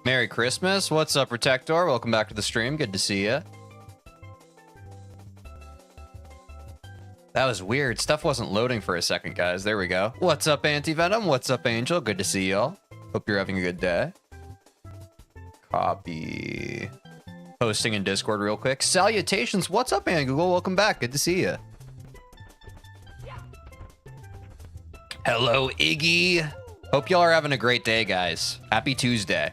Merry Christmas. What's up, Protector? Welcome back to the stream. Good to see you. That was weird. Stuff wasn't loading for a second, guys. There we go. What's up, Anti-Venom? What's up, Angel? Good to see y'all. Hope you're having a good day. Copy. Posting in Discord real quick. Salutations. What's up, Ann Google? Welcome back. Good to see you. Hello, Iggy. Hope y'all are having a great day, guys. Happy Tuesday.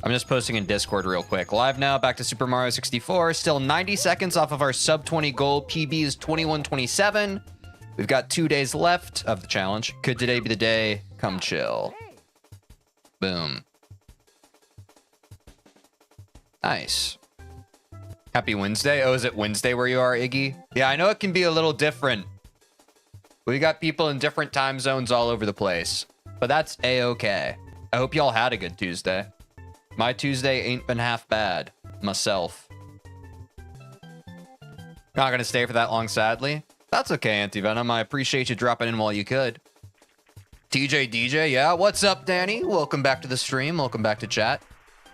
I'm just posting in Discord real quick. Live now, back to Super Mario 64. Still 90 seconds off of our sub 20 goal. PB is 21:27. We've got 2 days left of the challenge. Could today be the day? Come chill. Boom. Nice. Happy Wednesday. Oh, is it Wednesday where you are, Iggy? Yeah, I know it can be a little different. We got people in different time zones all over the place, but that's a-okay. I hope y'all had a good Tuesday. My Tuesday ain't been half bad, myself. Not gonna stay for that long, sadly. That's okay, Anti-Venom. I appreciate you dropping in while you could. TJ DJ, yeah, what's up, Danny? Welcome back to the stream. Welcome back to chat.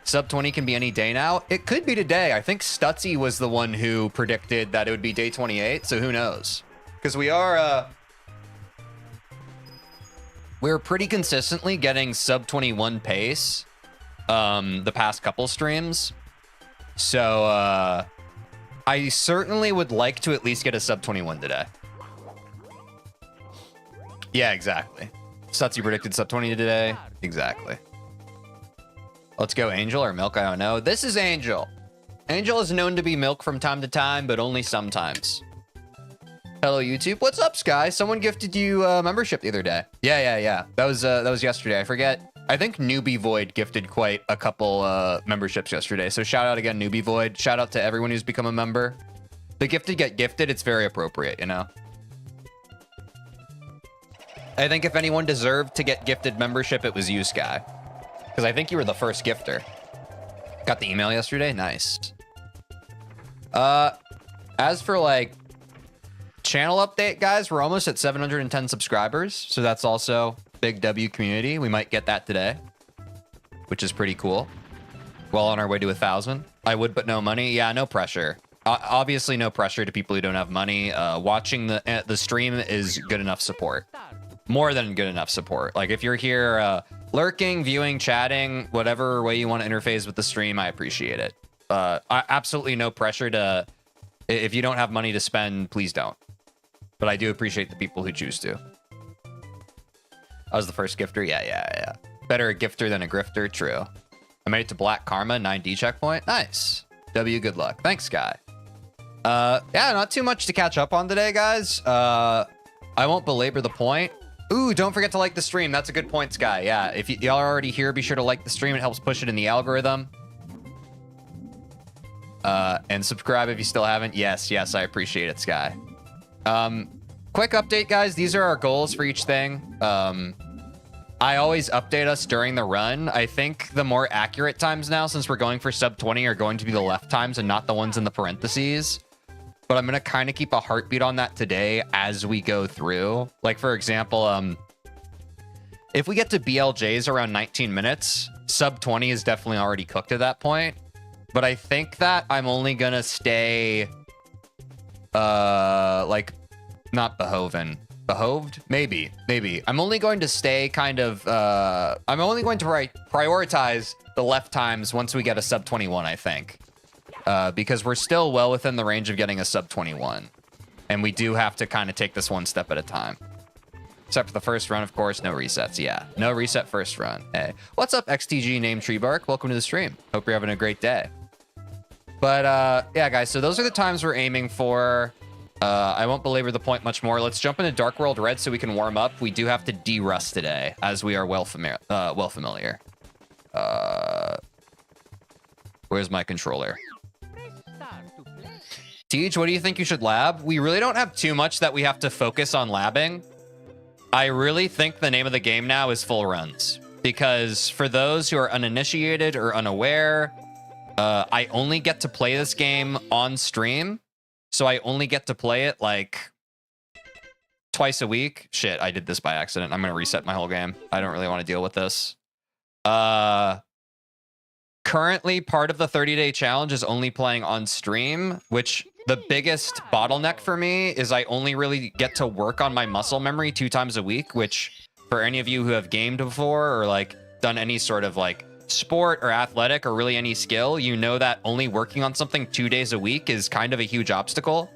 Sub 20 can be any day now. It could be today. I think Stutzy was the one who predicted that it would be day 28, so who knows? Because we're pretty consistently getting sub 21 pace the past couple streams. So I certainly would like to at least get a sub 21 today. Yeah, exactly. Stutzy predicted sub 20 today. Exactly. Let's go Angel or Milk, I don't know. This is Angel. Angel is known to be Milk from time to time, but only sometimes. Hello, YouTube. What's up, Sky? Someone gifted you membership the other day. Yeah. That was yesterday. I forget. I think Newbie Void gifted quite a couple memberships yesterday. So shout out again, Newbie Void. Shout out to everyone who's become a member. The gifted get gifted. It's very appropriate, you know? I think if anyone deserved to get gifted membership, it was you, Sky. Because I think you were the first gifter. Got the email yesterday? Nice. As for, like, channel update, guys, we're almost at 710 subscribers. So that's also big W community. We might get that today, which is pretty cool. Well on our way to 1,000. I would, but no money. Yeah, no pressure. Obviously, no pressure to people who don't have money. Watching the stream is good enough support. More than good enough support. Like, if you're here lurking, viewing, chatting, whatever way you want to interface with the stream, I appreciate it. Absolutely no pressure to... If you don't have money to spend, please don't. But I do appreciate the people who choose to. I was the first gifter? Yeah. Better a gifter than a grifter? True. I made it to Black Karma, 9D checkpoint. Nice. W, good luck. Thanks, Sky. Yeah, not too much to catch up on today, guys. I won't belabor the point. Ooh, don't forget to like the stream. That's a good point, Sky. Yeah, if y'all are already here, be sure to like the stream. It helps push it in the algorithm. And subscribe if you still haven't. Yes, I appreciate it, Sky. Quick update, guys. These are our goals for each thing. I always update us during the run. I think the more accurate times now, since we're going for sub 20, are going to be the left times and not the ones in the parentheses. But I'm going to kind of keep a heartbeat on that today as we go through. Like, for example, if we get to BLJs around 19 minutes, sub 20 is definitely already cooked at that point. But I think that I'm only going to stay, like, not behoven. Behoved? Maybe. I'm only going to stay kind of, I'm only going to prioritize the left times once we get a sub 21, I think. Because we're still well within the range of getting a sub 21. And we do have to kind of take this one step at a time. Except for the first run, of course, no resets. Yeah, no reset first run. Hey, what's up, XTG named Treebark? Welcome to the stream. Hope you're having a great day. But, yeah, guys, so those are the times we're aiming for. I won't belabor the point much more. Let's jump into Dark World Red so we can warm up. We do have to de-rust today, as we are well familiar. Where's my controller? Teej, what do you think you should lab? We really don't have too much that we have to focus on labbing. I really think the name of the game now is full runs. Because for those who are uninitiated or unaware, I only get to play this game on stream. So I only get to play it like twice a week. Shit, I did this by accident. I'm going to reset my whole game. I don't really want to deal with this. currently part of the 30-day challenge is only playing on stream, which the biggest bottleneck for me is I only really get to work on my muscle memory 2 times a week, which for any of you who have gamed before or like done any sort of like sport or athletic or really any skill, you know that only working on something 2 days a week is kind of a huge obstacle.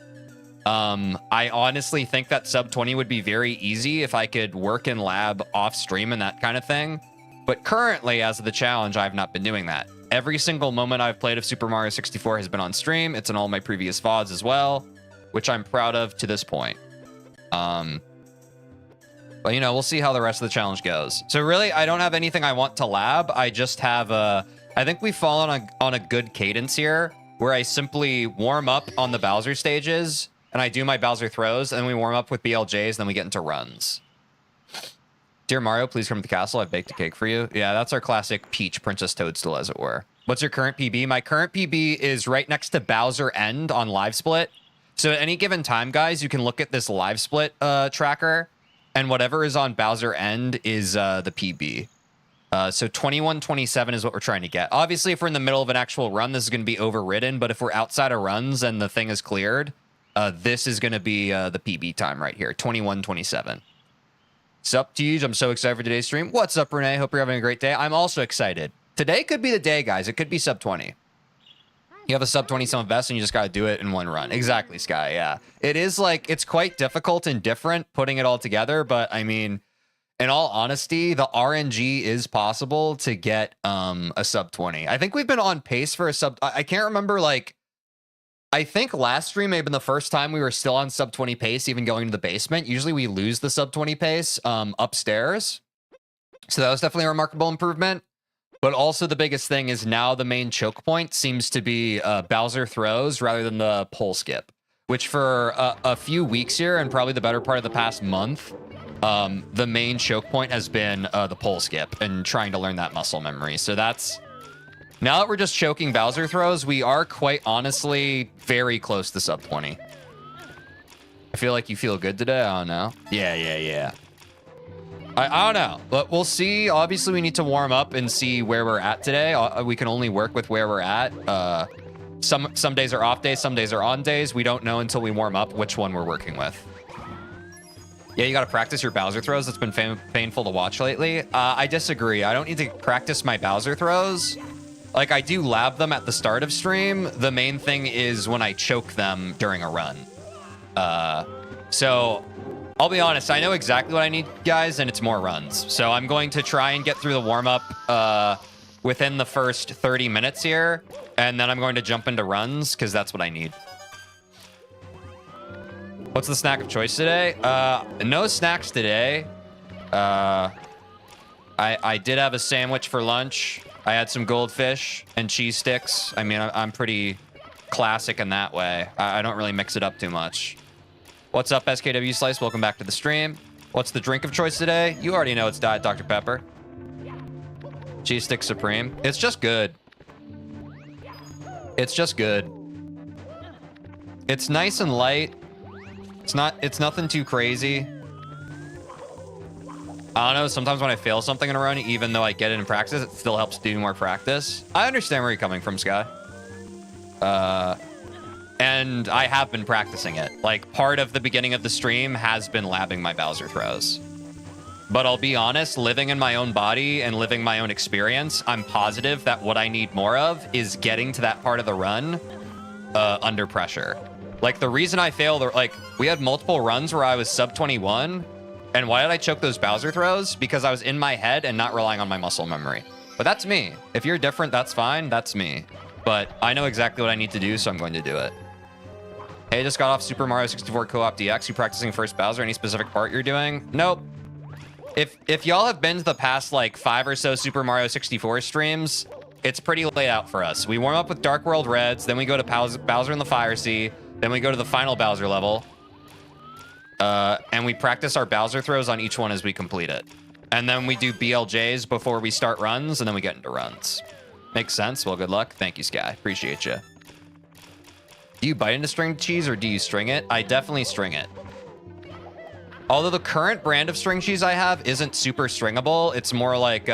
I honestly think that sub 20 would be very easy if I could work in lab off stream and that kind of thing. But currently, as of the challenge, I've not been doing that. Every single moment I've played of Super Mario 64 has been on stream. It's in all my previous VODs as well, which I'm proud of to this point. But, you know, we'll see how the rest of the challenge goes. So really, I don't have anything I want to lab. I just have a... I think we've fallen on a good cadence here, where I simply warm up on the Bowser stages, and I do my Bowser throws, and then we warm up with BLJs, and then we get into runs. Dear Mario, please come to the castle. I've baked a cake for you. Yeah, that's our classic Peach Princess Toadstool, as it were. What's your current PB? My current PB is right next to Bowser End on Live Split. So at any given time, guys, you can look at this Live Split tracker, and whatever is on Bowser End is the PB. So 21:27 is what we're trying to get. Obviously, if we're in the middle of an actual run, this is going to be overridden. But if we're outside of runs and the thing is cleared, this is going to be the PB time right here, 21:27. Sup, Tej? I'm so excited for today's stream. What's up, Renee? Hope you're having a great day. I'm also excited. Today could be the day, guys. It could be sub 20. You have a sub 20 summon vest and you just got to do it in one run. Exactly, Sky. Yeah. It is like, it's quite difficult and different putting it all together. But I mean, in all honesty, the RNG is possible to get a sub 20. I think we've been on pace for a sub. I can't remember, like, I think last stream may have been the first time we were still on sub 20 pace, even going to the basement. Usually we lose the sub 20 pace upstairs. So that was definitely a remarkable improvement. But also the biggest thing is now the main choke point seems to be Bowser throws rather than the pole skip, which for a few weeks here and probably the better part of the past month, the main choke point has been the pole skip and trying to learn that muscle memory. So that's... Now that we're just choking Bowser throws, we are quite honestly very close to sub 20. I feel like you feel good today. I don't know. Yeah. I don't know, but we'll see. Obviously, we need to warm up and see where we're at today. We can only work with where we're at. Some days are off days, some days are on days. We don't know until we warm up which one we're working with. Yeah, you got to practice your Bowser throws. It's been painful to watch lately. I disagree. I don't need to practice my Bowser throws. Like, I do lab them at the start of stream. The main thing is when I choke them during a run. So, I'll be honest. I know exactly what I need, guys, and it's more runs. So, I'm going to try and get through the warm-up within the first 30 minutes here. And then I'm going to jump into runs, because that's what I need. What's the snack of choice today? No snacks today. I did have a sandwich for lunch. I had some goldfish and cheese sticks. I mean, I'm pretty classic in that way. I don't really mix it up too much. What's up, SKW Slice? Welcome back to the stream. What's the drink of choice today? You already know it's Diet Dr. Pepper. Cheese Stick Supreme. It's just good. It's just good. It's nice and light. It's nothing too crazy. I don't know, sometimes when I fail something in a run, even though I get it in practice, it still helps do more practice. I understand where you're coming from, Sky. And I have been practicing it. Like, part of the beginning of the stream has been labbing my Bowser throws. But I'll be honest, living in my own body and living my own experience, I'm positive that what I need more of is getting to that part of the run under pressure. Like, the reason I failed, like, we had multiple runs where I was sub 21. And why did I choke those Bowser throws? Because I was in my head and not relying on my muscle memory. But that's me. If you're different, that's fine. That's me. But I know exactly what I need to do, so I'm going to do it. Hey, just got off Super Mario 64 Co-op DX. You practicing first Bowser? Any specific part you're doing? Nope. If y'all have been to the past, like, 5 or so Super Mario 64 streams, it's pretty laid out for us. We warm up with Dark World Reds, then we go to Bowser in the Fire Sea, then we go to the final Bowser level. And we practice our Bowser throws on each one as we complete it. And then we do BLJs before we start runs, and then we get into runs. Makes sense. Well, good luck. Thank you, Sky. Appreciate you. Do you bite into string cheese, or do you string it? I definitely string it. Although the current brand of string cheese I have isn't super stringable. It's more like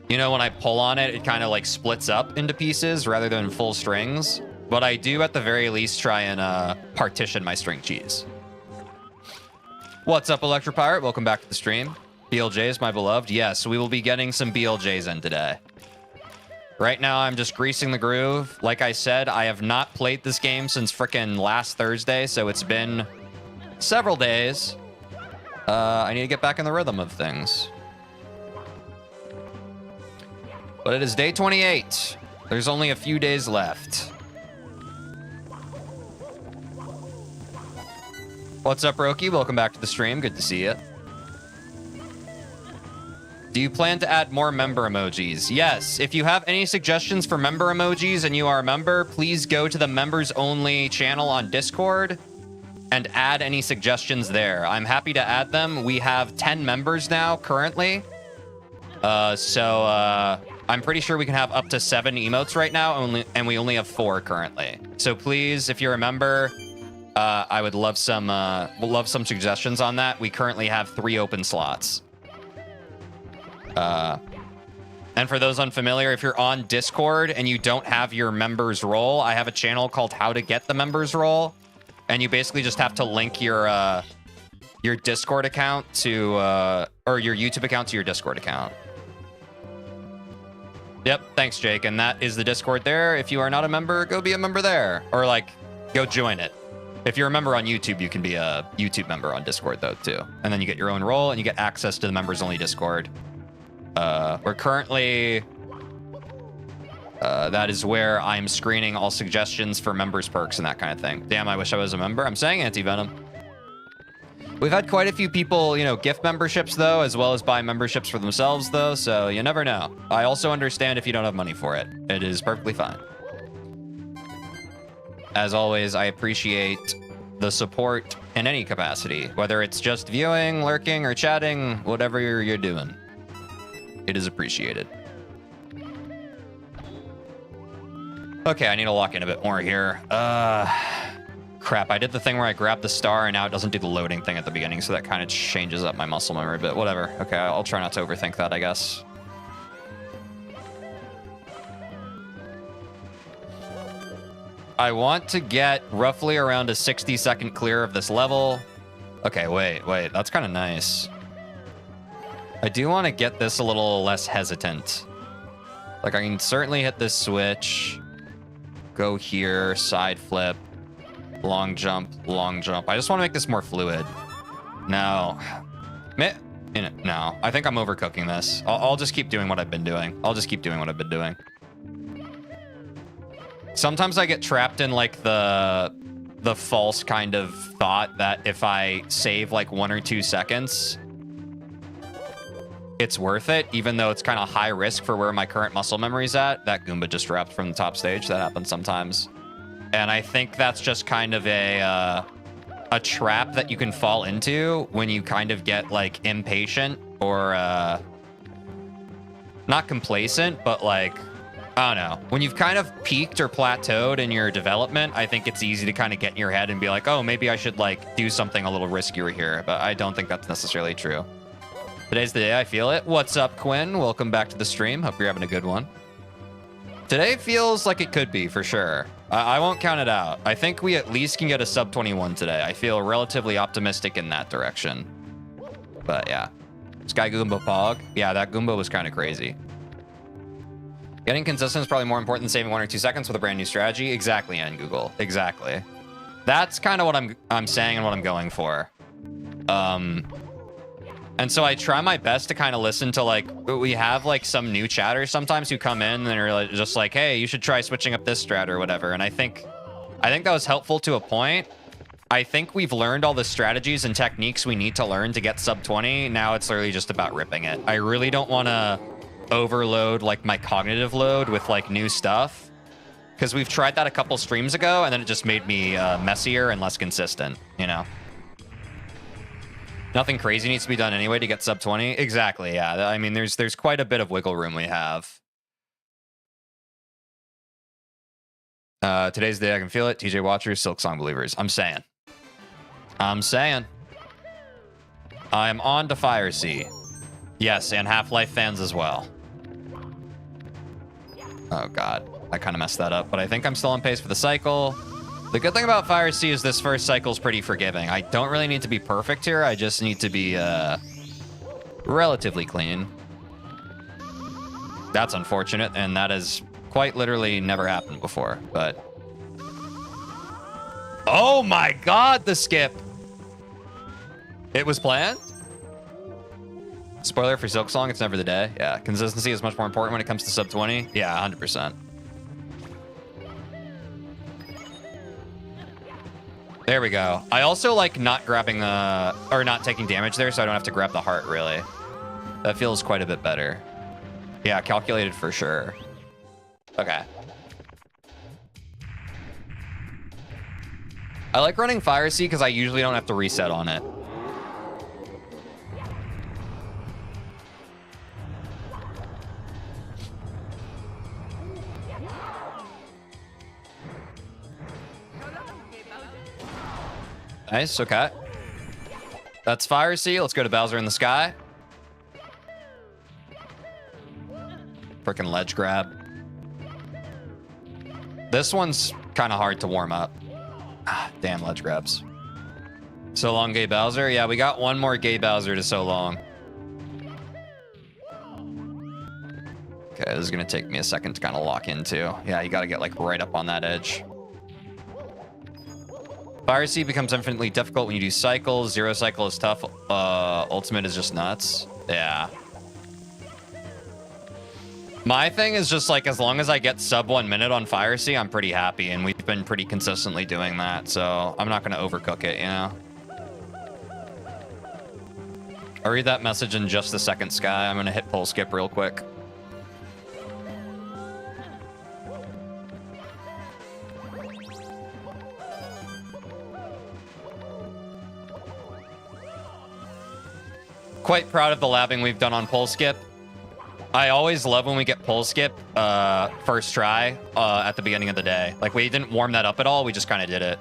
You know, when I pull on it, it kind of like splits up into pieces rather than full strings. But I do at the very least try and partition my string cheese. What's up, Electropirate? Welcome back to the stream. BLJs, my beloved. Yes, we will be getting some BLJs in today. Right now, I'm just greasing the groove. Like I said, I have not played this game since frickin' last Thursday, so it's been several days. I need to get back in the rhythm of things. But it is day 28. There's only a few days left. What's up, Roki? Welcome back to the stream. Good to see you. Do you plan to add more member emojis? Yes. If you have any suggestions for member emojis and you are a member, please go to the members only channel on Discord and add any suggestions there. I'm happy to add them. We have 10 members now currently. I'm pretty sure we can have up to 7 emotes right now, and we only have 4 currently. So please, if you're a member, I would love some suggestions on that. We currently have 3 open slots. And for those unfamiliar, if you're on Discord and you don't have your members role, I have a channel called How to Get the Members Role, and you basically just have to link your Discord account to or your YouTube account to your Discord account. Yep, thanks, Jake. And that is the Discord there. If you are not a member, go be a member there, or like go join it. If you're a member on YouTube, you can be a YouTube member on Discord though too, and then you get your own role and you get access to the members only Discord. We're currently, that is where I'm screening all suggestions for members perks and that kind of thing. Damn, I wish I was a member. I'm saying Anti-Venom. We've had quite a few people, you know, gift memberships though, as well as buy memberships for themselves though, so you never know. I also understand if you don't have money for it. It is perfectly fine. As always, I appreciate the support in any capacity, whether it's just viewing, lurking, or chatting, whatever you're doing. It is appreciated. Okay, I need to lock in a bit more here. Crap, I did the thing where I grabbed the star and now it doesn't do the loading thing at the beginning, so that kind of changes up my muscle memory a bit. Whatever. Okay, I'll try not to overthink that, I guess. I want to get roughly around a 60-second clear of this level. Okay, wait. That's kind of nice. I do want to get this a little less hesitant. Like, I can certainly hit this switch. Go here, side flip. Long jump, long jump. I just want to make this more fluid. No. No, I think I'm overcooking this. I'll just keep doing what I've been doing. Sometimes I get trapped in, like, the false kind of thought that if I save, like, 1 or 2 seconds, it's worth it, even though it's kind of high risk for where my current muscle memory's at. That Goomba just wrapped from the top stage. That happens sometimes. And I think that's just kind of a trap that you can fall into when you kind of get, like, impatient or not complacent, but, like, I don't know. When you've kind of peaked or plateaued in your development, I think it's easy to kind of get in your head and be like, oh, maybe I should, like, do something a little riskier here. But I don't think that's necessarily true. Today's the day I feel it. What's up, Quinn? Welcome back to the stream. Hope you're having a good one. Today feels like it could be, for sure. I won't count it out. I think we at least can get a sub 21 today. I feel relatively optimistic in that direction. But yeah. Sky Goomba Pog. Yeah, that Goomba was kind of crazy. Getting consistent is probably more important than saving 1 or 2 seconds with a brand new strategy. Exactly, and Google. Exactly. That's kind of what I'm saying and what I'm going for. And so I try my best to kind of listen to, like, we have, like, some new chatters sometimes who come in and are just like, hey, you should try switching up this strat or whatever. And I think that was helpful to a point. I think we've learned all the strategies and techniques we need to learn to get sub 20. Now it's literally just about ripping it. I really don't want to overload, like, my cognitive load with, like, new stuff, because we've tried that a couple streams ago and then it just made me messier and less consistent, you know? Nothing crazy needs to be done anyway to get sub 20. Exactly, yeah. I mean, there's quite a bit of wiggle room we have. Today's the day I can feel it. TJ Watchers, Silk Song Believers. I'm saying. I'm on to Fire Sea. Yes, and Half-Life fans as well. Oh, God. I kind of messed that up, but I think I'm still on pace for the cycle. The good thing about Fire Sea is this first cycle is pretty forgiving. I don't really need to be perfect here. I just need to be relatively clean. That's unfortunate, and that has quite literally never happened before, but... Oh my God, the skip! It was planned? Spoiler for Silksong, it's never the day. Yeah, consistency is much more important when it comes to sub 20. Yeah, 100%. There we go. I also like not grabbing the... or not taking damage there, so I don't have to grab the heart, really. That feels quite a bit better. Yeah, calculated for sure. Okay. I like running Fire Sea because I usually don't have to reset on it. Nice, okay. That's Fire Sea. Let's go to Bowser in the sky. Freaking ledge grab. This one's kind of hard to warm up. Ah, damn ledge grabs. So long, Gay Bowser. Yeah, we got one more Gay Bowser to so long. Okay, this is going to take me a second to kind of lock into. Yeah, you got to get like right up on that edge. Fire Sea becomes infinitely difficult when you do cycles. Zero cycle is tough. Ultimate is just nuts. Yeah. My thing is just like, as long as I get sub 1 minute on Fire Sea, I'm pretty happy. And we've been pretty consistently doing that. So I'm not going to overcook it, you know? I'll read that message in just a second, Sky. I'm going to hit pull skip real quick. Quite proud of the labbing we've done on pull skip. I always love when we get pull skip first try at the beginning of the day. Like, we didn't warm that up at all. We just kind of did it.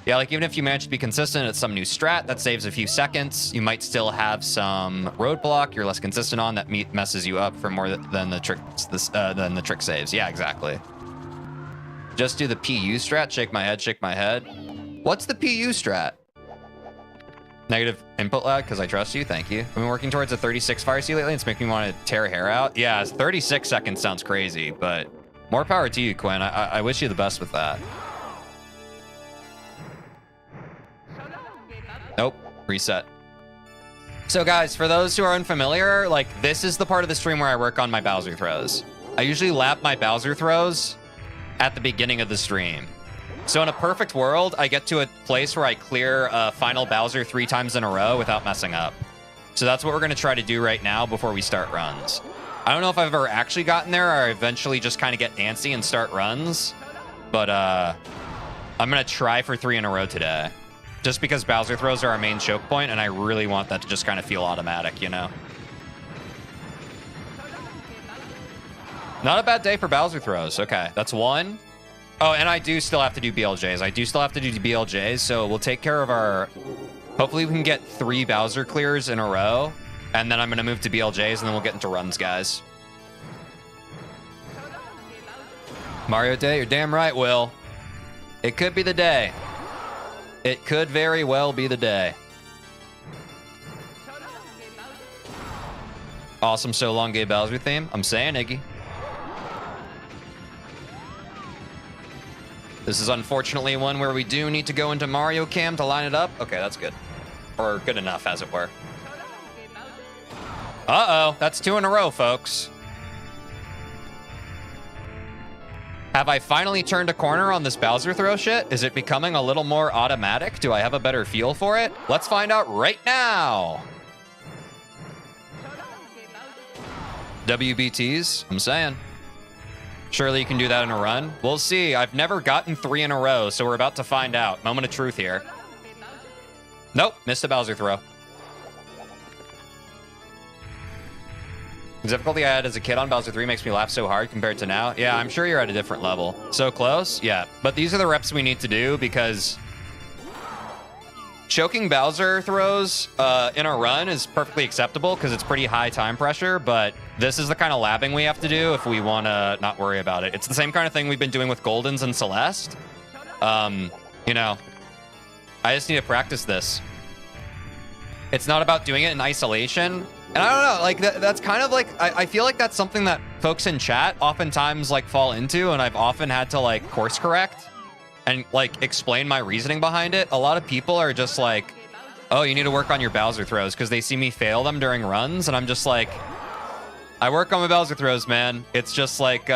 Yeah, like, even if you manage to be consistent at some new strat, that saves a few seconds. You might still have some roadblock you're less consistent on that messes you up for more than the trick saves. Yeah, exactly. Just do the PU strat. Shake my head, shake my head. What's the PU strat? Negative input lag, because I trust you. Thank you. I've been working towards a 36 Fire Sea lately. It's making me want to tear hair out. Yeah, 36 seconds sounds crazy, but more power to you, Quinn. I wish you the best with that. Nope. Reset. So, guys, for those who are unfamiliar, like, this is the part of the stream where I work on my Bowser throws. I usually lap my Bowser throws at the beginning of the stream. So in a perfect world, I get to a place where I clear final Bowser 3 times in a row without messing up. So that's what we're going to try to do right now before we start runs. I don't know if I've ever actually gotten there, or eventually just kind of get antsy and start runs. But I'm going to try for 3 in a row today. Just because Bowser throws are our main choke point, and I really want that to just kind of feel automatic, you know? Not a bad day for Bowser throws. Okay, that's 1. Oh, and I do still have to do BLJs. I do still have to do BLJs, so we'll take care of our... Hopefully we can get 3 Bowser clears in a row, and then I'm going to move to BLJs, and then we'll get into runs, guys. Mario Day? You're damn right, Will. It could be the day. It could very well be the day. Awesome So Long Gay Bowser theme. I'm saying, Iggy. This is unfortunately one where we do need to go into Mario Cam to line it up. Okay, that's good. Or good enough, as it were. Uh-oh, that's 2 in a row, folks. Have I finally turned a corner on this Bowser throw shit? Is it becoming a little more automatic? Do I have a better feel for it? Let's find out right now. WBTs, I'm saying. Surely you can do that in a run. We'll see. I've never gotten 3 in a row, so we're about to find out. Moment of truth here. Nope, missed a Bowser throw. The difficulty I had as a kid on Bowser 3 makes me laugh so hard compared to now. Yeah, I'm sure you're at a different level. So close? Yeah, but these are the reps we need to do because choking Bowser throws in a run is perfectly acceptable because it's pretty high time pressure, but this is the kind of labbing we have to do if we want to not worry about it. It's the same kind of thing we've been doing with Goldens and Celeste. You know, I just need to practice this. It's not about doing it in isolation. And I don't know, like that's kind of like, I feel like that's something that folks in chat oftentimes like fall into, and I've often had to like course correct and like explain my reasoning behind it. A lot of people are just like, oh, you need to work on your Bowser throws because they see me fail them during runs. And I'm just like, I work on my Bowser throws, man. It's just like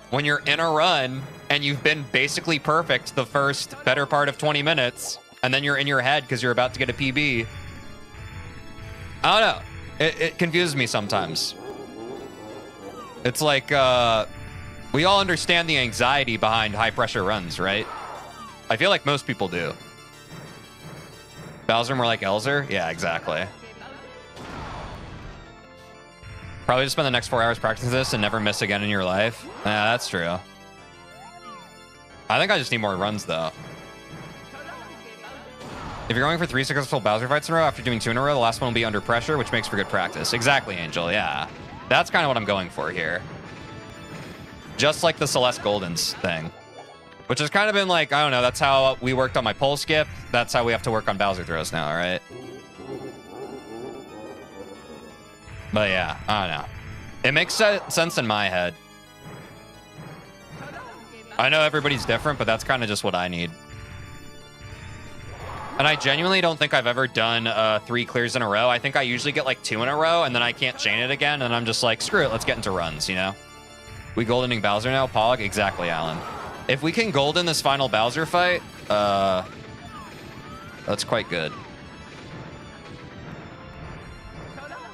when you're in a run and you've been basically perfect the first better part of 20 minutes, and then you're in your head because you're about to get a PB. I don't know. It confuses me sometimes. It's like, we all understand the anxiety behind high pressure runs, right? I feel like most people do. Bowser more like Elzer? Yeah, exactly. Probably just spend the next 4 hours practicing this and never miss again in your life. Yeah, that's true. I think I just need more runs, though. If you're going for 3 successful Bowser fights in a row after doing 2 in a row, the last one will be under pressure, which makes for good practice. Exactly, Angel, yeah. That's kind of what I'm going for here. Just like the Celeste Goldens thing. Which has kind of been like, I don't know, that's how we worked on my pole skip. That's how we have to work on Bowser throws now, right? But yeah, I don't know. It makes sense in my head. I know everybody's different, but that's kind of just what I need. And I genuinely don't think I've ever done 3 clears in a row. I think I usually get like 2 in a row, and then I can't chain it again, and I'm just like, screw it, let's get into runs, you know? We goldening Bowser now? Pog? Exactly, Alan. If we can golden this final Bowser fight, that's quite good.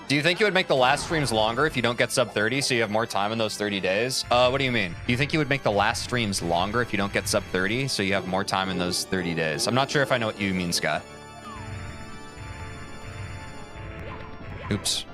Do you think you would make the last streams longer if you don't get sub 30 so you have more time in those 30 days? What do you mean? Do you think you would make the last streams longer if you don't get sub 30 so you have more time in those 30 days? I'm not sure if I know what you mean, Sky. Oops.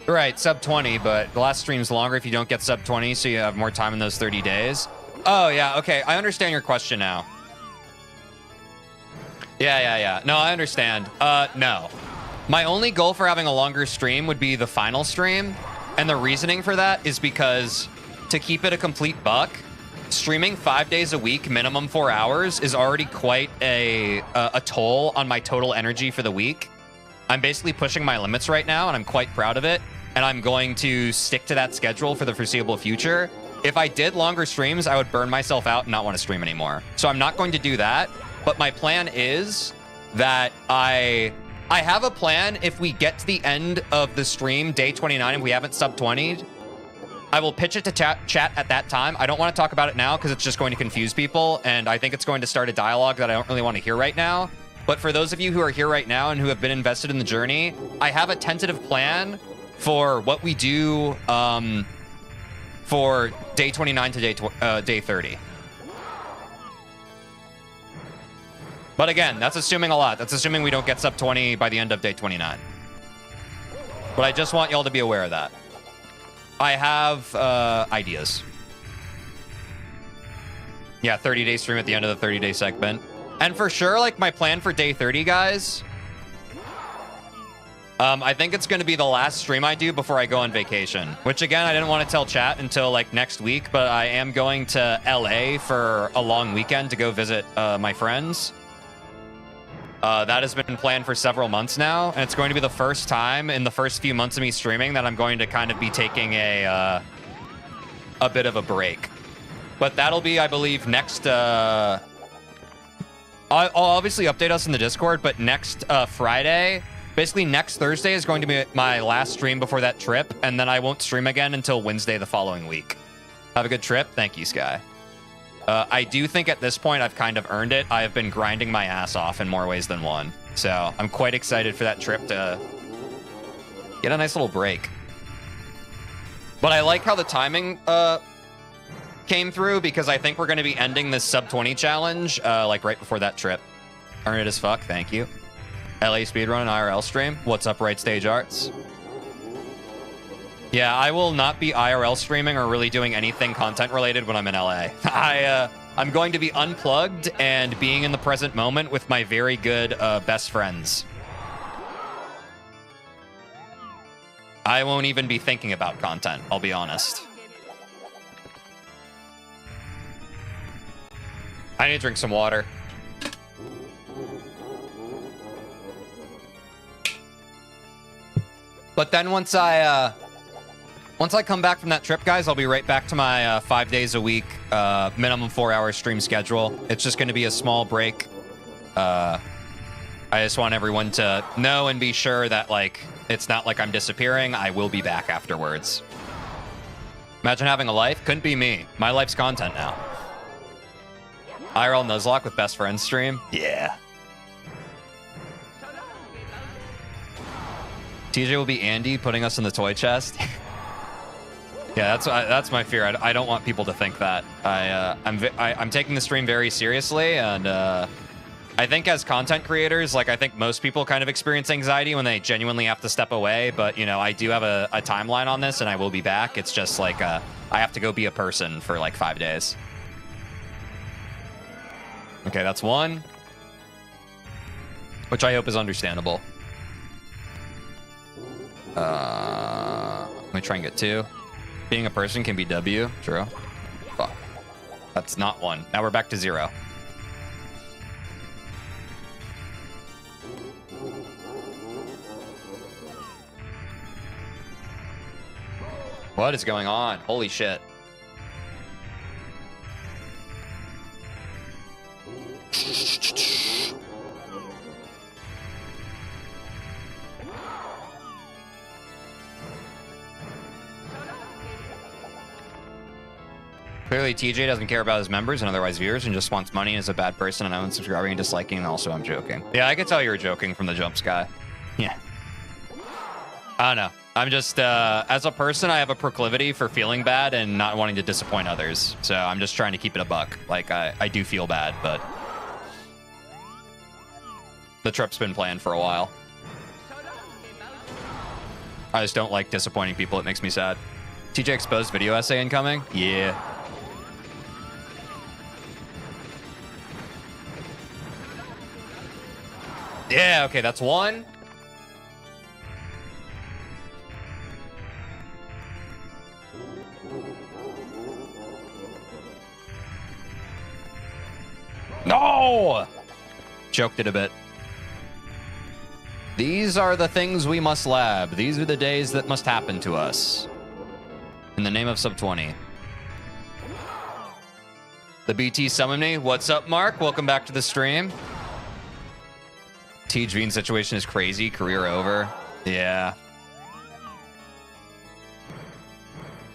Right, sub 20, but the last stream's longer if you don't get sub 20, so you have more time in those 30 days. Oh, yeah, okay, I understand your question now. Yeah. No, I understand. No. My only goal for having a longer stream would be the final stream, and the reasoning for that is because, to keep it a complete buck, streaming 5 days a week, minimum 4 hours, is already quite a toll on my total energy for the week. I'm basically pushing my limits right now, and I'm quite proud of it. And I'm going to stick to that schedule for the foreseeable future. If I did longer streams, I would burn myself out and not want to stream anymore. So I'm not going to do that. But my plan is that I have a plan. If we get to the end of the stream, day 29, and we haven't sub 20'd, I will pitch it to chat at that time. I don't want to talk about it now because it's just going to confuse people. And I think it's going to start a dialogue that I don't really want to hear right now. But for those of you who are here right now and who have been invested in the journey, I have a tentative plan for what we do for day 29 to day 30. But again, that's assuming a lot. That's assuming we don't get sub 20 by the end of day 29. But I just want y'all to be aware of that. I have ideas. Yeah, 30-day stream at the end of the 30-day segment. And for sure, like, my plan for day 30, guys, I think it's going to be the last stream I do before I go on vacation. Which, again, I didn't want to tell chat until, like, next week, but I am going to LA for a long weekend to go visit my friends. That has been planned for several months now, and it's going to be the first time in the first few months of me streaming that I'm going to kind of be taking a bit of a break. But that'll be, I believe, next... I'll obviously update us in the Discord, but next Friday, basically next Thursday is going to be my last stream before that trip, and then I won't stream again until Wednesday the following week. Have a good trip. Thank you, Sky. I do think at this point I've kind of earned it. I have been grinding my ass off in more ways than one. So I'm quite excited for that trip to get a nice little break. But I like how the timing came through, because I think we're going to be ending this sub 20 challenge like right before that trip. Earn it as fuck. Thank you. LA Speedrun and IRL stream. What's up, Right Stage Arts? Yeah, I will not be IRL streaming or really doing anything content related when I'm in LA. I'm going to be unplugged and being in the present moment with my very good best friends. I won't even be thinking about content, I'll be honest. I need to drink some water. But then once I come back from that trip, guys, I'll be right back to my 5 days a week, minimum 4-hour stream schedule. It's just going to be a small break. I just want everyone to know and be sure that, like, it's not like I'm disappearing. I will be back afterwards. Imagine having a life. Couldn't be me. My life's content now. IRL Nuzlocke with best friends stream. Yeah. TJ will be Andy putting us in the toy chest. Yeah, that's my fear. I don't want people to think that. I'm taking the stream very seriously, and I think as content creators, like, I think most people kind of experience anxiety when they genuinely have to step away. But, you know, I do have a timeline on this, and I will be back. It's just like I have to go be a person for like 5 days. Okay, that's one, which I hope is understandable. Let me try and get 2. Being a person can be W. True. Fuck. That's not 1. Now we're back to 0. What is going on? Holy shit. Clearly, TJ doesn't care about his members and otherwise viewers and just wants money and is a bad person and unsubscribing and disliking, and also I'm joking. Yeah, I could tell you were joking from the jump, Sky. Yeah. I don't know. I'm just, as a person, I have a proclivity for feeling bad and not wanting to disappoint others. So I'm just trying to keep it a buck. Like, I do feel bad, but the trip's been planned for a while. I just don't like disappointing people. It makes me sad. TJ exposed video essay incoming? Yeah. Yeah, okay, that's 1. No! Choked it a bit. These are the things we must lab. These are the days that must happen to us. In the name of Sub 20. The BT summoned me. What's up, Mark? Welcome back to the stream. TeejVeen situation is crazy. Career over. Yeah.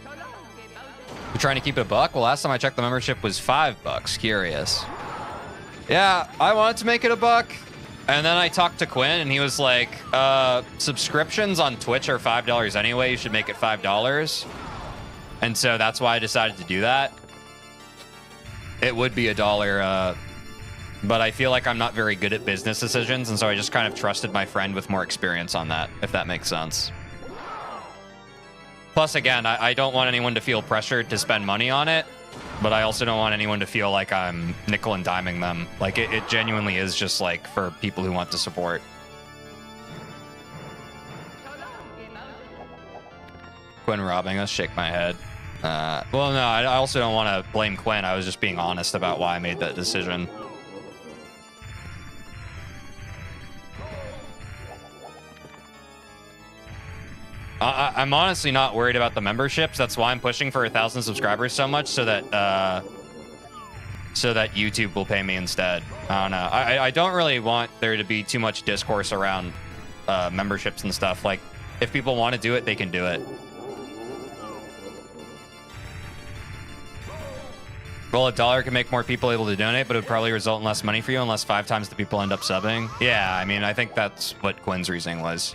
You're trying to keep it a buck? Well, last time I checked, the membership was $5. Curious. Yeah, I wanted to make it a buck. And then I talked to Quinn, and he was like, subscriptions on Twitch are $5 anyway. You should make it $5. And so that's why I decided to do that. It would be $1, but I feel like I'm not very good at business decisions, and so I just kind of trusted my friend with more experience on that, if that makes sense. Plus, again, I don't want anyone to feel pressured to spend money on it, but I also don't want anyone to feel like I'm nickel and diming them. Like, it genuinely is just, like, for people who want to support. Quinn robbing us, shake my head. Well, no, I also don't want to blame Quinn. I was just being honest about why I made that decision. I'm honestly not worried about the memberships. That's why I'm pushing for 1,000 subscribers so much, so that YouTube will pay me instead. I don't know. I don't really want there to be too much discourse around memberships and stuff. Like, if people want to do it, they can do it. Well, $1 can make more people able to donate, but it would probably result in less money for you unless 5 times the people end up subbing. Yeah, I mean, I think that's what Quinn's reasoning was.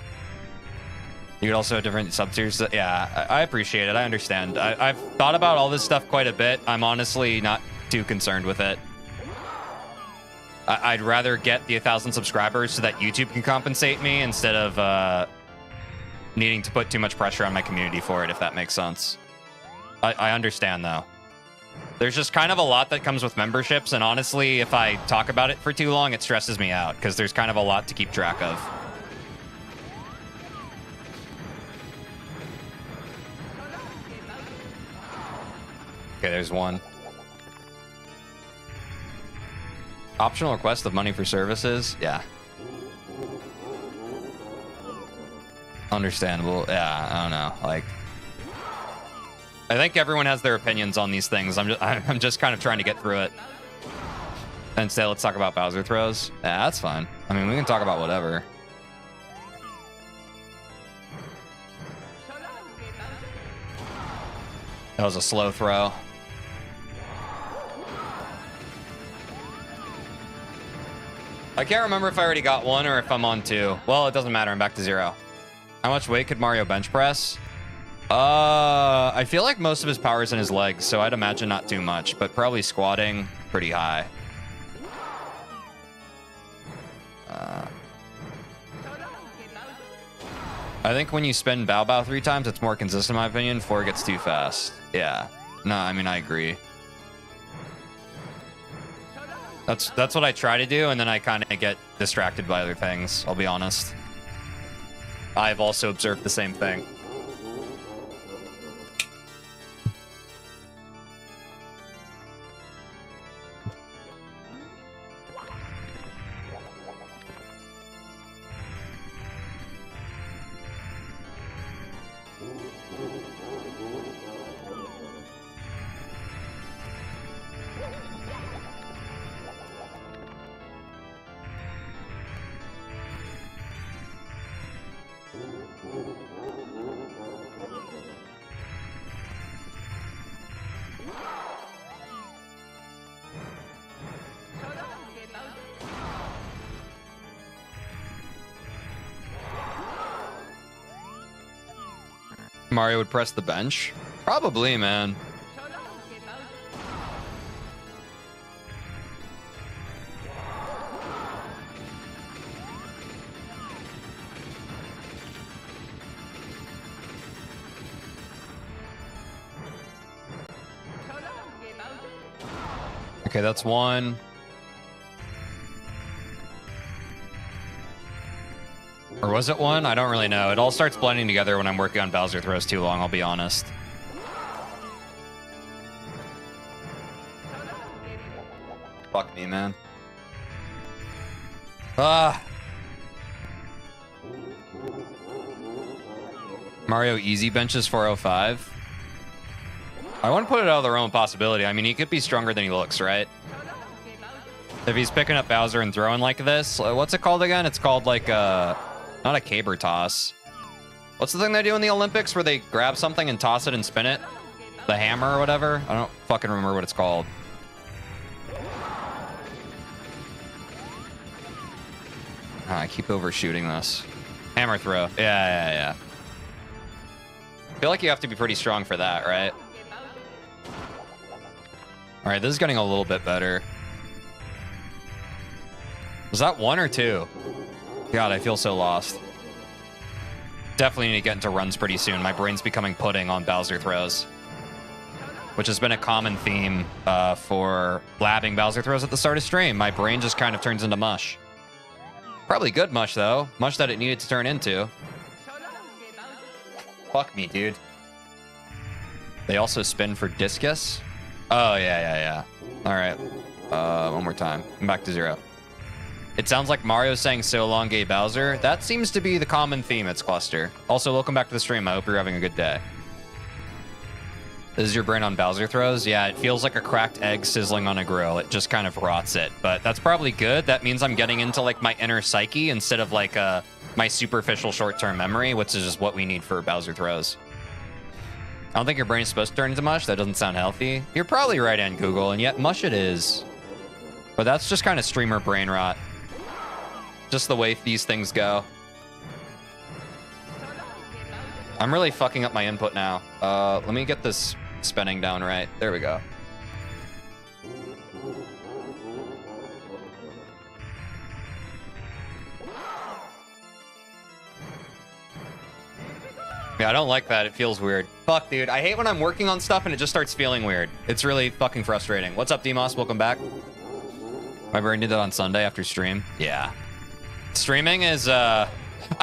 You could also have different sub-tiers. Yeah, I appreciate it. I understand. I've thought about all this stuff quite a bit. I'm honestly not too concerned with it. I'd rather get the 1,000 subscribers so that YouTube can compensate me instead of needing to put too much pressure on my community for it, if that makes sense. I understand, though. There's just kind of a lot that comes with memberships, and honestly, if I talk about it for too long, it stresses me out, because there's kind of a lot to keep track of. Okay, there's one. Optional request of money for services? Yeah. Understandable. Yeah, I don't know. Like, I think everyone has their opinions on these things. I'm just kind of trying to get through it. And say, let's talk about Bowser throws. Yeah, that's fine. I mean, we can talk about whatever. That was a slow throw. I can't remember if I already got one or if I'm on two. Well, it doesn't matter. I'm back to 0. How much weight could Mario bench press? I feel like most of his power is in his legs, so I'd imagine not too much, but probably squatting pretty high. I think when you spin Bow Bow 3 times, it's more consistent, in my opinion, before it gets too fast. Yeah. No, I mean, I agree. That's what I try to do, and then I kind of get distracted by other things, I'll be honest. I've also observed the same thing. Mario would press the bench? Probably, man. Okay, that's one. Or was it one? I don't really know. It all starts blending together when I'm working on Bowser throws too long, I'll be honest. Fuck me, man. Ah. Mario easy benches 405. I want to put it out of the realm of possibility. I mean, he could be stronger than he looks, right? If he's picking up Bowser and throwing like this, what's it called again? It's called like not a caber toss. What's the thing they do in the Olympics where they grab something and toss it and spin it? The hammer or whatever? I don't fucking remember what it's called. I keep overshooting this. Hammer throw. Yeah. I feel like you have to be pretty strong for that, right? All right, this is getting a little bit better. Was that 1 or 2? God, I feel so lost. Definitely need to get into runs pretty soon. My brain's becoming pudding on Bowser throws, which has been a common theme for labbing Bowser throws at the start of stream. My brain just kind of turns into mush. Probably good mush, though. Mush that it needed to turn into. Fuck me, dude. They also spin for discus? Oh, yeah. All right. One more time. I'm back to 0. It sounds like Mario's saying so long, gay Bowser. That seems to be the common theme, it's Cluster. Also, welcome back to the stream. I hope you're having a good day. This is your brain on Bowser throws? Yeah, it feels like a cracked egg sizzling on a grill. It just kind of rots it. But that's probably good. That means I'm getting into like my inner psyche instead of like my superficial short-term memory, which is just what we need for Bowser throws. I don't think your brain is supposed to turn into mush. That doesn't sound healthy. You're probably right, on Google, and yet mush it is. But that's just kind of streamer brain rot. Just the way these things go. I'm really fucking up my input now. Let me get this spinning down right. There we go. Yeah, I don't like that. It feels weird. Fuck, dude. I hate when I'm working on stuff and it just starts feeling weird. It's really fucking frustrating. What's up, Demos? Welcome back. My brain did that on Sunday after stream. Yeah. Streaming is, I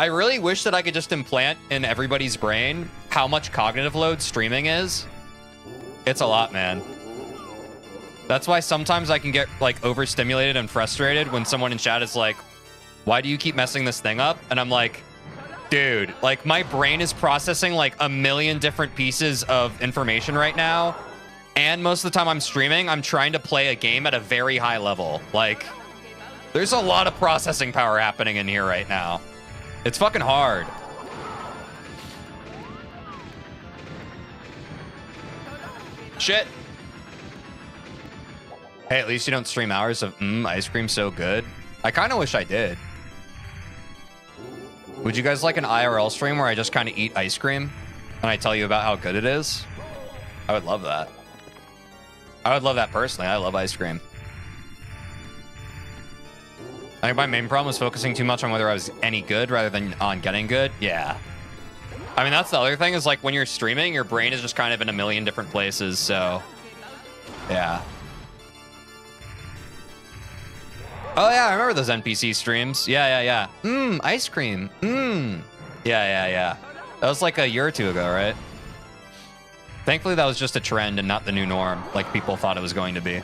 really wish that I could just implant in everybody's brain how much cognitive load streaming is. It's a lot, man. That's why sometimes I can get, like, overstimulated and frustrated when someone in chat is like, why do you keep messing this thing up? And I'm like, dude, like, my brain is processing, like, a million different pieces of information right now. And most of the time I'm streaming, I'm trying to play a game at a very high level. Like, there's a lot of processing power happening in here right now. It's fucking hard. Shit. Hey, at least you don't stream hours of ice cream so good. I kind of wish I did. Would you guys like an IRL stream where I just kind of eat ice cream and I tell you about how good it is? I would love that. I would love that personally. I love ice cream. I think my main problem was focusing too much on whether I was any good rather than on getting good. Yeah. I mean, that's the other thing is, like, when you're streaming, your brain is just kind of in a million different places, so... Yeah. Oh, yeah, I remember those NPC streams. Yeah. Ice cream. Yeah. That was like a year or two ago, right? Thankfully, that was just a trend and not the new norm, like people thought it was going to be.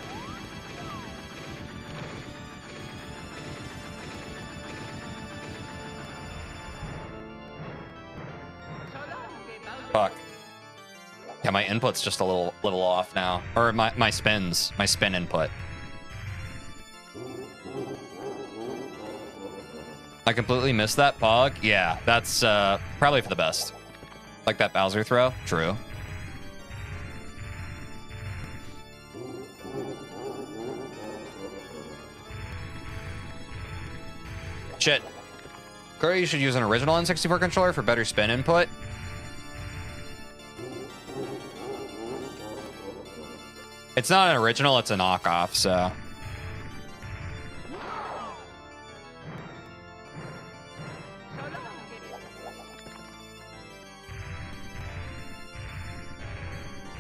Fuck. Yeah, my input's just a little off now. Or my spin input. I completely missed that, Pog. Yeah, that's probably for the best. Like that Bowser throw? True. Shit. Curry, you should use an original N64 controller for better spin input. It's not an original, it's a knockoff, so...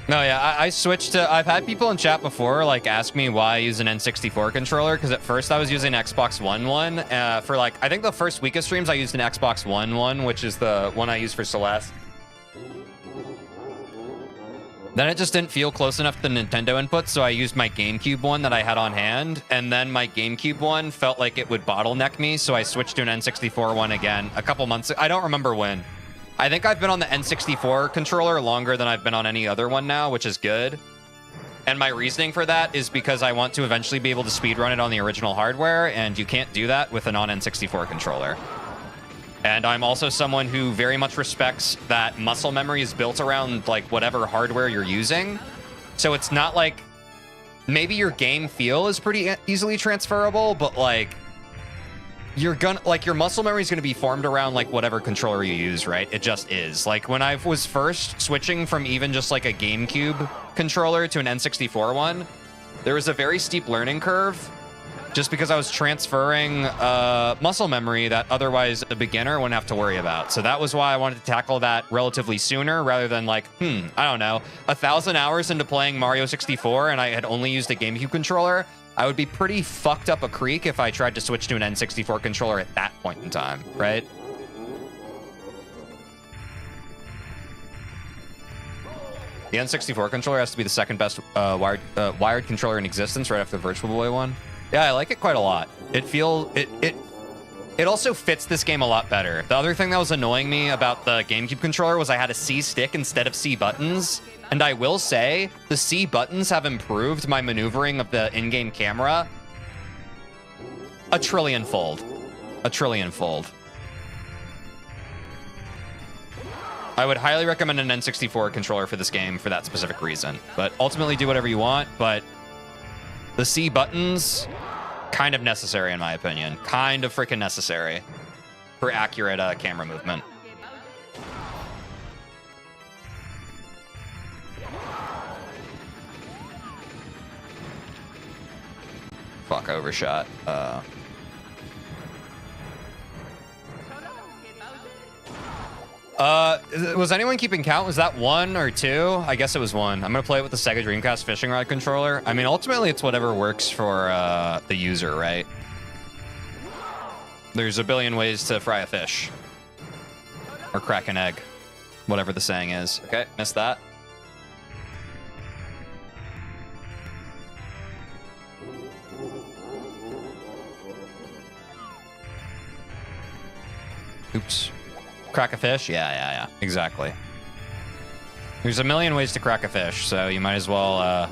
No, yeah, I switched to... I've had people in chat before, like, ask me why I use an N64 controller, because at first I was using Xbox One one. For, like, I think the first week of streams, I used an Xbox One one, which is the one I use for Celeste. Then it just didn't feel close enough to the Nintendo input, so I used my GameCube one that I had on hand, and then my GameCube one felt like it would bottleneck me, so I switched to an N64 one again a couple months... I don't remember when. I think I've been on the N64 controller longer than I've been on any other one now, which is good. And my reasoning for that is because I want to eventually be able to speedrun it on the original hardware, and you can't do that with a non-N64 controller. And I'm also someone who very much respects that muscle memory is built around, like, whatever hardware you're using. So it's not like... Maybe your game feel is pretty easily transferable, but, like... You're gonna, like, your muscle memory is going to be formed around, like, whatever controller you use, right? It just is. Like, when I was first switching from even just, like, a GameCube controller to an N64 one, there was a very steep learning curve just because I was transferring muscle memory that otherwise a beginner wouldn't have to worry about. So that was why I wanted to tackle that relatively sooner rather than, like, I don't know, 1,000 hours into playing Mario 64 and I had only used a GameCube controller. I would be pretty fucked up a creek if I tried to switch to an N64 controller at that point in time, right? The N64 controller has to be the second best wired controller in existence right after the Virtual Boy one. Yeah, I like it quite a lot. It also fits this game a lot better. The other thing that was annoying me about the GameCube controller was I had a C stick instead of C buttons. And I will say, the C buttons have improved my maneuvering of the in-game camera a trillionfold. A trillionfold. I would highly recommend an N64 controller for this game for that specific reason. But ultimately, do whatever you want. But the C buttons, kind of necessary in my opinion. Kind of freaking necessary for accurate camera movement. Fuck, overshot. Was anyone keeping count? Was that 1 or 2? I guess it was 1. I'm gonna play it with the Sega Dreamcast fishing rod controller. I mean, ultimately, it's whatever works for the user, right? There's a billion ways to fry a fish. Or crack an egg. Whatever the saying is. Okay, missed that. Oops. Crack a fish? Yeah. Exactly. There's a million ways to crack a fish, so you might as well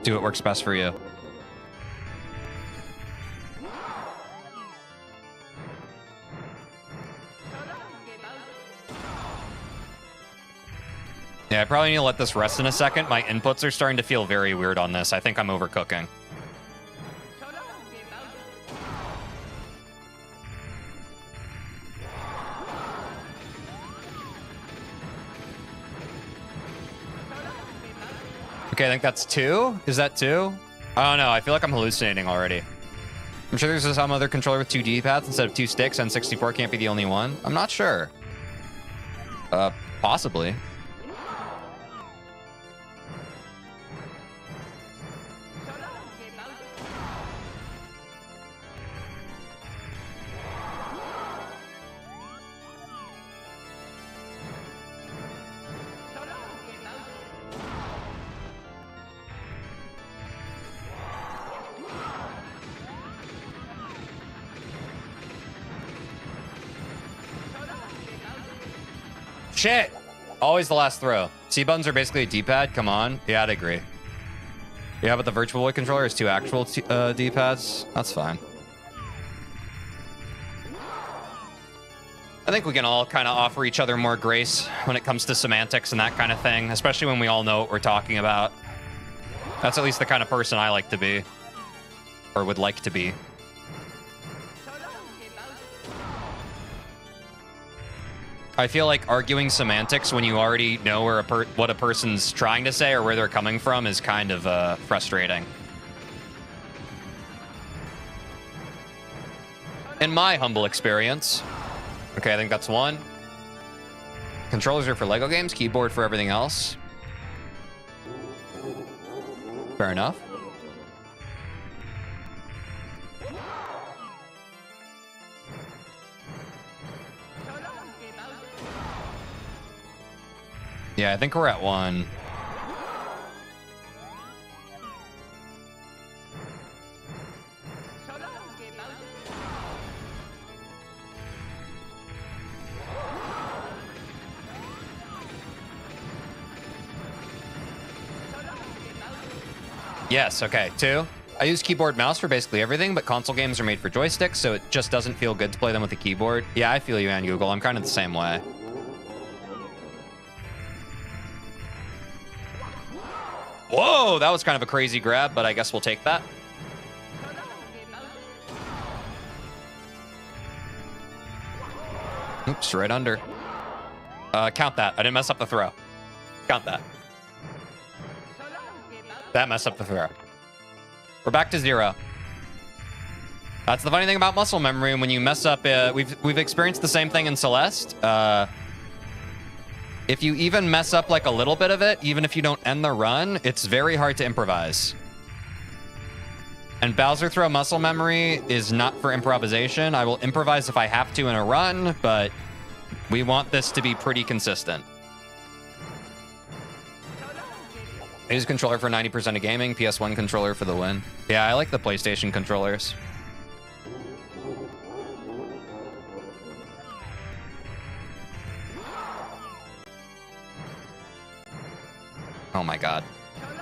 do what works best for you. Yeah, I probably need to let this rest in a second. My inputs are starting to feel very weird on this. I think I'm overcooking. Okay, I think that's 2. Is that 2? Oh no, I feel like I'm hallucinating already. I'm sure there's some other controller with 2 D-pads instead of 2 sticks, and 64 can't be the only one. I'm not sure. Possibly. Shit! Always the last throw. C-buttons are basically a D-pad? Come on. Yeah, I'd agree. Yeah, but the Virtual Boy controller is 2 actual D-pads. That's fine. I think we can all kind of offer each other more grace when it comes to semantics and that kind of thing, especially when we all know what we're talking about. That's at least the kind of person I like to be. Or would like to be. I feel like arguing semantics when you already know where what a person's trying to say or where they're coming from is kind of frustrating. In my humble experience. Okay, I think that's 1. Controllers are for Lego games, keyboard for everything else. Fair enough. Yeah, I think we're at 1. Yes, okay, 2. I use keyboard mouse for basically everything, but console games are made for joysticks, so it just doesn't feel good to play them with a keyboard. Yeah, I feel you, and Google. I'm kind of the same way. Whoa, that was kind of a crazy grab, but I guess we'll take that. Oops, right under. Count that. I didn't mess up the throw. Count that. That messed up the throw. We're back to 0. That's the funny thing about muscle memory. When you mess up, we've experienced the same thing in Celeste. If you even mess up like a little bit of it, even if you don't end the run, it's very hard to improvise. And Bowser throw muscle memory is not for improvisation. I will improvise if I have to in a run, but we want this to be pretty consistent. I use controller for 90% of gaming, PS1 controller for the win. Yeah, I like the PlayStation controllers. Oh my god.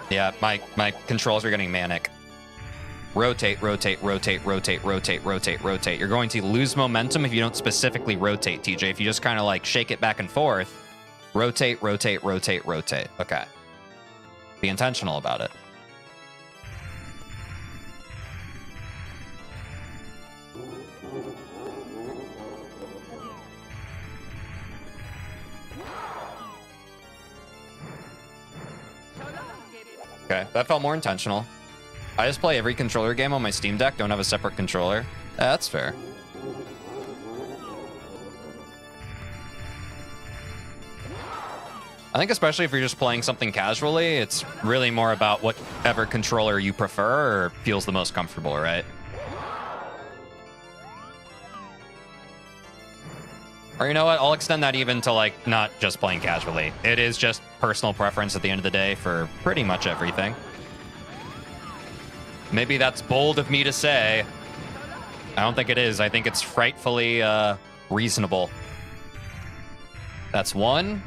Yeah, my controls are getting manic. Rotate, rotate, rotate, rotate, rotate, rotate, rotate. You're going to lose momentum if you don't specifically rotate, TJ. If you just kind of like shake it back and forth. Rotate, rotate, rotate, rotate. Okay. Be intentional about it. Okay, that felt more intentional. I just play every controller game on my Steam Deck, don't have a separate controller. That's fair. I think especially if you're just playing something casually, it's really more about whatever controller you prefer or feels the most comfortable, right? Or you know what? I'll extend that even to like not just playing casually. It is just personal preference at the end of the day for pretty much everything. Maybe that's bold of me to say. I don't think it is. I think it's frightfully reasonable. That's one.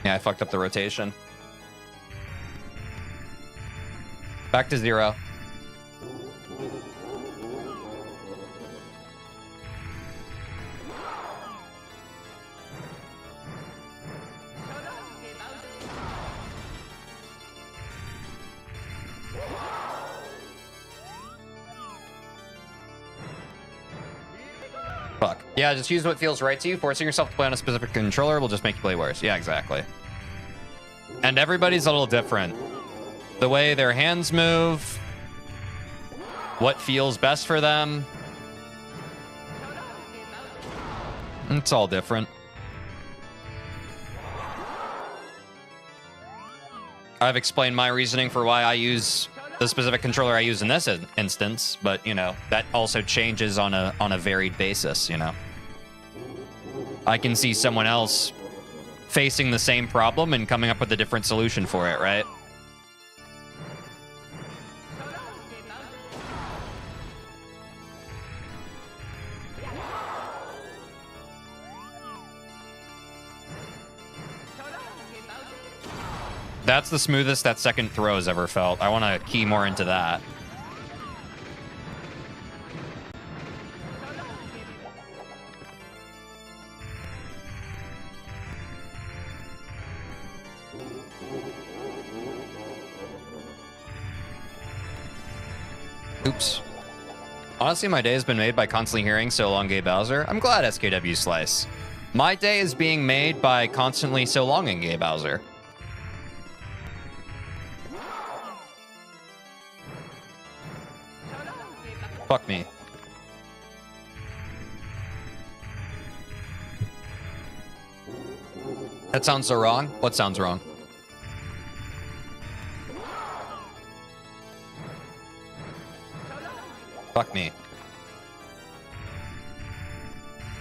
Yeah, I fucked up the rotation. Back to 0. Fuck. Yeah, just use what feels right to you. Forcing yourself to play on a specific controller will just make you play worse. Yeah, exactly. And everybody's a little different. The way their hands move, what feels best for them. It's all different. I've explained my reasoning for why I use the specific controller I use in this instance, but, you know, that also changes on a varied basis, you know. I can see someone else facing the same problem and coming up with a different solution for it, right? That's the smoothest that second throw has ever felt. I want to key more into that. Oops. Honestly, my day has been made by constantly hearing "So long, Gay Bowser." I'm glad, SKW Slice. My day is being made by constantly "So longing, Gay Bowser." Fuck me. That sounds so wrong. What sounds wrong? Fuck me.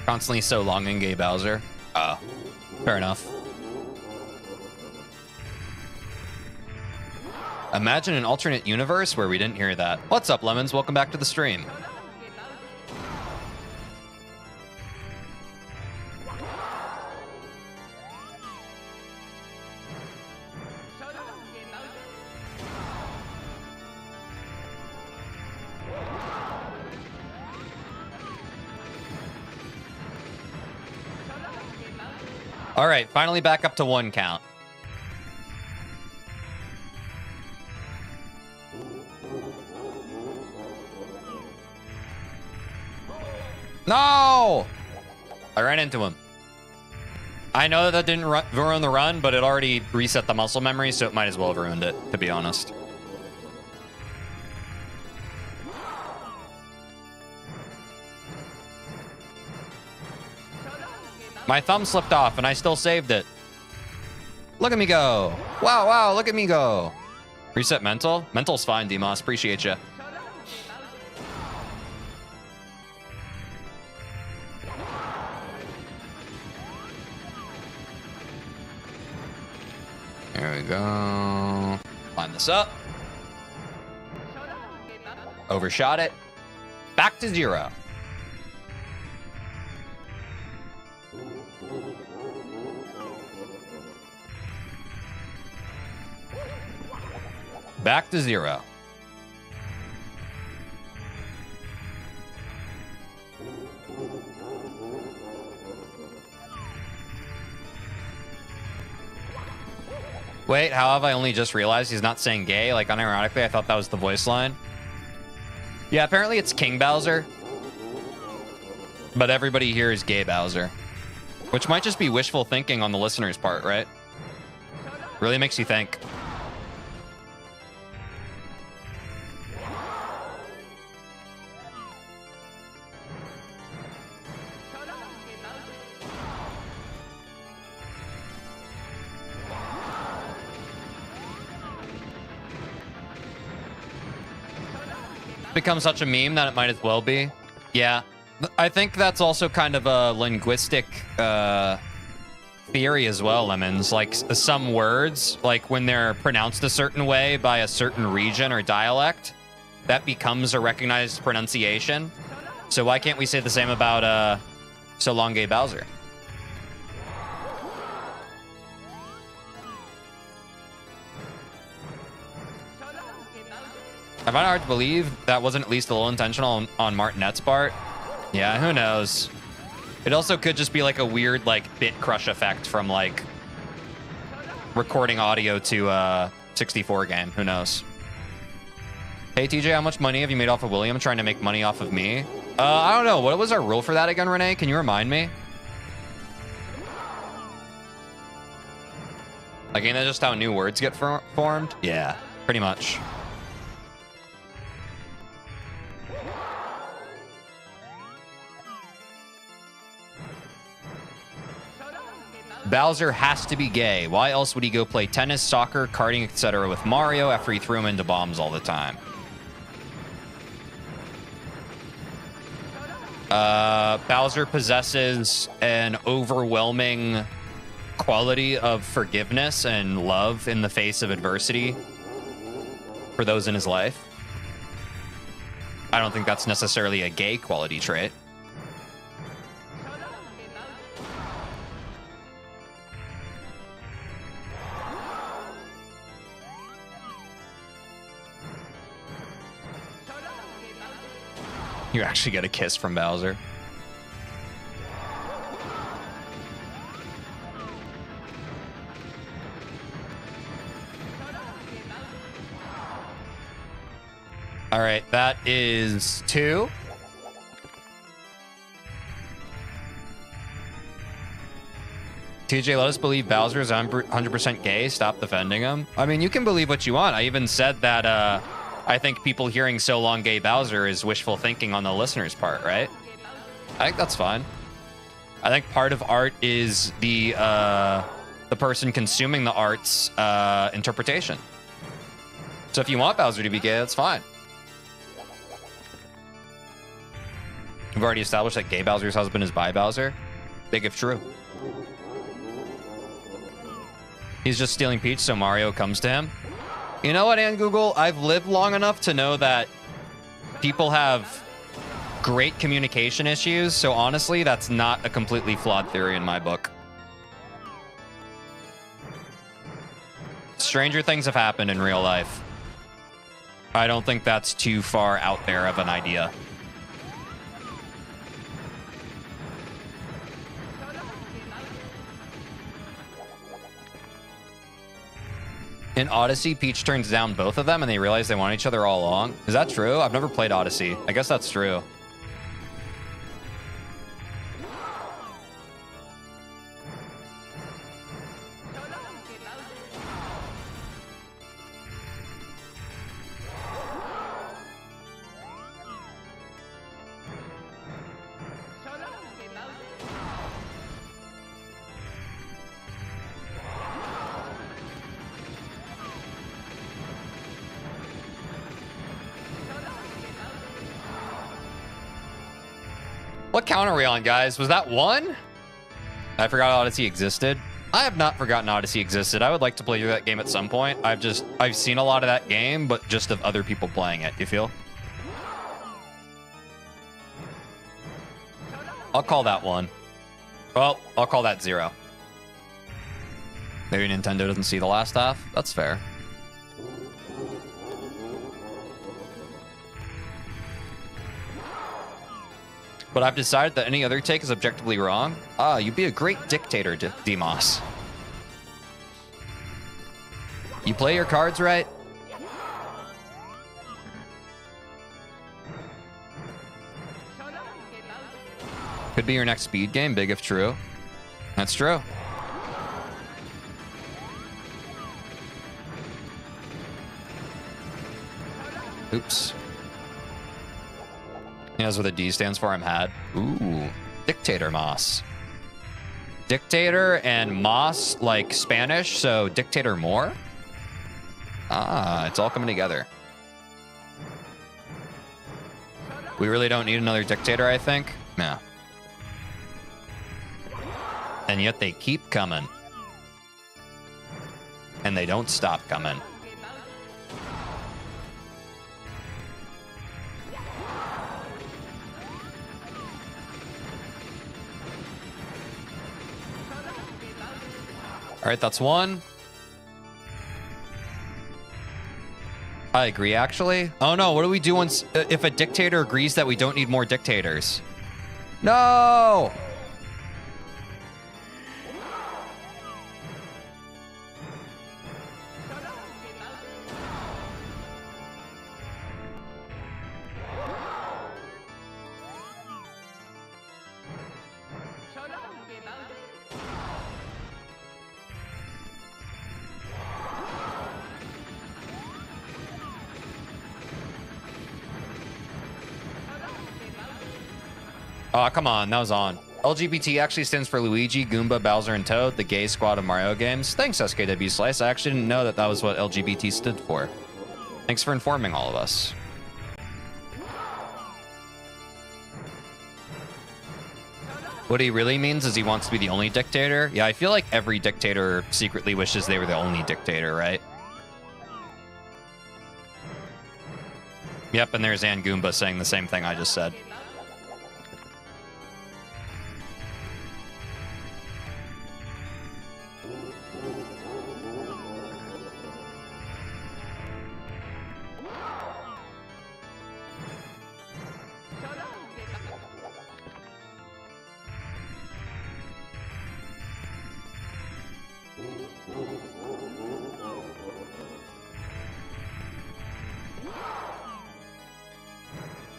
Constantly so longing, Gay Bowser. Oh, fair enough. Imagine an alternate universe where we didn't hear that. What's up, Lemons? Welcome back to the stream. All right, finally back up to 1 count. No! I ran into him. I know that didn't ruin the run, but it already reset the muscle memory, so it might as well have ruined it, to be honest. My thumb slipped off, and I still saved it. Look at me go. Wow, wow, look at me go. Reset mental? Mental's fine, D-Moss. Appreciate you. There we go. Line this up. Overshot it. Back to 0. Back to 0. Wait, how have I only just realized he's not saying gay? Like, unironically, I thought that was the voice line. Yeah, apparently it's King Bowser. But everybody here is Gay Bowser. Which might just be wishful thinking on the listener's part, right? Really makes you think. become such a meme that it might as well be. Yeah. I think that's also kind of a linguistic theory as well, Lemons. Like some words, like when they're pronounced a certain way by a certain region or dialect, that becomes a recognized pronunciation. So why can't we say the same about So Long Gay Bowser? I find it hard to believe that wasn't at least a little intentional on Martinette's part. Yeah, who knows? It also could just be like a weird like bit crush effect from like recording audio to a 64 game. Who knows? Hey TJ, how much money have you made off of William trying to make money off of me? I don't know. What was our rule for that again, Renee? Can you remind me? Like, ain't that just how new words get formed? Yeah, pretty much. Bowser has to be gay. Why else would he go play tennis, soccer, karting, etc. with Mario after he threw him into bombs all the time? Bowser possesses an overwhelming quality of forgiveness and love in the face of adversity for those in his life. I don't think that's necessarily a gay quality trait. You actually get a kiss from Bowser. All right, that is 2. TJ, let us believe Bowser is 100% gay. Stop defending him. I mean, you can believe what you want. I even said that I think people hearing So Long Gay Bowser is wishful thinking on the listener's part, right? I think that's fine. I think part of art is the person consuming the art's interpretation. So if you want Bowser to be gay, that's fine. We've already established that gay Bowser's husband is bi Bowser. Big if true. He's just stealing Peach so Mario comes to him. You know what, Ann Google? I've lived long enough to know that people have great communication issues, so honestly, that's not a completely flawed theory in my book. Stranger things have happened in real life. I don't think that's too far out there of an idea. In Odyssey, Peach turns down both of them and they realize they want each other all along. Is that true? I've never played Odyssey. I guess that's true. What count are we on, guys? Was that 1? I forgot Odyssey existed. I have not forgotten Odyssey existed. I would like to play through that game at some point. I've seen a lot of that game, but just of other people playing it. You feel? I'll call that 1. Well, I'll call that 0. Maybe Nintendo doesn't see the last half. That's fair. But I've decided that any other take is objectively wrong. Ah, you'd be a great dictator, Demos. You play your cards right? Could be your next speed game, big if true. That's true. Oops. He knows what a D stands for. I'm had. Ooh. Dictator Moss. Dictator and Moss like Spanish, so Dictator more? Ah, it's all coming together. We really don't need another dictator, I think. Yeah. And yet they keep coming. And they don't stop coming. All right, that's one. I agree, actually. Oh no, what do we do once if a dictator agrees that we don't need more dictators? No! Oh, come on. That was on. LGBT actually stands for Luigi, Goomba, Bowser, and Toad, the gay squad of Mario games. Thanks, SKW Slice. I actually didn't know that that was what LGBT stood for. Thanks for informing all of us. What he really means is he wants to be the only dictator. Yeah, I feel like every dictator secretly wishes they were the only dictator, right? Yep, and there's Ann Goomba saying the same thing I just said.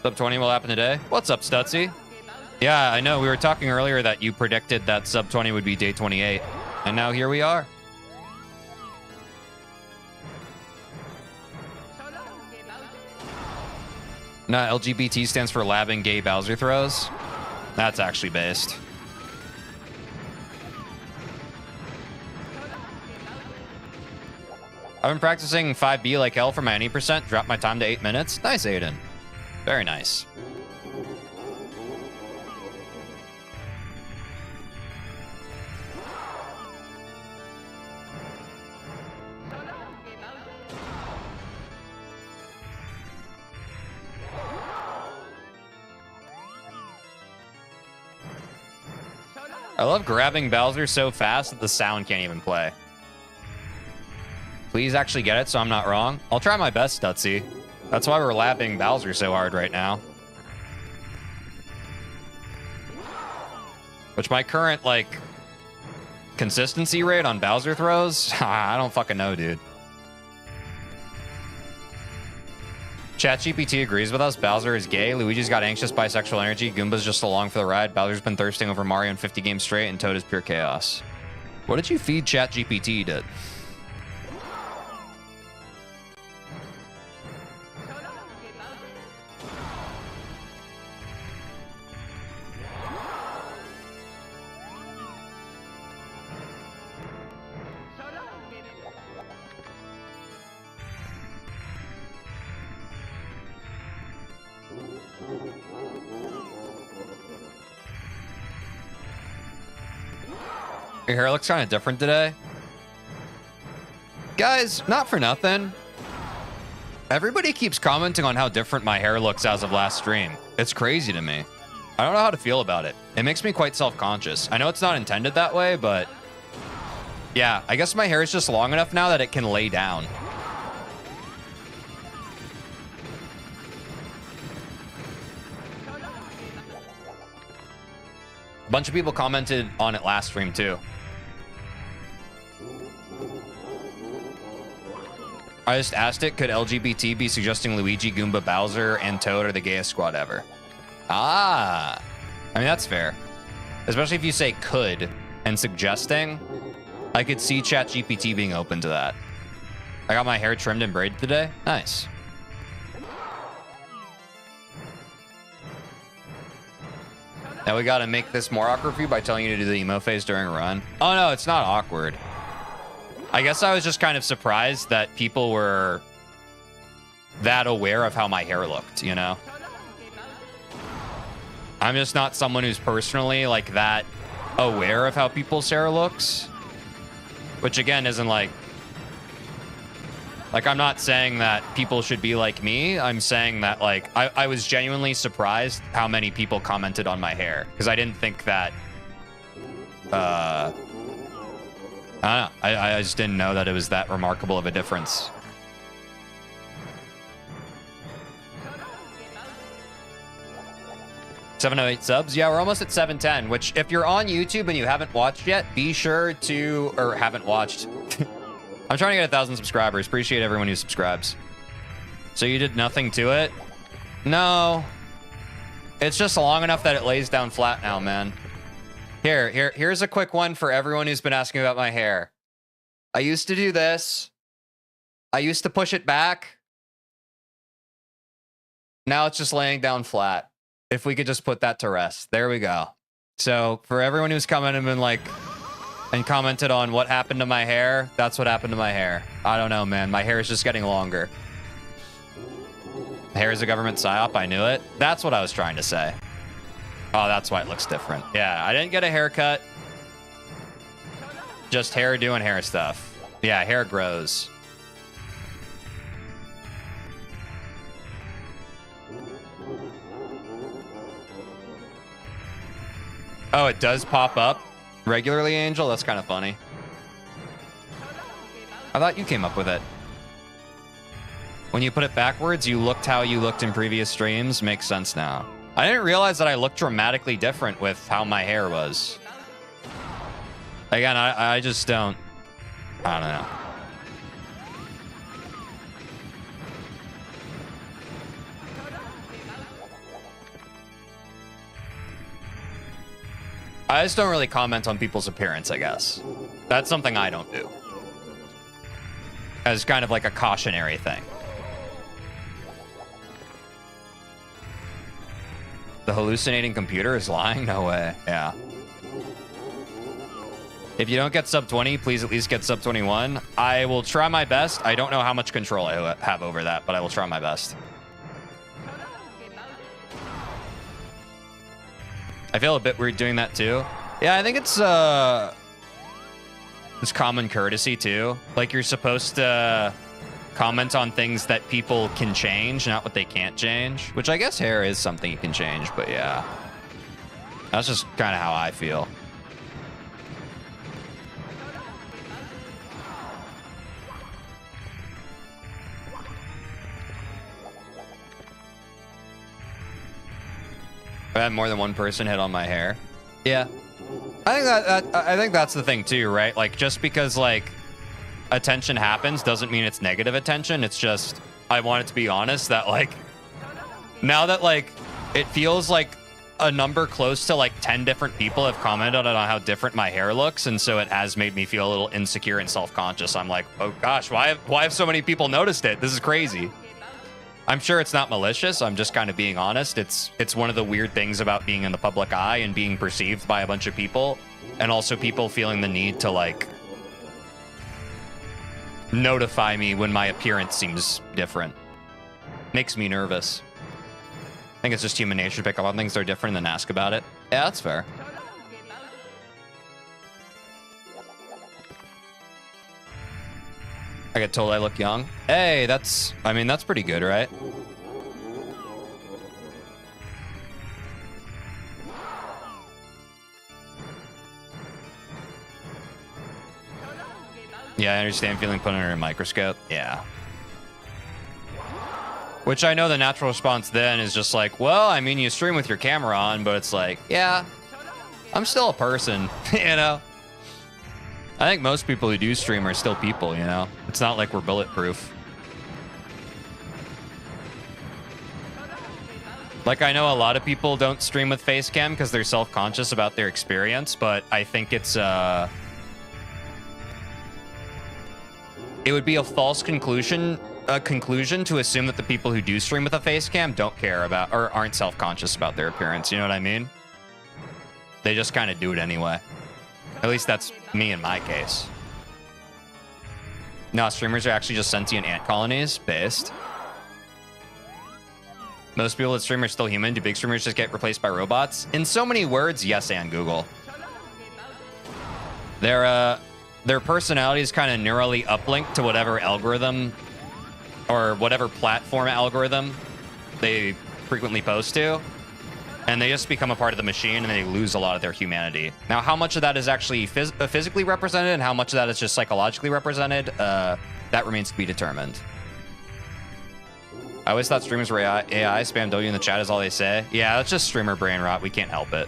Sub 20 will happen today. What's up, Stutzy? Yeah, I know. We were talking earlier that you predicted that sub 20 would be day 28. And now here we are. Nah, LGBT stands for labbing gay Bowser throws. That's actually based. I've been practicing 5B like hell for my any percent. Dropped my time to 8 minutes. Nice, Aiden. Very nice. I love grabbing Bowser so fast that the sound can't even play. Please actually get it so I'm not wrong. I'll try my best, Stutzy. That's why we're lapping Bowser so hard right now. Which my current, like, consistency rate on Bowser throws? I don't fucking know, dude. ChatGPT agrees with us. Bowser is gay. Luigi's got anxious bisexual energy. Goomba's just along for the ride. Bowser's been thirsting over Mario in 50 games straight, and Toad is pure chaos. What did you feed ChatGPT, dude? Your hair looks kind of different today. Guys, not for nothing. Everybody keeps commenting on how different my hair looks as of last stream. It's crazy to me. I don't know how to feel about it. It makes me quite self-conscious. I know it's not intended that way, but yeah, I guess my hair is just long enough now that it can lay down. A bunch of people commented on it last stream too. I just asked it, could LGBT be suggesting Luigi, Goomba, Bowser, and Toad are the gayest squad ever? Ah, I mean, that's fair. Especially if you say could and suggesting, I could see ChatGPT being open to that. I got my hair trimmed and braided today. Nice. Now we got to make this more awkward for you by telling you to do the emo phase during a run. Oh, no, it's not awkward. I guess I was just kind of surprised that people were that aware of how my hair looked, you know? I'm just not someone who's personally like that aware of how people's hair looks. Which again isn't like I'm not saying that people should be like me. I'm saying that like I was genuinely surprised how many people commented on my hair because I didn't think that I don't know. I just didn't know that it was that remarkable of a difference. $708 subs. Yeah, we're almost at 710, which if you're on YouTube and you haven't watched yet, be sure to, or haven't watched. I'm trying to get 1,000 subscribers. Appreciate everyone who subscribes. So you did nothing to it? No. It's just long enough that it lays down flat now, man. Here's a quick one for everyone who's been asking about my hair. I used to do this. I used to push it back. Now it's just laying down flat. If we could just put that to rest. There we go. So for everyone who's come in and been like, and commented on what happened to my hair, that's what happened to my hair. I don't know, man. My hair is just getting longer. Hair is a government psyop. I knew it. That's what I was trying to say. Oh, that's why it looks different. Yeah, I didn't get a haircut. Just hair doing hair stuff. Yeah, hair grows. Oh, it does pop up regularly, Angel? That's kind of funny. I thought you came up with it. When you put it backwards, you looked how you looked in previous streams. Makes sense now. I didn't realize that I looked dramatically different with how my hair was. Again, I just don't... I don't know. I just don't really comment on people's appearance, I guess. That's something I don't do. As kind of like a cautionary thing. The hallucinating computer is lying? No way. Yeah. If you don't get sub 20, please at least get sub 21. I will try my best. I don't know how much control I have over that, but I will try my best. I feel a bit weird doing that too. Yeah, I think it's common courtesy too. Like you're supposed to comment on things that people can change, not what they can't change. Which I guess hair is something you can change, but yeah. That's just kind of how I feel. I had more than one person hit on my hair. Yeah. I think that's the thing too, right? Like just because like attention happens doesn't mean it's negative attention. It's just I want it to be honest that like now that like it feels like a number close to like 10 different people have commented on how different my hair looks, and so it has made me feel a little insecure and self-conscious. I'm like, oh gosh, why have so many people noticed it? This is crazy. I'm sure it's not malicious. I'm just kind of being honest. It's one of the weird things about being in the public eye and being perceived by a bunch of people, and also people feeling the need to like notify me when my appearance seems different. Makes me nervous. I think it's just human nature to pick up on things that are different and then ask about it. Yeah, that's fair. I get told I look young. Hey, that's pretty good, right? Yeah, I understand feeling put under a microscope. Yeah. Which I know the natural response then is just like, well, I mean, you stream with your camera on, but it's like, yeah, I'm still a person, you know? I think most people who do stream are still people, you know? It's not like we're bulletproof. Like, I know a lot of people don't stream with face cam because they're self-conscious about their experience, but I think it's, it would be a false conclusion to assume that the people who do stream with a face cam don't care about or aren't self-conscious about their appearance. You know what I mean? They just kind of do it anyway. At least that's me in my case. No, streamers are actually just sentient ant colonies based. Most people that stream are still human. Do big streamers just get replaced by robots? In so many words, yes, and Google. Their personality is kind of neurally uplinked to whatever algorithm or whatever platform algorithm they frequently post to. And they just become a part of the machine and they lose a lot of their humanity. Now, how much of that is actually physically represented and how much of that is just psychologically represented, that remains to be determined. I always thought streamers were AI. Spam W in the chat is all they say. Yeah, that's just streamer brain rot. We can't help it.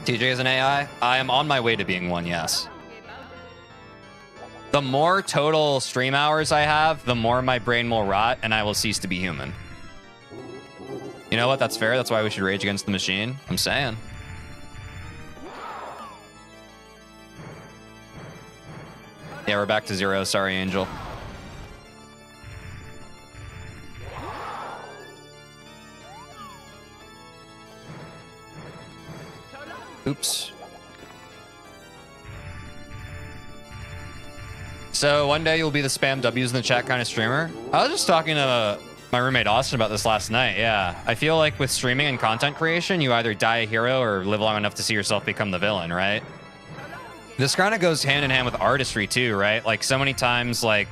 TJ is an AI? I am on my way to being one, yes. The more total stream hours I have, the more my brain will rot and I will cease to be human. You know what? That's fair. That's why we should rage against the machine. I'm saying. Yeah, we're back to 0. Sorry, Angel. Oops. So one day you'll be the spam W's in the chat kind of streamer. I was just talking to my roommate Austin about this last night. Yeah, I feel like with streaming and content creation, you either die a hero or live long enough to see yourself become the villain, right? This kind of goes hand in hand with artistry too, right? Like so many times, like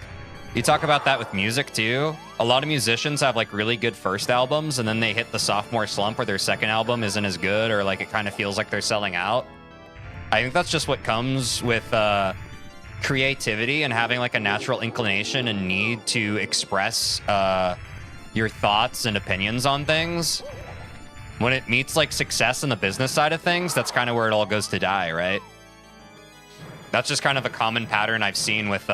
you talk about that with music too. A lot of musicians have like really good first albums and then they hit the sophomore slump where their second album isn't as good or like it kind of feels like they're selling out. I think that's just what comes with creativity and having like a natural inclination and need to express your thoughts and opinions on things. When it meets like success in the business side of things, that's kind of where it all goes to die, right? That's just kind of a common pattern I've seen with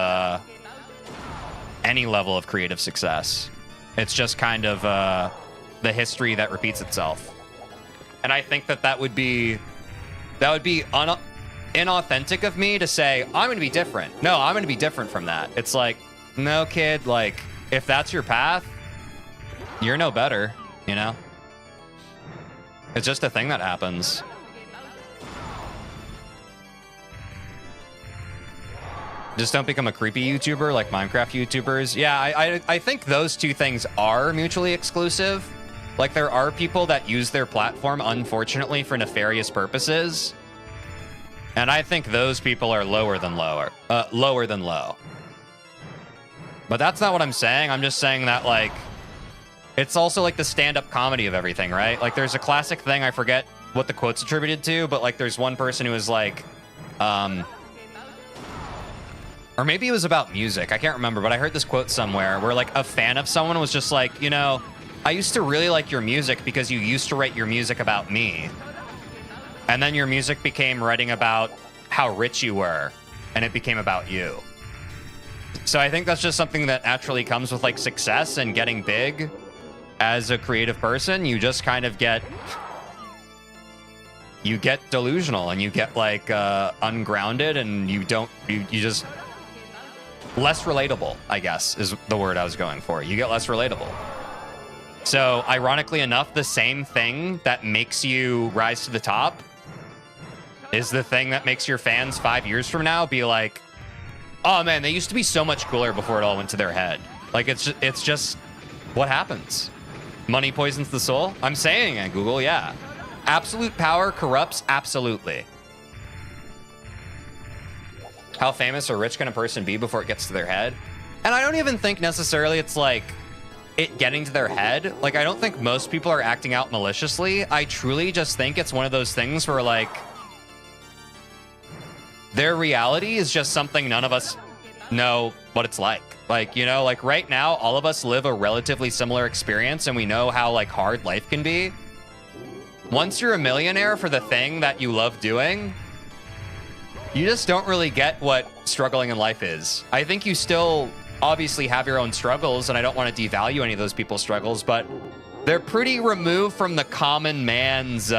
any level of creative success. It's just kind of the history that repeats itself. And I think that would be inauthentic of me to say, I'm going to be different. No, I'm going to be different from that. It's like, no, kid, like, if that's your path, you're no better, you know? It's just a thing that happens. Just don't become a creepy YouTuber like Minecraft YouTubers. Yeah, I think those two things are mutually exclusive. Like, there are people that use their platform, unfortunately, for nefarious purposes. And I think those people are lower than low. But that's not what I'm saying. I'm just saying that, like, it's also like the stand-up comedy of everything, right? Like, there's a classic thing, I forget what the quote's attributed to, but, like, there's one person who was like, or maybe it was about music. I can't remember, but I heard this quote somewhere where, like, a fan of someone was just like, you know, I used to really like your music because you used to write your music about me. And then your music became writing about how rich you were, and it became about you. So I think that's just something that naturally comes with, like, success and getting big as a creative person. You just kind of get delusional and you get, like, ungrounded, and you just less relatable, I guess, is the word I was going for. You get less relatable. So ironically enough, the same thing that makes you rise to the top is the thing that makes your fans 5 years from now be like, oh man, they used to be so much cooler before it all went to their head. Like, it's just what happens. Money poisons the soul. I'm saying it, Google, yeah. Absolute power corrupts, absolutely. How famous or rich can a person be before it gets to their head? And I don't even think necessarily it's like it getting to their head. Like, I don't think most people are acting out maliciously. I truly just think it's one of those things where, like, their reality is just something none of us know what it's like. Like, you know, like right now, all of us live a relatively similar experience and we know how, like, hard life can be. Once you're a millionaire for the thing that you love doing, you just don't really get what struggling in life is. I think you still obviously have your own struggles, and I don't want to devalue any of those people's struggles, but they're pretty removed from the common man's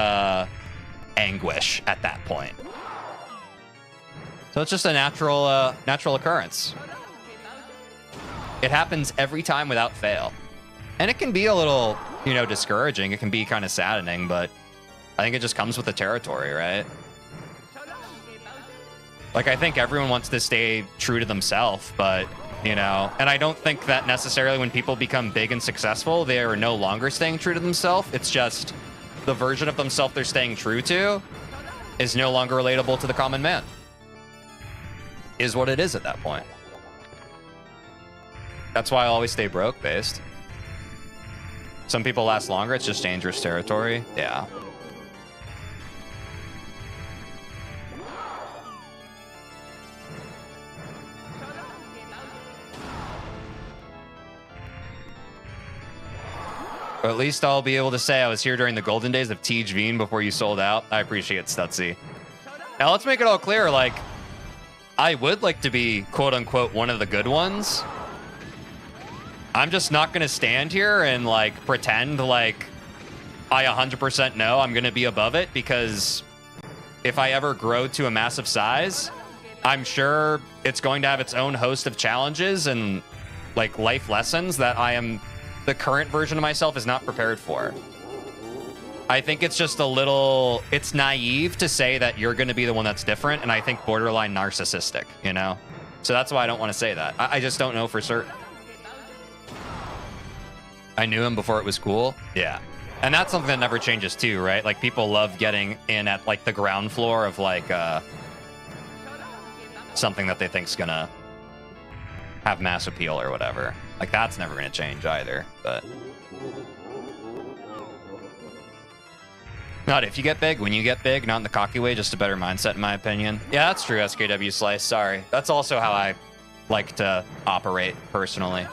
anguish at that point. So it's just a natural occurrence. It happens every time without fail. And it can be a little, you know, discouraging. It can be kind of saddening, but I think it just comes with the territory, right? Like, I think everyone wants to stay true to themselves, but you know? And I don't think that necessarily when people become big and successful, they are no longer staying true to themselves. It's just the version of themselves they're staying true to is no longer relatable to the common man. Is what it is at that point. That's why I always stay broke based. Some people last longer. It's just dangerous territory. Yeah. Or at least I'll be able to say I was here during the golden days of TeejVeen before you sold out. I appreciate Stutzy. Now let's make it all clear. Like, I would like to be quote unquote one of the good ones. I'm just not going to stand here and like pretend like I 100% know I'm going to be above it, because if I ever grow to a massive size, I'm sure it's going to have its own host of challenges and like life lessons that the current version of myself is not prepared for. I think it's just it's naive to say that you're going to be the one that's different, and I think borderline narcissistic, you know? So that's why I don't want to say that. I just don't know for certain. I knew him before it was cool. Yeah. And that's something that never changes too, right? Like, people love getting in at like the ground floor of like something that they think's gonna have mass appeal or whatever. Like, that's never gonna change either, but not if you get big, when you get big, not in the cocky way, just a better mindset in my opinion. Yeah, that's true, SKW Slice, sorry. That's also how I like to operate personally.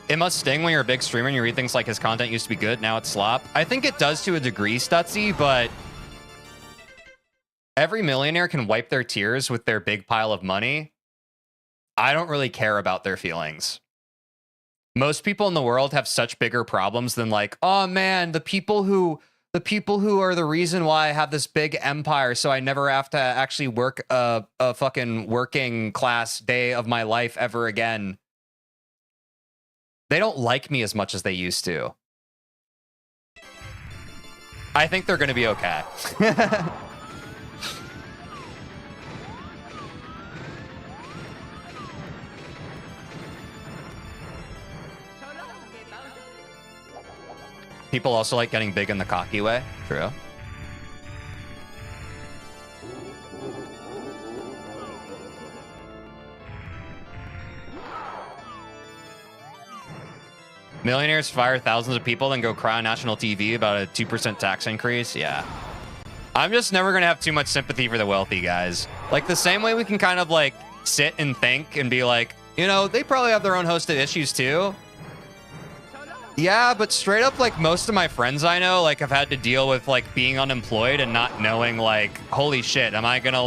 It must sting when you're a big streamer and you read things like his content used to be good, now it's slop. I think it does to a degree, Stutzy, but every millionaire can wipe their tears with their big pile of money. I don't really care about their feelings. Most people in the world have such bigger problems than like, oh man, the people who are the reason why I have this big empire, so I never have to actually work a fucking working class day of my life ever again. They don't like me as much as they used to. I think they're going to be okay. People also like getting big in the cocky way. True. Millionaires fire thousands of people, then go cry on national TV about a 2% tax increase. Yeah. I'm just never going to have too much sympathy for the wealthy, guys. Like, the same way we can kind of, like, sit and think and be like, you know, they probably have their own host of issues, too. Yeah, but straight up, like, most of my friends I know, like, have had to deal with, like, being unemployed and not knowing, like, holy shit, am I going to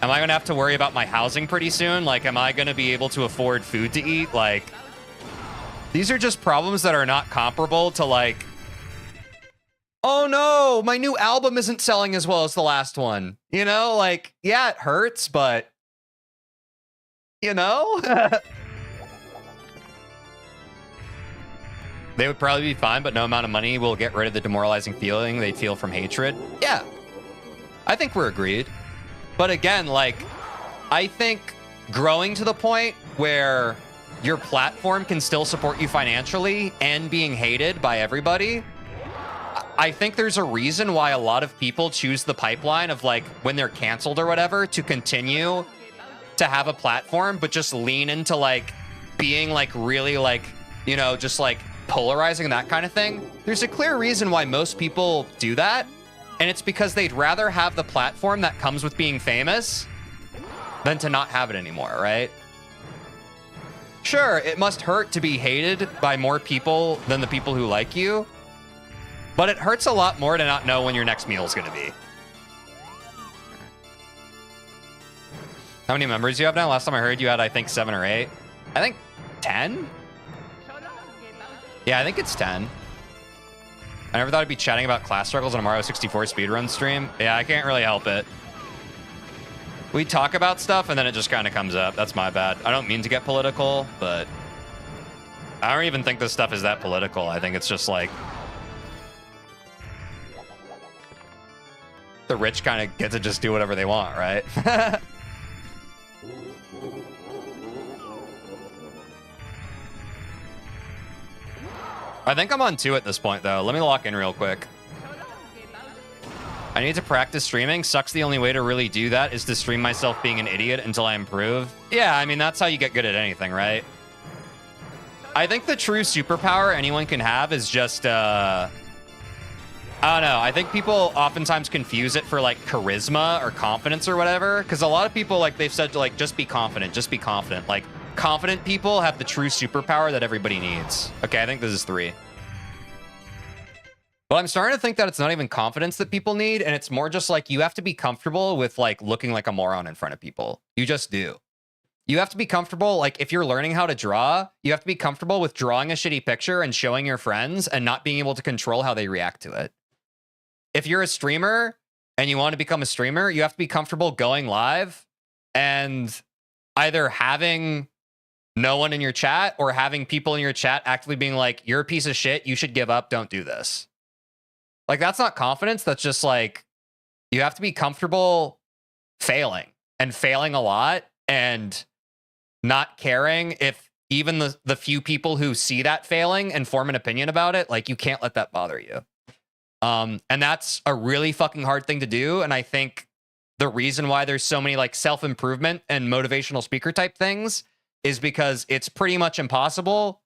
have to worry about my housing pretty soon? Like, am I going to be able to afford food to eat? Like, these are just problems that are not comparable to, like, oh no, my new album isn't selling as well as the last one. You know, like, yeah, it hurts, but, you know? They would probably be fine, but no amount of money will get rid of the demoralizing feeling they feel from hatred. Yeah, I think we're agreed. But again, like, I think growing to the point where your platform can still support you financially and being hated by everybody, I think there's a reason why a lot of people choose the pipeline of, like, when they're canceled or whatever, to continue to have a platform, but just lean into, like, being, like, really, like, you know, just, like, polarizing, that kind of thing. There's a clear reason why most people do that, and it's because they'd rather have the platform that comes with being famous than to not have it anymore, right? Sure, it must hurt to be hated by more people than the people who like you, but it hurts a lot more to not know when your next meal is going to be. How many members do you have now? Last time I heard you had, I think, 7 or 8. I think 10? Yeah, I think it's 10. I never thought I'd be chatting about class struggles on a Mario 64 speedrun stream. Yeah, I can't really help it. We talk about stuff and then it just kind of comes up. That's my bad. I don't mean to get political, but I don't even think this stuff is that political. I think it's just like the rich kind of get to just do whatever they want, right? I think I'm on 2 at this point, though. Let me lock in real quick. I need to practice streaming. Sucks the only way to really do that is to stream myself being an idiot until I improve. Yeah, I mean, that's how you get good at anything, right? I think the true superpower anyone can have is just, I don't know. I think people oftentimes confuse it for, like, charisma or confidence or whatever. Because a lot of people, like, they've said, like, just be confident, just be confident. Like, confident people have the true superpower that everybody needs. Okay, I think this is 3. But I'm starting to think that it's not even confidence that people need, and it's more just like you have to be comfortable with like looking like a moron in front of people. You just do. You have to be comfortable, like if you're learning how to draw, you have to be comfortable with drawing a shitty picture and showing your friends and not being able to control how they react to it. If you're a streamer and you want to become a streamer, you have to be comfortable going live and either having no one in your chat or having people in your chat actively being like, you're a piece of shit, you should give up, don't do this. Like, that's not confidence. That's just like, you have to be comfortable failing and failing a lot and not caring if even the few people who see that failing and form an opinion about it, like, you can't let that bother you. And that's a really fucking hard thing to do. And I think the reason why there's so many like self-improvement and motivational speaker type things is because it's pretty much impossible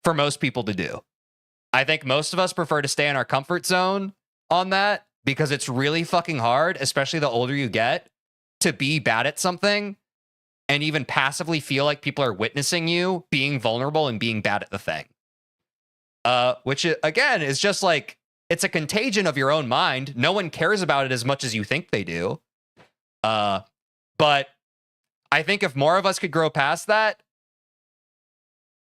for most people to do. I think most of us prefer to stay in our comfort zone on that because it's really fucking hard, especially the older you get, to be bad at something and even passively feel like people are witnessing you being vulnerable and being bad at the thing. Which, again, is just like, it's a contagion of your own mind. No one cares about it as much as you think they do. But I think if more of us could grow past that,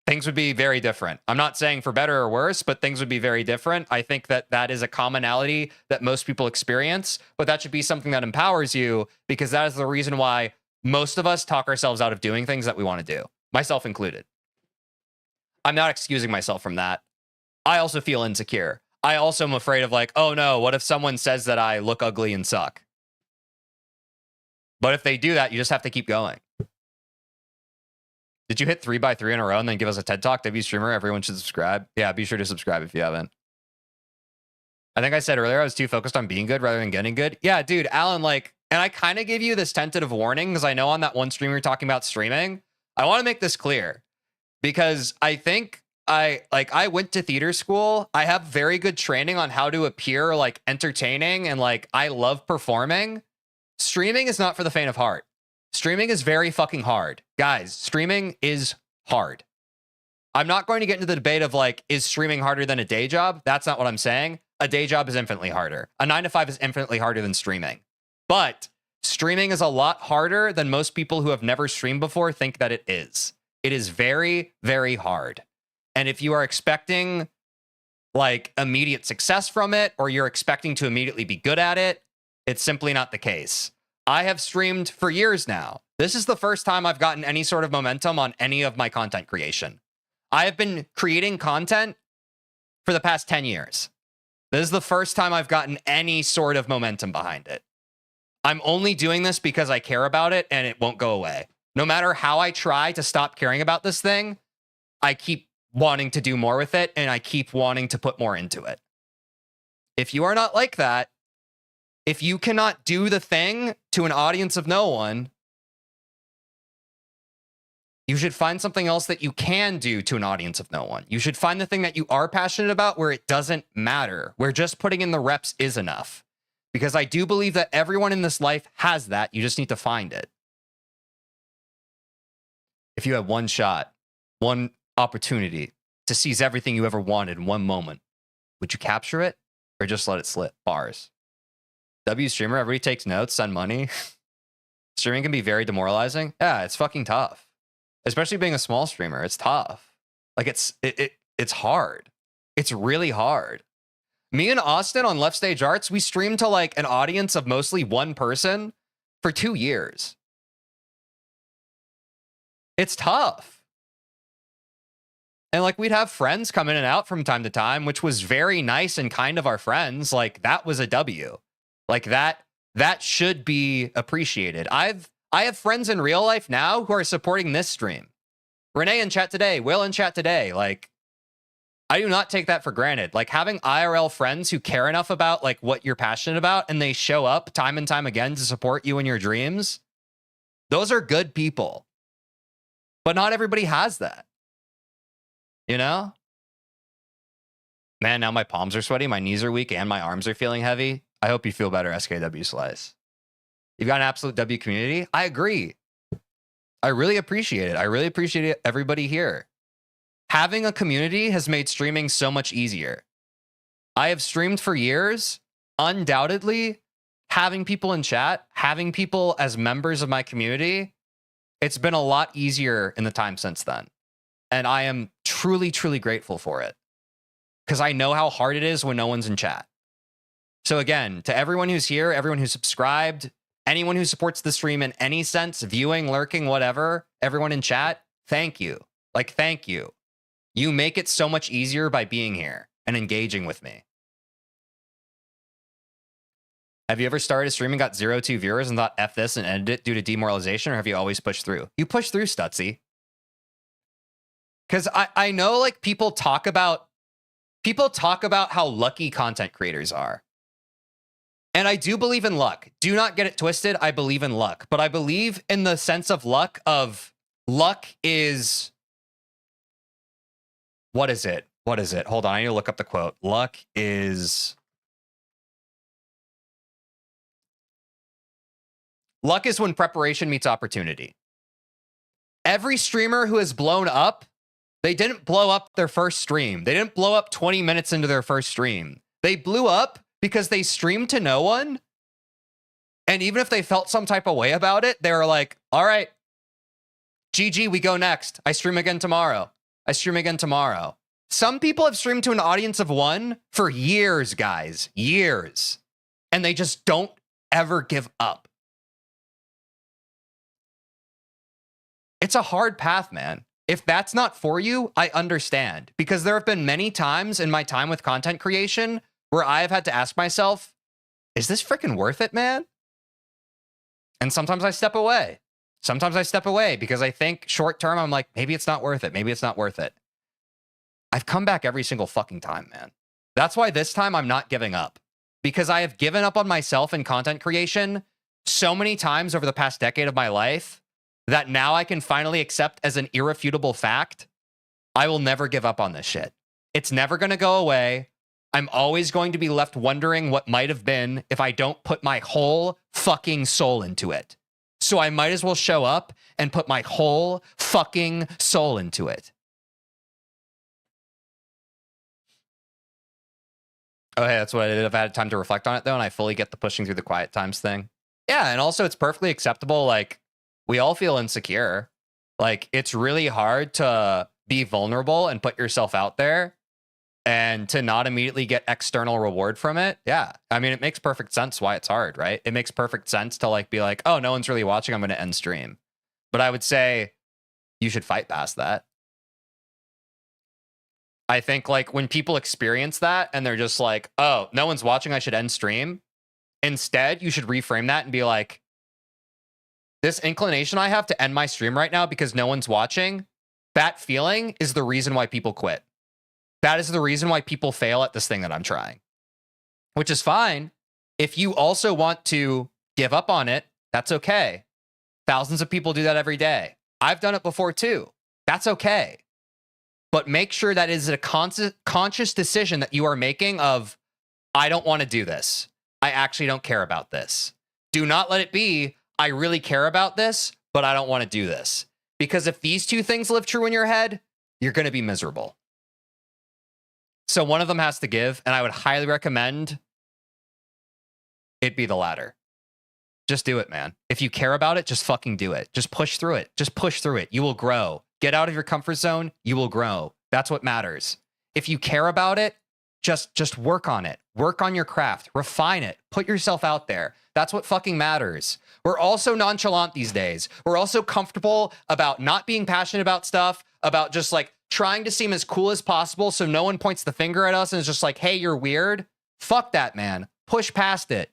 things would be very different. I'm not saying for better or worse, but things would be very different. I think that that is a commonality that most people experience, but that should be something that empowers you because that is the reason why most of us talk ourselves out of doing things that we want to do, myself included. I'm not excusing myself from that. I also feel insecure. I also am afraid of like, oh no, what if someone says that I look ugly and suck? But if they do that, you just have to keep going. Did you hit 3x3 in a row and then give us a TED Talk? W streamer, everyone should subscribe. Yeah, be sure to subscribe if you haven't. I think I said earlier I was too focused on being good rather than getting good. Yeah, dude, Alan, like, and I kind of give you this tentative warning because I know on that one stream you're talking about streaming. I want to make this clear because I think I went to theater school. I have very good training on how to appear like entertaining and like I love performing. Streaming is not for the faint of heart. Streaming is very fucking hard. Guys, streaming is hard. I'm not going to get into the debate of like, is streaming harder than a day job? That's not what I'm saying. A day job is infinitely harder. A 9-to-5 is infinitely harder than streaming. But streaming is a lot harder than most people who have never streamed before think that it is. It is very, very hard. And if you are expecting like immediate success from it, or you're expecting to immediately be good at it, it's simply not the case. I have streamed for years now. This is the first time I've gotten any sort of momentum on any of my content creation. I have been creating content for the past 10 years. This is the first time I've gotten any sort of momentum behind it. I'm only doing this because I care about it and it won't go away. No matter how I try to stop caring about this thing, I keep wanting to do more with it and I keep wanting to put more into it. If you are not like that, if you cannot do the thing to an audience of no one, you should find something else that you can do to an audience of no one. You should find the thing that you are passionate about where it doesn't matter, where just putting in the reps is enough. Because I do believe that everyone in this life has that. You just need to find it. If you had one shot, one opportunity to seize everything you ever wanted in one moment, would you capture it or just let it slip? Bars. W streamer, everybody takes notes, send money. Streaming can be very demoralizing. Yeah, it's fucking tough. Especially being a small streamer, it's tough. Like it's hard. It's really hard. Me and Austin on Left Stage Arts, we streamed to like an audience of mostly one person for 2 years. It's tough. And like we'd have friends come in and out from time to time, which was very nice and kind of our friends. Like that was a W. Like that should be appreciated. I have friends in real life now who are supporting this stream. Renee in chat today, Will in chat today. Like I do not take that for granted. Like having IRL friends who care enough about like what you're passionate about and they show up time and time again to support you in your dreams. Those are good people. But not everybody has that. You know? Man, now my palms are sweaty, my knees are weak, and my arms are feeling heavy. I hope you feel better, SKW Slice. You've got an absolute W community. I agree. I really appreciate it. I really appreciate everybody here. Having a community has made streaming so much easier. I have streamed for years. Undoubtedly, having people in chat, having people as members of my community, it's been a lot easier in the time since then. And I am truly, truly grateful for it. Because I know how hard it is when no one's in chat. So again, to everyone who's here, everyone who's subscribed, anyone who supports the stream in any sense, viewing, lurking, whatever, everyone in chat, thank you. Like, thank you. You make it so much easier by being here and engaging with me. Have you ever started streaming, got 0-2 viewers and thought F this and ended it due to demoralization, or have you always pushed through? You push through, Stutzy. Because I know like people talk about how lucky content creators are. And I do believe in luck. Do not get it twisted. I believe in luck. But I believe in the sense of luck is... What is it? What is it? Hold on. I need to look up the quote. Luck is when preparation meets opportunity. Every streamer who has blown up, they didn't blow up their first stream. They didn't blow up 20 minutes into their first stream. They blew up because they streamed to no one. And even if they felt some type of way about it, they were like, all right, GG, we go next. I stream again tomorrow. Some people have streamed to an audience of one for years, guys. Years. And they just don't ever give up. It's a hard path, man. If that's not for you, I understand. Because there have been many times in my time with content creation where I have had to ask myself, is this freaking worth it, man? And sometimes I step away. Sometimes I step away because I think short term, I'm like, maybe it's not worth it. Maybe it's not worth it. I've come back every single fucking time, man. That's why this time I'm not giving up. Because I have given up on myself in content creation so many times over the past decade of my life that now I can finally accept as an irrefutable fact, I will never give up on this shit. It's never going to go away. I'm always going to be left wondering what might have been if I don't put my whole fucking soul into it. So I might as well show up and put my whole fucking soul into it. Oh, hey, that's what I did. I've had time to reflect on it, though, and I fully get the pushing through the quiet times thing. Yeah, and also it's perfectly acceptable. Like, we all feel insecure. Like, it's really hard to be vulnerable and put yourself out there and to not immediately get external reward from it. Yeah, I mean, it makes perfect sense why it's hard, right? It makes perfect sense to, like, be like, oh, no one's really watching, I'm going to end stream. But I would say you should fight past that. I think, like, when people experience that and they're just like, oh, no one's watching, I should end stream. Instead, you should reframe that and be like, this inclination I have to end my stream right now because no one's watching, that feeling is the reason why people quit. That is the reason why people fail at this thing that I'm trying. Which is fine. If you also want to give up on it, that's okay. Thousands of people do that every day. I've done it before too. That's okay. But make sure that is a conscious decision that you are making of, I don't want to do this. I actually don't care about this. Do not let it be, I really care about this, but I don't want to do this. Because if these two things live true in your head, you're going to be miserable. So one of them has to give, and I would highly recommend it be the latter. Just do it, man. If you care about it, just fucking do it. Just push through it. Just push through it. You will grow. Get out of your comfort zone. You will grow. That's what matters. If you care about it, just work on it. Work on your craft. Refine it. Put yourself out there. That's what fucking matters. We're also nonchalant these days. We're also comfortable about not being passionate about stuff, about just like trying to seem as cool as possible so no one points the finger at us and is just like, hey, you're weird. Fuck that, man. Push past it.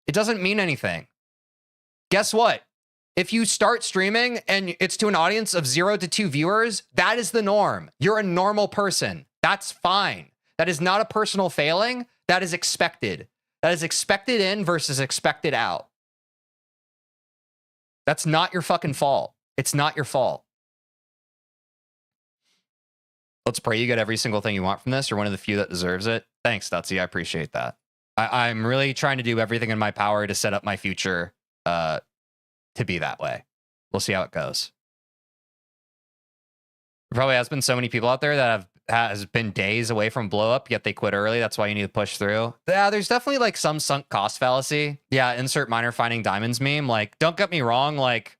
It doesn't mean anything. Guess what? If you start streaming and it's to an audience of 0 to 2 viewers, that is the norm. You're a normal person. That's fine. That is not a personal failing. That is expected. That is expected in versus expected out. That's not your fucking fault. It's not your fault. Let's pray you get every single thing you want from this. You're one of the few that deserves it. Thanks, Dutsy. I appreciate that. I'm really trying to do everything in my power to set up my future to be that way. We'll see how it goes. There probably has been so many people out there that has been days away from blow up, yet they quit early. That's why you need to push through. Yeah, there's definitely like some sunk cost fallacy. Yeah, insert miner finding diamonds meme. Like, don't get me wrong. Like,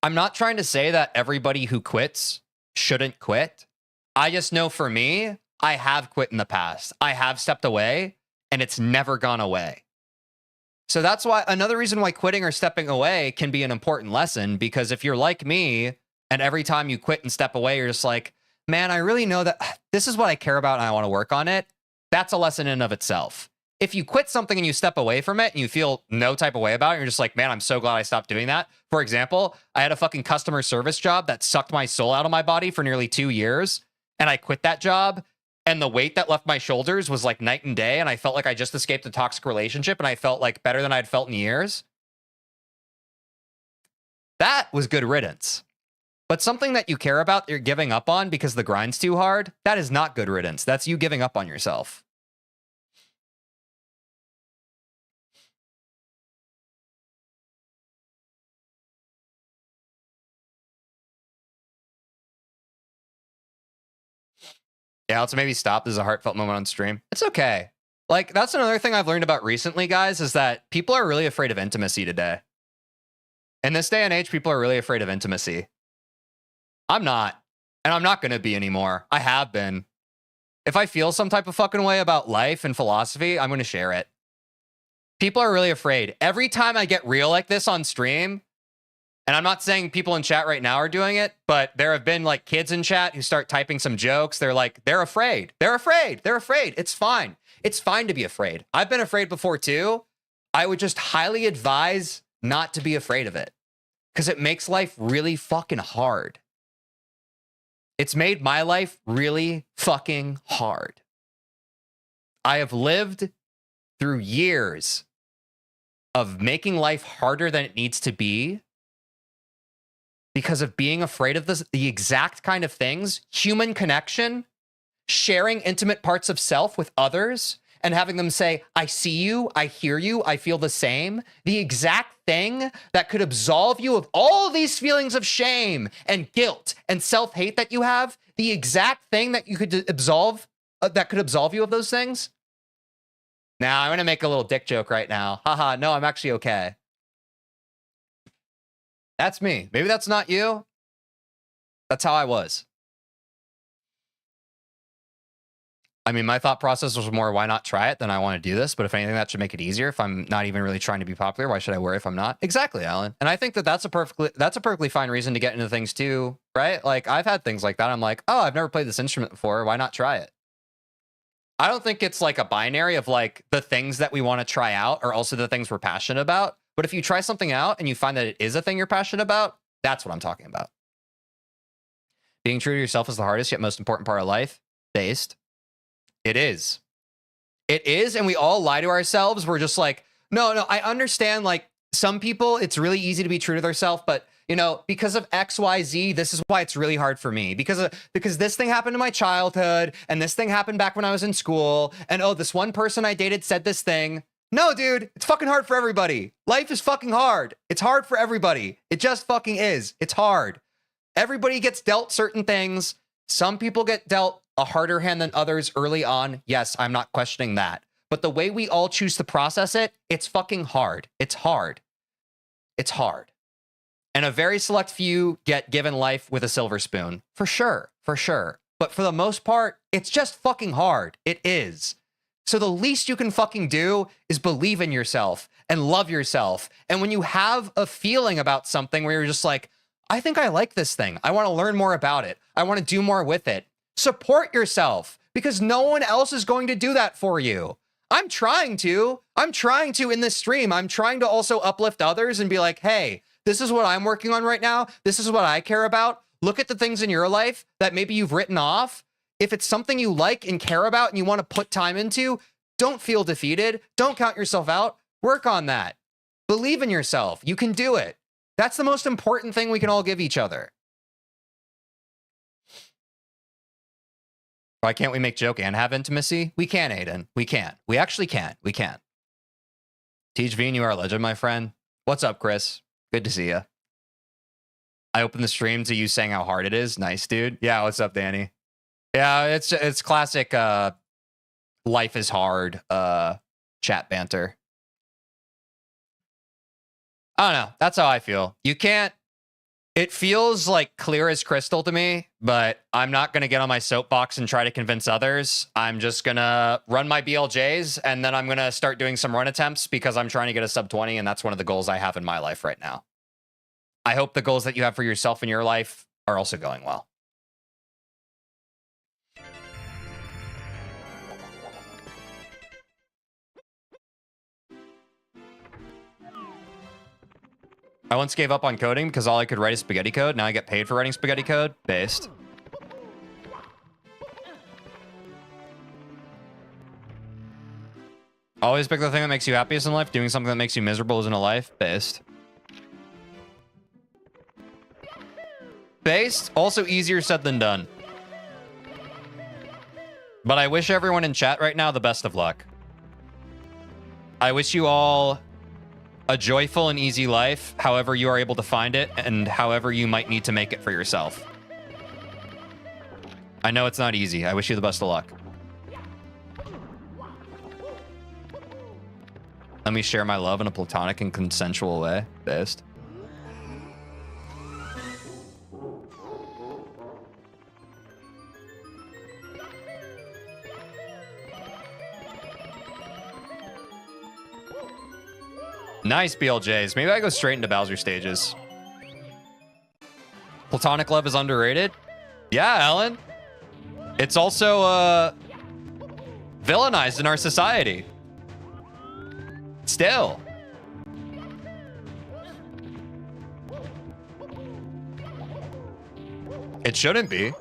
I'm not trying to say that everybody who quits shouldn't quit. I just know for me, I have quit in the past. I have stepped away and it's never gone away. So that's why another reason why quitting or stepping away can be an important lesson, because if you're like me and every time you quit and step away, you're just like, man, I really know that this is what I care about and I want to work on it. That's a lesson in and of itself. If you quit something and you step away from it and you feel no type of way about it, you're just like, man, I'm so glad I stopped doing that. For example, I had a fucking customer service job that sucked my soul out of my body for nearly 2 years. And I quit that job. And the weight that left my shoulders was like night and day. And I felt like I just escaped a toxic relationship. And I felt like better than I'd felt in years. That was good riddance. But something that you care about, you're giving up on because the grind's too hard, that is not good riddance. That's you giving up on yourself. Yeah, let's maybe stop. This is a heartfelt moment on stream. It's okay. Like, that's another thing I've learned about recently, guys, is that people are really afraid of intimacy today. In this day and age, people are really afraid of intimacy. I'm not. And I'm not going to be anymore. I have been. If I feel some type of fucking way about life and philosophy, I'm going to share it. People are really afraid. Every time I get real like this on stream, and I'm not saying people in chat right now are doing it, but there have been like kids in chat who start typing some jokes. They're like, they're afraid. They're afraid. They're afraid. It's fine. It's fine to be afraid. I've been afraid before too. I would just highly advise not to be afraid of it because it makes life really fucking hard. It's made my life really fucking hard. I have lived through years of making life harder than it needs to be because of being afraid of the exact kind of things, human connection, sharing intimate parts of self with others, and having them say, I see you, I hear you, I feel the same. The exact thing that could absolve you of all these feelings of shame and guilt and self-hate that you have, the exact thing that you could absolve, that could absolve you of those things. Now, I'm going to make a little dick joke right now. Haha, no, I'm actually okay. That's me. Maybe that's not you. That's how I was. I mean, my thought process was more, why not try it? Then I want to do this. But if anything, that should make it easier. If I'm not even really trying to be popular, why should I worry if I'm not? Exactly, Alan. And I think that that's a perfectly fine reason to get into things too, right? Like, I've had things like that. I'm like, oh, I've never played this instrument before. Why not try it? I don't think it's like a binary of like the things that we want to try out are also the things we're passionate about. But if you try something out and you find that it is a thing you're passionate about, that's what I'm talking about. Being true to yourself is the hardest yet most important part of life. Based. It is. It is, and we all lie to ourselves. We're just like, no, I understand, like, some people, it's really easy to be true to themselves, but, you know, because of X, Y, Z, this is why it's really hard for me. Because this thing happened in my childhood, and this thing happened back when I was in school, and oh, this one person I dated said this thing. No, dude, it's fucking hard for everybody. Life is fucking hard. It's hard for everybody. It just fucking is. It's hard. Everybody gets dealt certain things. Some people get dealt a harder hand than others early on. Yes, I'm not questioning that. But the way we all choose to process it, it's fucking hard. It's hard. It's hard. And a very select few get given life with a silver spoon. For sure. For sure. But for the most part, it's just fucking hard. It is. So the least you can fucking do is believe in yourself and love yourself. And when you have a feeling about something where you're just like, I think I like this thing. I want to learn more about it. I want to do more with it. Support yourself because no one else is going to do that for you. I'm trying to in this stream. I'm trying to also uplift others and be like, hey, this is what I'm working on right now. This is what I care about. Look at the things in your life that maybe you've written off. If it's something you like and care about and you want to put time into, don't feel defeated. Don't count yourself out. Work on that. Believe in yourself. You can do it. That's the most important thing we can all give each other. Why can't we make joke and have intimacy? We can, Aiden. We can. We actually can. We can. TeejVeen, you are a legend, my friend. What's up, Chris? Good to see you. I opened the stream to you saying how hard it is. Nice, dude. Yeah, what's up, Danny? Yeah, it's classic life is hard chat banter. I don't know. That's how I feel. You can't. It feels like clear as crystal to me, but I'm not going to get on my soapbox and try to convince others. I'm just going to run my BLJs, and then I'm going to start doing some run attempts because I'm trying to get a sub 20, and that's one of the goals I have in my life right now. I hope the goals that you have for yourself in your life are also going well. I once gave up on coding because all I could write is spaghetti code. Now I get paid for writing spaghetti code. Based. Always pick the thing that makes you happiest in life. Doing something that makes you miserable isn't a life. Based. Based. Also easier said than done. But I wish everyone in chat right now the best of luck. I wish you all a joyful and easy life, however you are able to find it, and however you might need to make it for yourself. I know it's not easy. I wish you the best of luck. Let me share my love in a platonic and consensual way. Based. Nice BLJs. Maybe I go straight into Bowser stages. Platonic love is underrated? Yeah, Ellen. It's also villainized in our society. Still. It shouldn't be.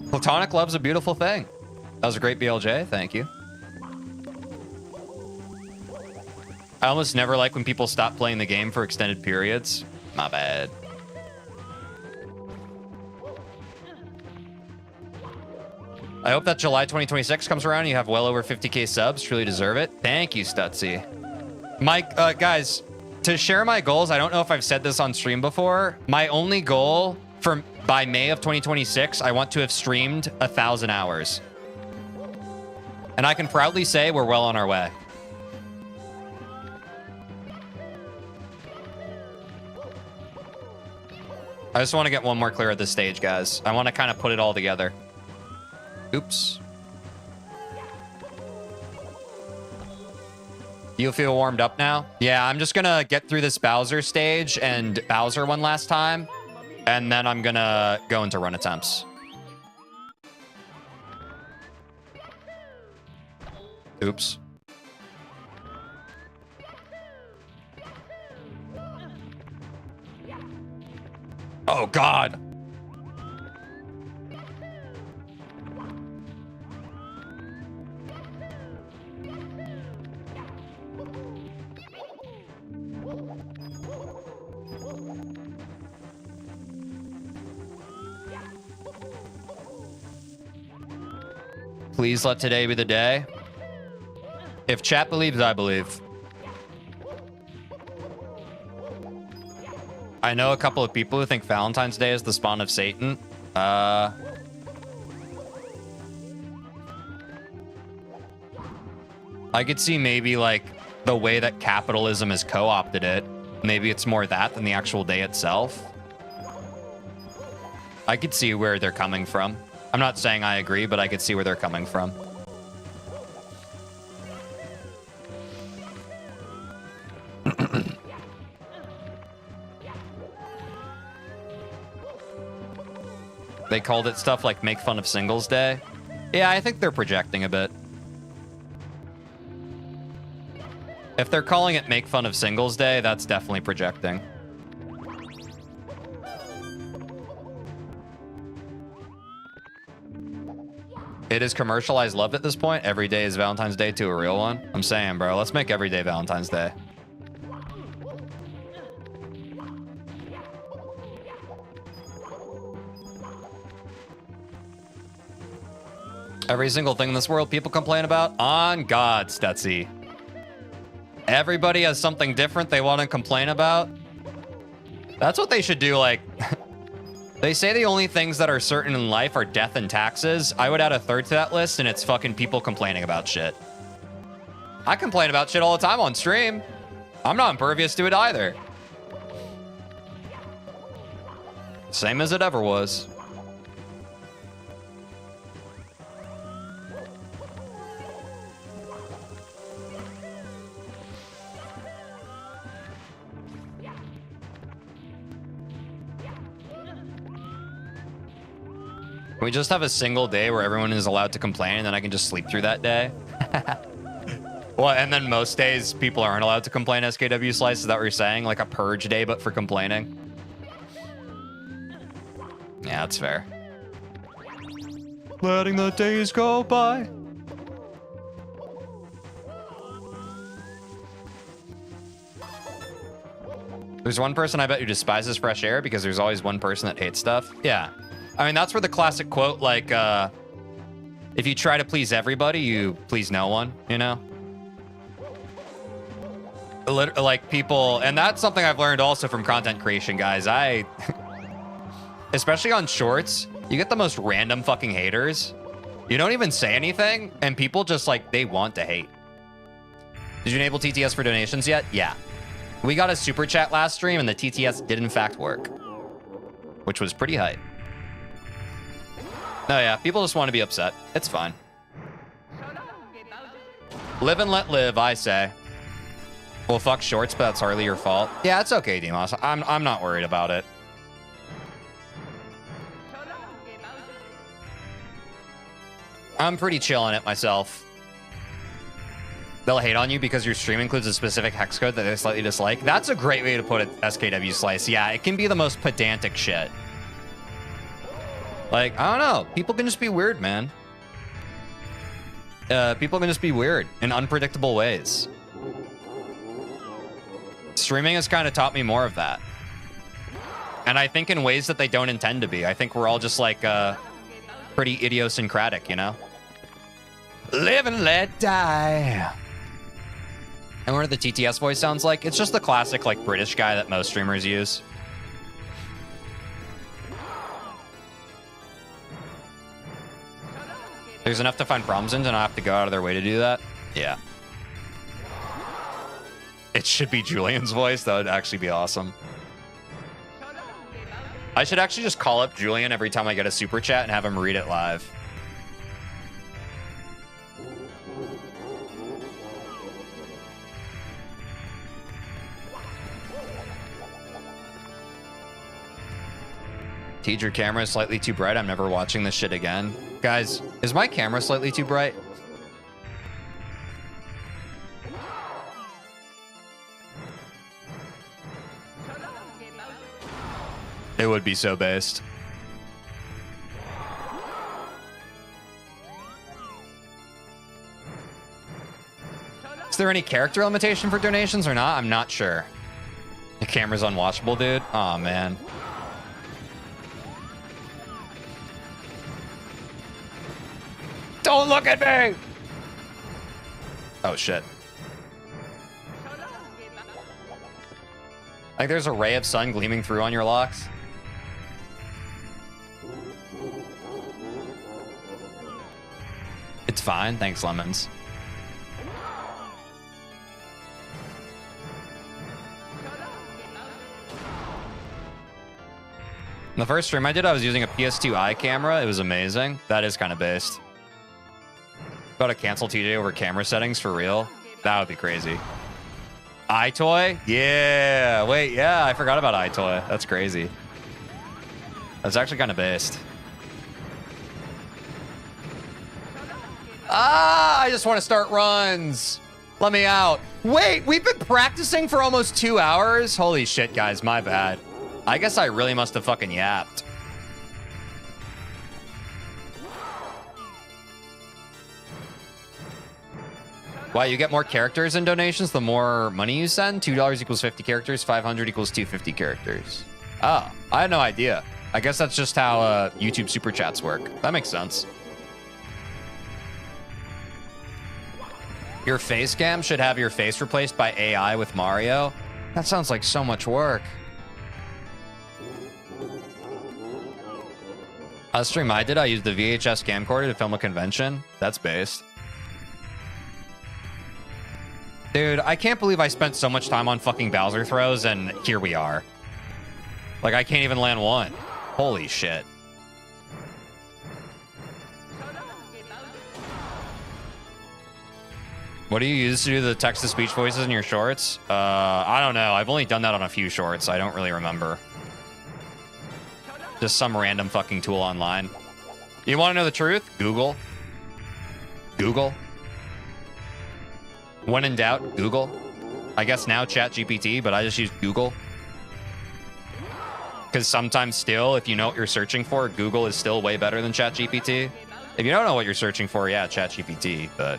Platonic love's a beautiful thing. That was a great BLJ. Thank you. I almost never like when people stop playing the game for extended periods. My bad. I hope that July 2026 comes around and you have well over 50k subs. Truly deserve it. Thank you, Stutzy. Mike, guys, to share my goals, I don't know if I've said this on stream before. My only goal by May of 2026, I want to have streamed 1,000 hours. And I can proudly say we're well on our way. I just want to get one more clear at this stage, guys. I want to kind of put it all together. Oops. You feel warmed up now? Yeah, I'm just going to get through this Bowser stage and Bowser one last time. And then I'm going to go into run attempts. Oops. Oh, God. Please let today be the day. If chat believes, I believe. I know a couple of people who think Valentine's Day is the spawn of Satan. I could see maybe like the way that capitalism has co-opted it. Maybe it's more that than the actual day itself. I could see where they're coming from. I'm not saying I agree, but I could see where they're coming from. They called it stuff like make fun of Singles Day. Yeah, I think they're projecting a bit. If they're calling it make fun of Singles Day, that's definitely projecting. It is commercialized love at this point. Every day is Valentine's Day to a real one. I'm saying, bro, let's make every day Valentine's Day. Every single thing in this world people complain about? On God, Stetsy. Everybody has something different they want to complain about. That's what they should do, like... They say the only things that are certain in life are death and taxes. I would add a third to that list, and it's fucking people complaining about shit. I complain about shit all the time on stream. I'm not impervious to it either. Same as it ever was. Can we just have a single day where everyone is allowed to complain and then I can just sleep through that day? Well, and then most days people aren't allowed to complain, SKW Slice? Is that what you're saying? Like a purge day, but for complaining? Yeah, that's fair. Letting the days go by. There's one person I bet who despises fresh air because there's always one person that hates stuff. Yeah. I mean, that's where the classic quote, like, if you try to please everybody, you please no one, you know? Like, people, and that's something I've learned also from content creation, guys. Especially on shorts, you get the most random fucking haters. You don't even say anything, and people just, like, they want to hate. Did you enable TTS for donations yet? Yeah. We got a super chat last stream, and the TTS did, in fact, work. Which was pretty hype. No, yeah, people just want to be upset. It's fine. Live and let live, I say. Well, fuck shorts, but that's hardly your fault. Yeah, it's okay, Demos. I'm not worried about it. I'm pretty chill on it myself. They'll hate on you because your stream includes a specific hex code that they slightly dislike. That's a great way to put it, SKW Slice. Yeah, it can be the most pedantic shit. Like, I don't know. People can just be weird, man. People can just be weird in unpredictable ways. Streaming has kind of taught me more of that. And I think in ways that they don't intend to be. I think we're all just like pretty idiosyncratic, you know? Live and let die. And what the TTS voice sounds like? It's just the classic like British guy that most streamers use. There's enough to find problems in, and I have to go out of their way to do that? Yeah. It should be Julian's voice. That would actually be awesome. I should actually just call up Julian every time I get a super chat and have him read it live. Tej, your camera is slightly too bright. I'm never watching this shit again. Guys, is my camera slightly too bright? It would be so based. Is there any character limitation for donations or not? I'm not sure. The camera's unwatchable, dude. Aw, man. Don't look at me! Oh, shit. Like there's a ray of sun gleaming through on your locks. It's fine. Thanks, Lemons. In the first stream I did, I was using a PS2i camera. It was amazing. That is kind of based. About to cancel TJ over camera settings for real? That would be crazy. iToy? Yeah. Wait, yeah, I forgot about iToy. That's crazy. That's actually kind of based. Ah, I just want to start runs. Let me out. Wait, we've been practicing for almost 2 hours? Holy shit, guys, my bad. I guess I really must have fucking yapped. Wow, you get more characters in donations the more money you send? $2 equals 50 characters, 500 equals 250 characters. Oh, I had no idea. I guess that's just how YouTube Super Chats work. That makes sense. Your face cam should have your face replaced by AI with Mario. That sounds like so much work. A stream I did, I used the VHS camcorder to film a convention. That's based. Dude, I can't believe I spent so much time on fucking Bowser throws, and here we are. Like, I can't even land one. Holy shit. What do you use to do the text-to-speech voices in your shorts? I don't know. I've only done that on a few shorts. I don't really remember. Just some random fucking tool online. You want to know the truth? Google. Google. When in doubt, Google. I guess now ChatGPT, but I just use Google. Because sometimes still, if you know what you're searching for, Google is still way better than ChatGPT. If you don't know what you're searching for, yeah, ChatGPT, but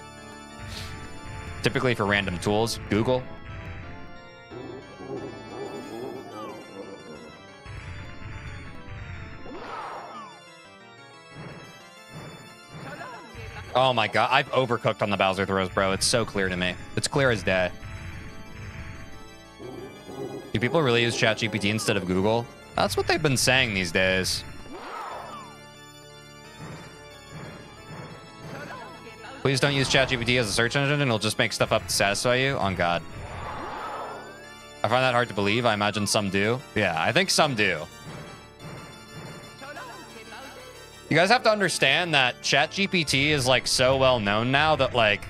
typically for random tools, Google. Oh my god, I've overcooked on the Bowser throws, bro. It's so clear to me. It's clear as day. Do people really use ChatGPT instead of Google? That's what they've been saying these days. Please don't use ChatGPT as a search engine, and it'll just make stuff up to satisfy you. On God. I find that hard to believe. I imagine some do. Yeah, I think some do. You guys have to understand that ChatGPT is like so well known now that like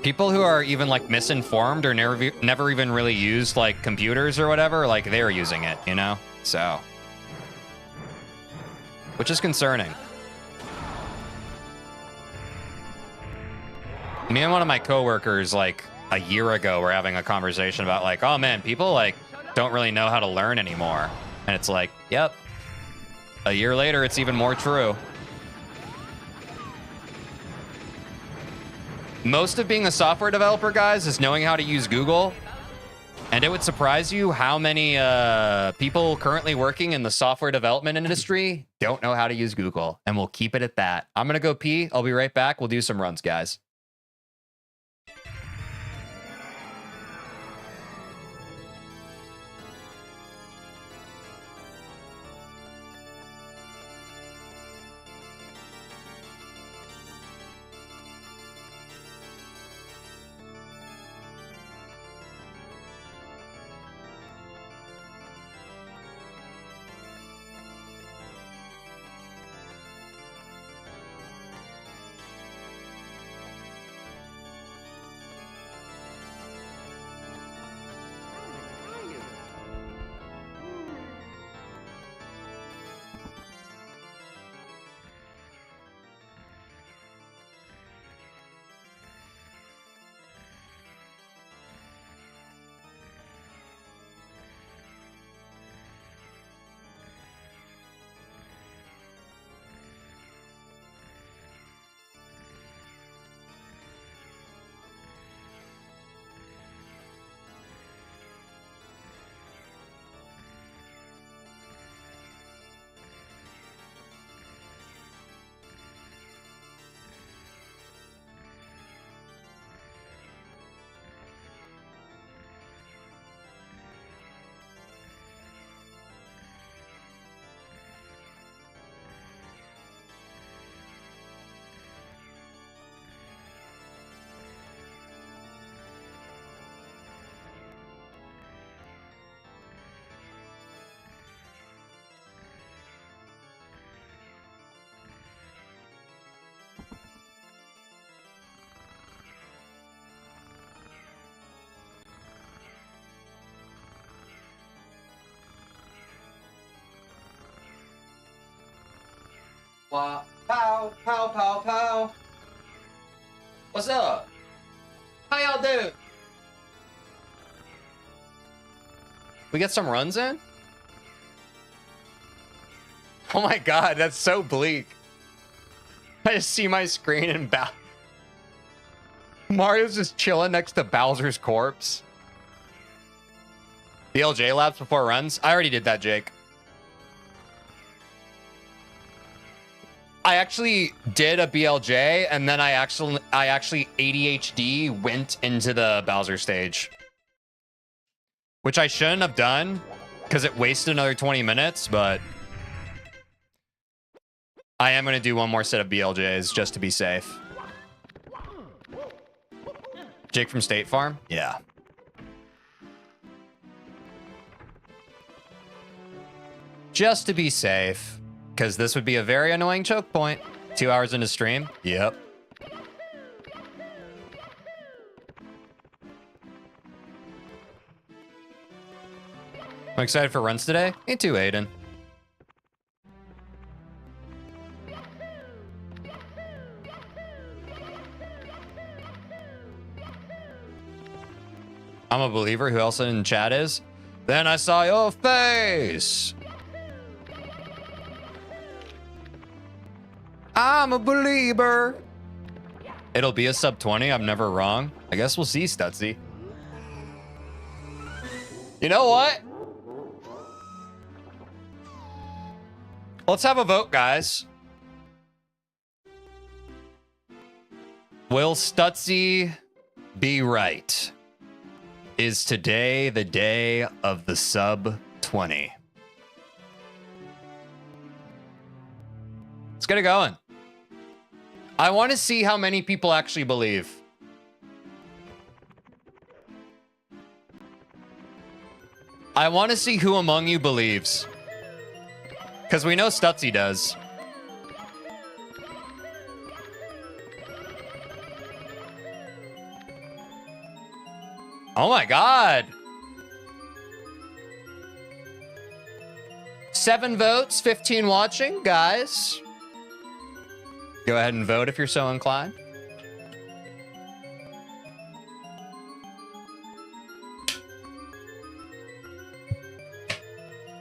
people who are even like misinformed or never even really used like computers or whatever, like they're using it, you know? So, which is concerning. Me and one of my coworkers like a year ago were having a conversation about like, oh man, people like don't really know how to learn anymore. And it's like, yep. A year later, it's even more true. Most of being a software developer, guys, is knowing how to use Google. And it would surprise you how many people currently working in the software development industry don't know how to use Google. And we'll keep it at that. I'm going to go pee. I'll be right back. We'll do some runs, guys. Wow. Pow, pow, pow, pow. What's up? How y'all doing? We get some runs in? Oh my god, that's so bleak. I just see my screen and Mario's just chilling next to Bowser's corpse. BLJ laps before runs? I already did that, Jake. I actually did a BLJ, and then I actually ADHD went into the Bowser stage. Which I shouldn't have done, because it wasted another 20 minutes, but I am going to do one more set of BLJs just to be safe. Jake from State Farm? Yeah. Just to be safe, because this would be a very annoying choke point. 2 hours into stream? Yep. I'm excited for runs today. Me too, Aiden. I'm a believer. Who else in chat is? Then I saw your face. I'm a believer. It'll be a sub 20. I'm never wrong. I guess we'll see, Stutzy. You know what? Let's have a vote, guys. Will Stutzy be right? Is today the day of the sub 20? Let's get it going. I want to see how many people actually believe. I want to see who among you believes. Because we know Stutzy does. Oh my god. 7 votes, 15 watching, guys. Go ahead and vote if you're so inclined.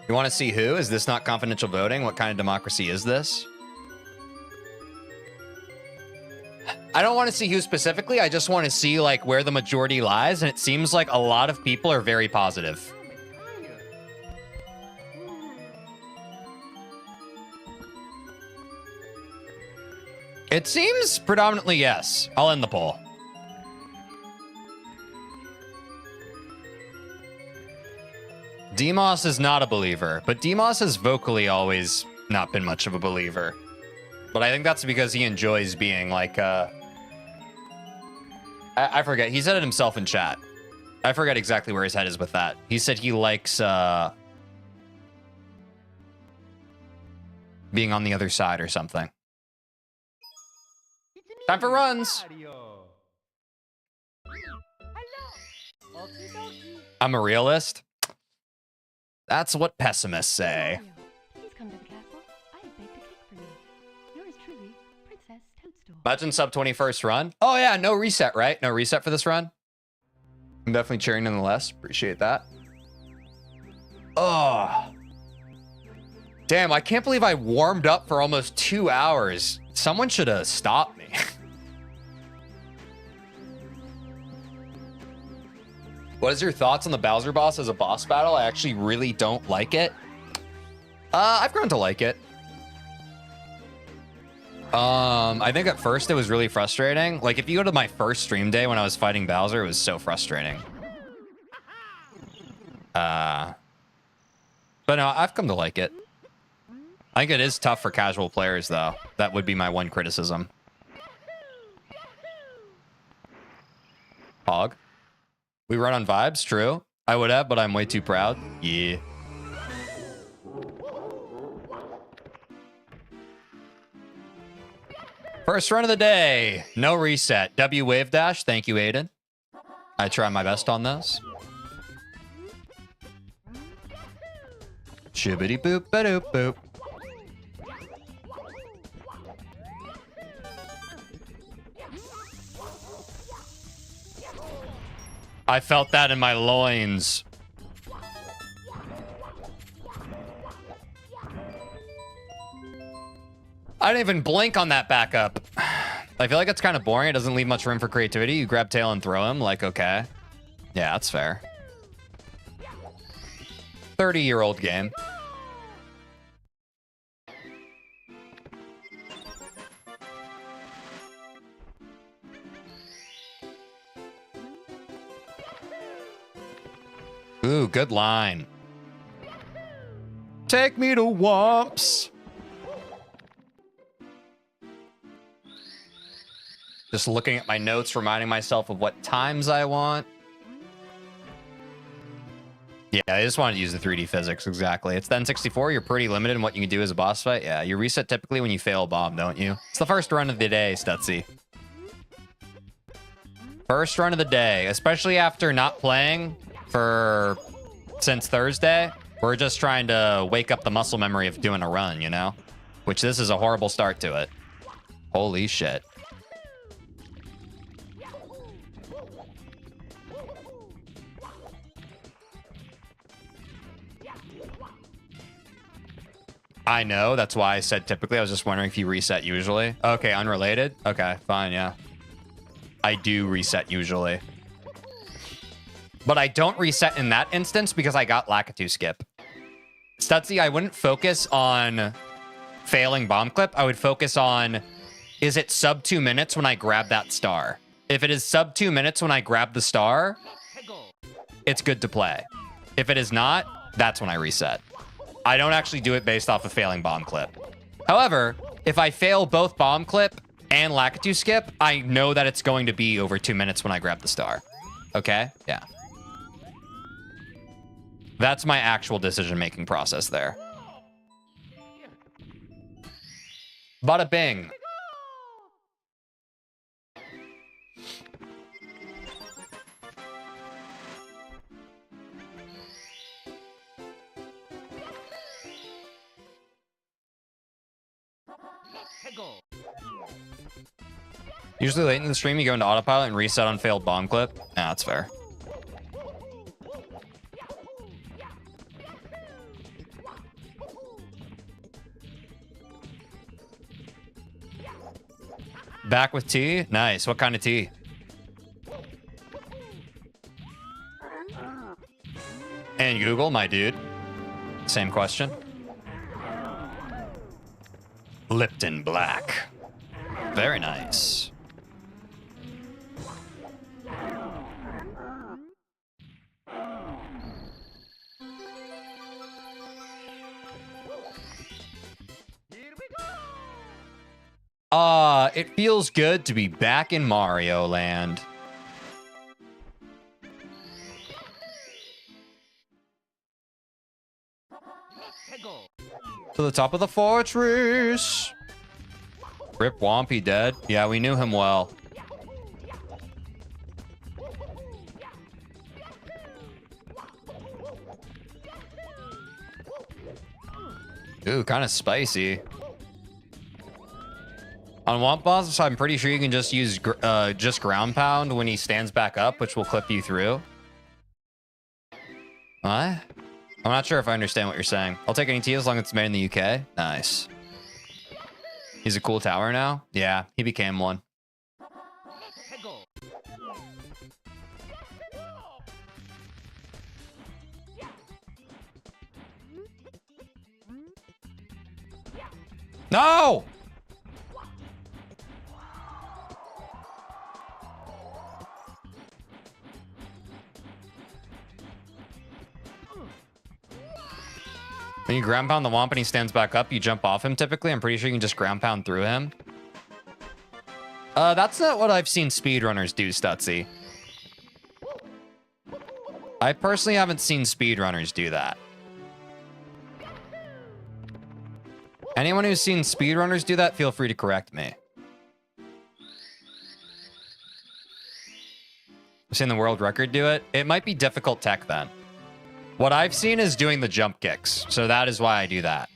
You want to see who? Is this not confidential voting? What kind of democracy is this? I don't want to see who specifically. I just want to see like where the majority lies. And it seems like a lot of people are very positive. It seems predominantly yes. I'll end the poll. Demos is not a believer, but Demos has vocally always not been much of a believer. But I think that's because he enjoys being like, I forget. He said it himself in chat. I forget exactly where his head is with that. He said he likes being on the other side or something. Time for runs. I'm a realist. That's what pessimists say. Please come to the castle. I have baked a cake for you. Yours truly, Princess Toadstool. Imagine sub 21st run. Oh yeah, no reset, right? No reset for this run. I'm definitely cheering nonetheless. Appreciate that. Oh. Damn, I can't believe I warmed up for almost 2 hours. Someone should have stopped me. What is your thoughts on the Bowser boss as a boss battle? I actually really don't like it. I've grown to like it. I think at first it was really frustrating. Like if you go to my first stream day when I was fighting Bowser, it was so frustrating. But no, I've come to like it. I think it is tough for casual players though. That would be my one criticism. Hog. We run on vibes, true. I would have, but I'm way too proud. Yeah. First run of the day. No reset. W wave dash. Thank you, Aiden. I try my best on those. Shibbity boop ba doop boop. I felt that in my loins. I didn't even blink on that backup. I feel like it's kind of boring. It doesn't leave much room for creativity. You grab tail and throw him. Like, okay. Yeah, that's fair. 30-year-old game. Ooh, good line. Take me to Wumps. Just looking at my notes, reminding myself of what times I want. Yeah, I just wanted to use the 3D physics, exactly. It's then 64, you're pretty limited in what you can do as a boss fight. Yeah, you reset typically when you fail a bomb, don't you? It's the first run of the day, Stutzy. First run of the day, especially after not playing since Thursday. We're just trying to wake up the muscle memory of doing a run, you know? Which this is a horrible start to it. Holy shit. I know, that's why I said typically. I was just wondering if you reset usually. Okay, unrelated? Okay, fine, yeah. I do reset usually. But I don't reset in that instance because I got Lakitu skip. Stutzy, I wouldn't focus on failing bomb clip. I would focus on, is it sub 2 minutes when I grab that star? If it is sub 2 minutes when I grab the star, it's good to play. If it is not, that's when I reset. I don't actually do it based off of failing bomb clip. However, if I fail both bomb clip and Lakitu skip, I know that it's going to be over 2 minutes when I grab the star. Okay? Yeah. That's my actual decision-making process there. Bada bing. Usually late in the stream, you go into autopilot and reset on failed bomb clip. Nah, that's fair. Back with tea? Nice. What kind of tea? And Google, my dude. Same question. Lipton Black. Very nice. It feels good to be back in Mario Land. To the top of the fortress. Rip Wompy dead. Yeah, we knew him well. Ooh, kind of spicy. On Womp Boss, I'm pretty sure you can just use just ground pound when he stands back up, which will clip you through. What? I'm not sure if I understand what you're saying. I'll take any tea as long as it's made in the UK. Nice. He's a cool tower now? Yeah, he became one. No! When you ground pound the Womp and he stands back up, you jump off him typically. I'm pretty sure you can just ground pound through him. That's not what I've seen speedrunners do, Stutzy. I personally haven't seen speedrunners do that. Anyone who's seen speedrunners do that, feel free to correct me. I've seen the world record do it. It might be difficult tech then. What I've seen is doing the jump kicks, so that is why I do that.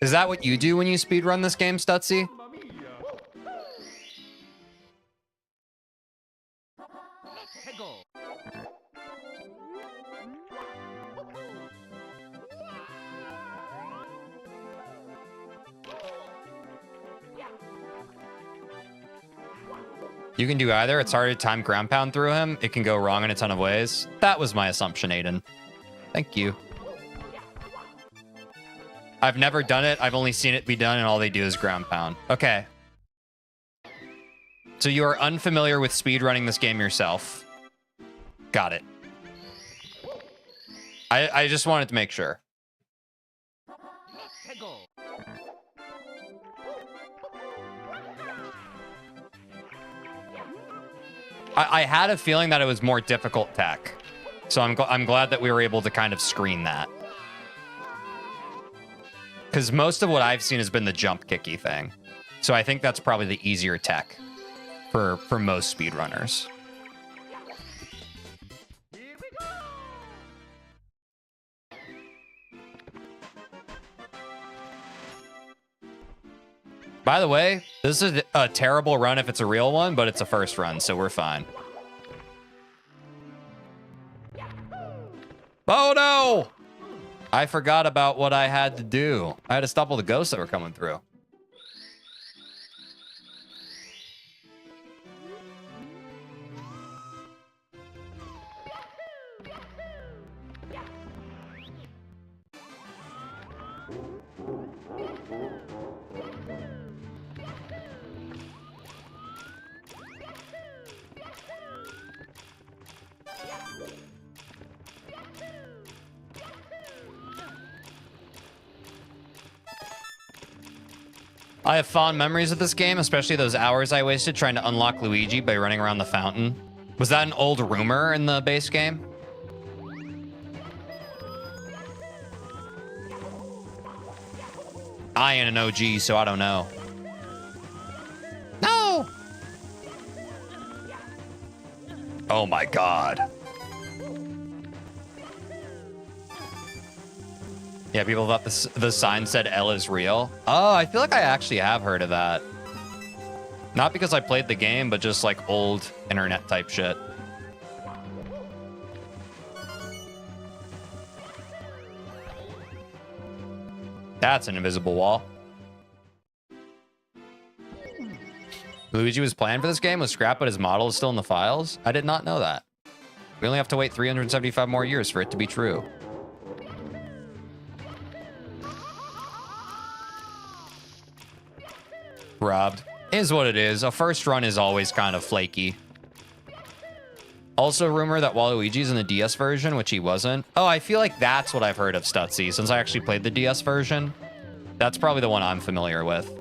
Is that what you do when you speedrun this game, Stutzy? You can do either. It's hard to time ground pound through him. It can go wrong in a ton of ways. That was my assumption, Aiden. Thank you. I've never done it. I've only seen it be done, and all they do is ground pound. Okay. So you are unfamiliar with speedrunning this game yourself. Got it. I just wanted to make sure. I had a feeling that it was more difficult tech. So I'm glad that we were able to kind of screen that. Because most of what I've seen has been the jump kicky thing. So I think that's probably the easier tech for most speedrunners. By the way, this is a terrible run if it's a real one, but it's a first run, so we're fine. Oh no! I forgot about what I had to do. I had to stop all the ghosts that were coming through. I have fond memories of this game, especially those hours I wasted trying to unlock Luigi by running around the fountain. Was that an old rumor in the base game? I ain't an OG, so I don't know. No! Oh my god. Yeah, people thought the sign said L is real. Oh, I feel like I actually have heard of that. Not because I played the game, but just like old internet type shit. That's an invisible wall. Luigi was planned for this game, was scrapped, but his model is still in the files? I did not know that. We only have to wait 375 more years for it to be true. Robbed. Is what it is. A first run is always kind of flaky. Also, rumor that Waluigi's in the DS version, which he wasn't. Oh, I feel like that's what I've heard of Stutzy, since I actually played the DS version. That's probably the one I'm familiar with.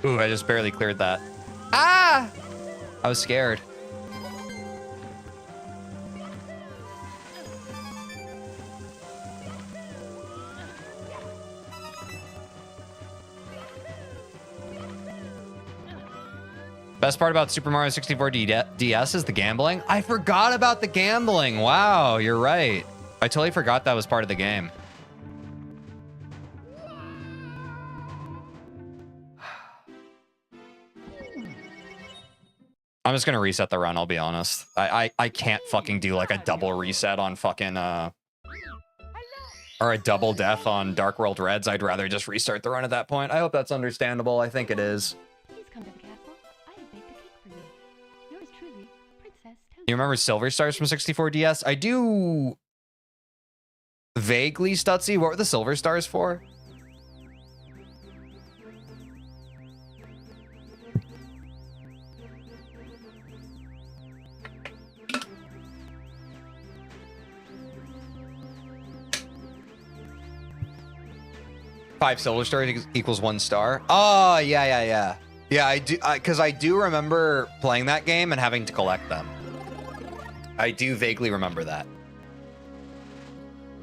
Ooh, I just barely cleared that. Ah! I was scared. Best part about Super Mario 64 DS is the gambling. I forgot about the gambling. Wow, you're right. I totally forgot that was part of the game. I'm just gonna reset the run, I'll be honest. I can't fucking do like a double reset on fucking or a double death on Dark World Reds. I'd rather just restart the run at that point. I hope that's understandable. I think it is. Please come to the castle. I have baked a cake for you. Yours truly, Princess Toad. You remember Silver Stars from 64 DS? I do vaguely, Stutzy. What were the Silver Stars for? Five Silver Stars equals 1 star. Oh, yeah. Yeah, I do, because I do remember playing that game and having to collect them. I do vaguely remember that.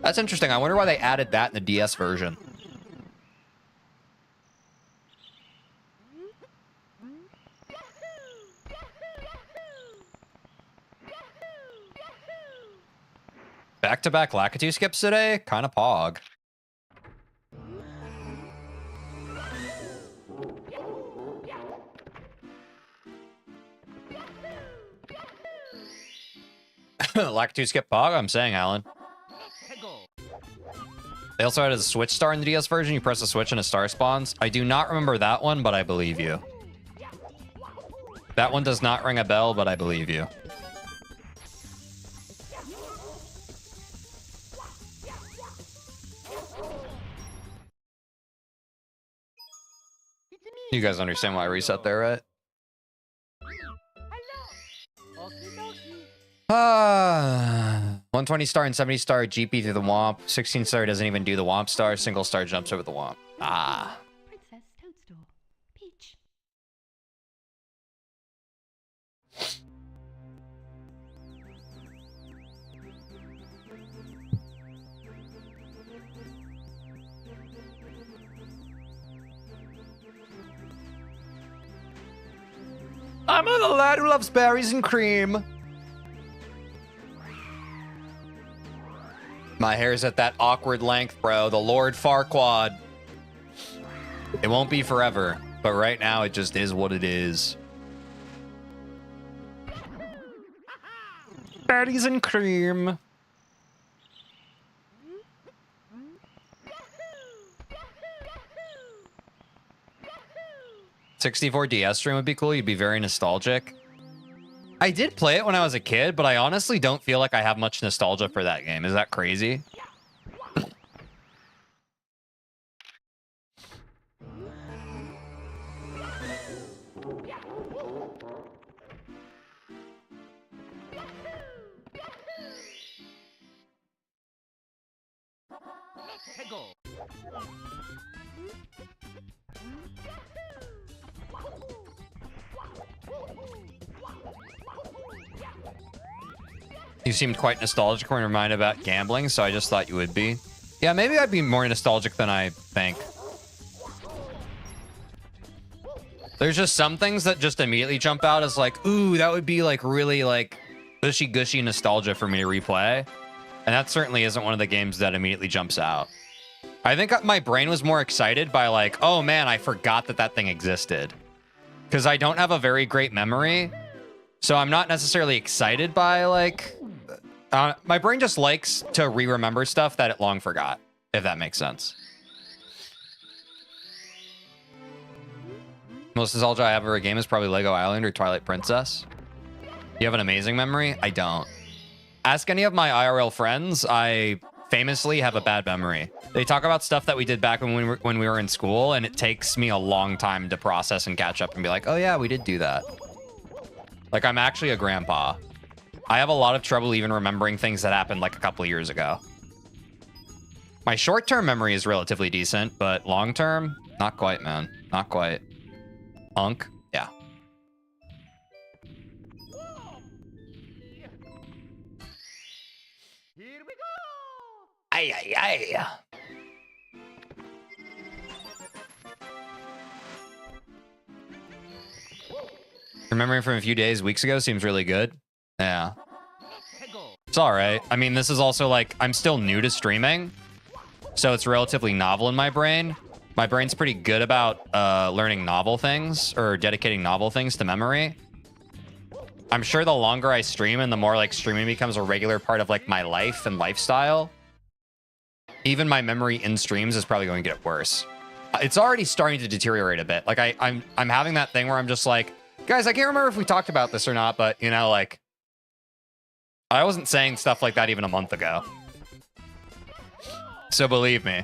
That's interesting. I wonder why they added that in the DS version. Back-to-back Lakitu skips today? Kind of pog. Lakitu skip pog? I'm saying, Alan. They also had a switch star in the DS version. You press a switch and a star spawns. I do not remember that one, but I believe you. That one does not ring a bell, but I believe you. You guys understand why I reset there, right? 120 star and 70 star GP through the Womp. 16 star doesn't even do the Womp star. Single star jumps over the Womp. Ah. Princess Toadstool. Peach. I'm a lad who loves berries and cream. My hair's at that awkward length, bro. The Lord Farquaad. It won't be forever, but right now it just is what it is. Berries and cream. '64 DS stream would be cool. You'd be very nostalgic. I did play it when I was a kid, but I honestly don't feel like I have much nostalgia for that game. Is that crazy? You seemed quite nostalgic when reminded about gambling, so I just thought you would be. Yeah, maybe I'd be more nostalgic than I think. There's just some things that just immediately jump out as like, ooh, that would be like really like gushy nostalgia for me to replay. And that certainly isn't one of the games that immediately jumps out. I think my brain was more excited by like, oh man, I forgot that that thing existed. Because I don't have a very great memory. So I'm not necessarily excited by like... my brain just likes to re-remember stuff that it long forgot, if that makes sense. Most nostalgia I have for a game is probably Lego Island or Twilight Princess. You have an amazing memory? I don't. Ask any of my IRL friends. I famously have a bad memory. They talk about stuff that we did back when we were in school, and it takes me a long time to process and catch up and be like, oh yeah, we did do that. Like, I'm actually a grandpa. I have a lot of trouble even remembering things that happened like a couple of years ago. My short-term memory is relatively decent, but long-term, not quite, man. Not quite. Unk? Yeah. Here we go! Ay, ay, ay. Remembering from a few days, weeks ago seems really good. Yeah. It's all right. I mean, this is also like, I'm still new to streaming, so it's relatively novel in my brain. My brain's pretty good about learning novel things or dedicating novel things to memory. I'm sure the longer I stream and the more like streaming becomes a regular part of like my life and lifestyle, even my memory in streams is probably going to get worse. It's already starting to deteriorate a bit. Like I'm having that thing where I'm just like, guys, I can't remember if we talked about this or not, but you know, like I wasn't saying stuff like that even a month ago. So believe me.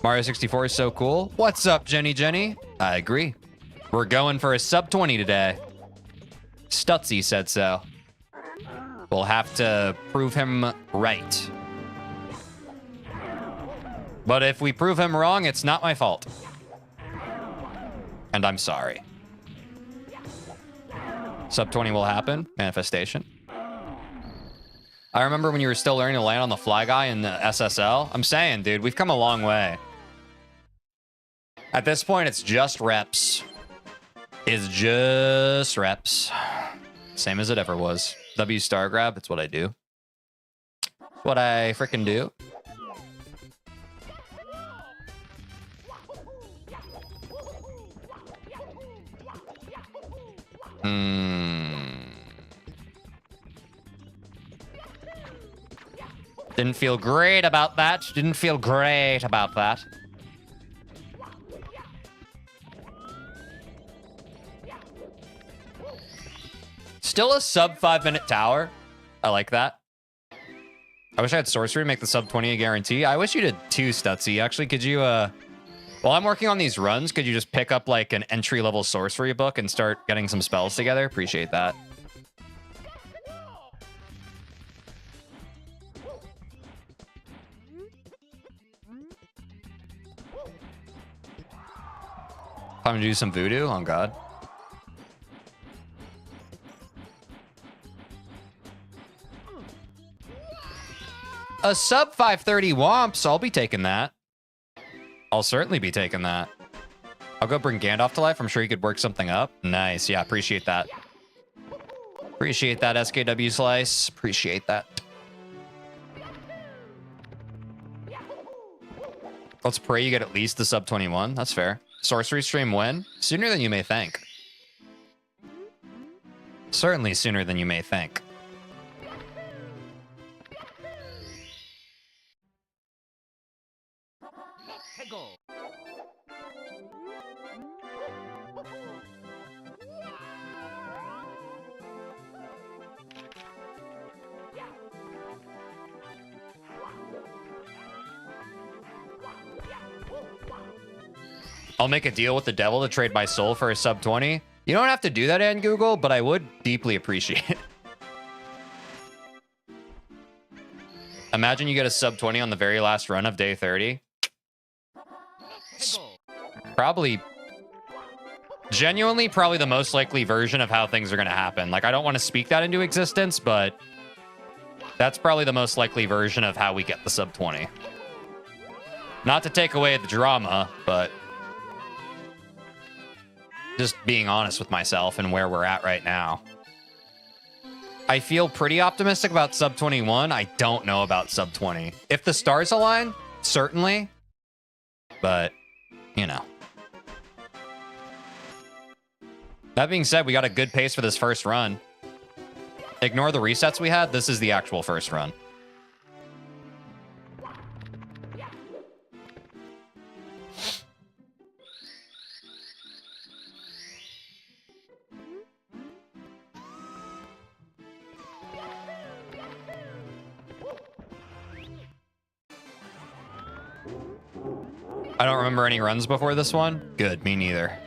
Mario 64 is so cool. What's up, Jenny? I agree. We're going for a sub 20 today. Stutzy said so. We'll have to prove him right. But if we prove him wrong, it's not my fault. And I'm sorry. Sub 20 will happen. Manifestation. I remember when you were still learning to land on the fly guy in the SSL. I'm saying, dude, we've come a long way. At this point, it's just reps. It's just reps. Same as it ever was. W star grab, it's what I do. It's what I freaking do. Didn't feel great about that. Didn't feel great about that. Still a sub 5-minute tower. I like that. I wish I had sorcery to make the sub 20 a guarantee. I wish you did too, Stutzy. Actually, could you, while I'm working on these runs, could you just pick up like an entry-level sorcery book and start getting some spells together? Appreciate that. Time to do some voodoo? Oh, God. A sub 530 Womps. I'll be taking that. I'll certainly be taking that. I'll go bring Gandalf to life. I'm sure he could work something up. Nice. Yeah, appreciate that. Appreciate that, SKW Slice. Appreciate that. Let's pray you get at least the sub 21. That's fair. Sorcery stream when? Sooner than you may think. Certainly sooner than you may think. I'll make a deal with the devil to trade my soul for a sub 20. You don't have to do that, and Google, but I would deeply appreciate it. Imagine you get a sub 20 on the very last run of day 30. It's probably, genuinely, probably the most likely version of how things are going to happen. Like, I don't want to speak that into existence, but that's probably the most likely version of how we get the sub 20. Not to take away the drama, but just being honest with myself and where we're at right now. I feel pretty optimistic about sub 21. I don't know about sub 20. If the stars align, certainly. But, you know. That being said, we got a good pace for this first run. Ignore the resets we had. This is the actual first run. I don't remember any runs before this one. Good, me neither.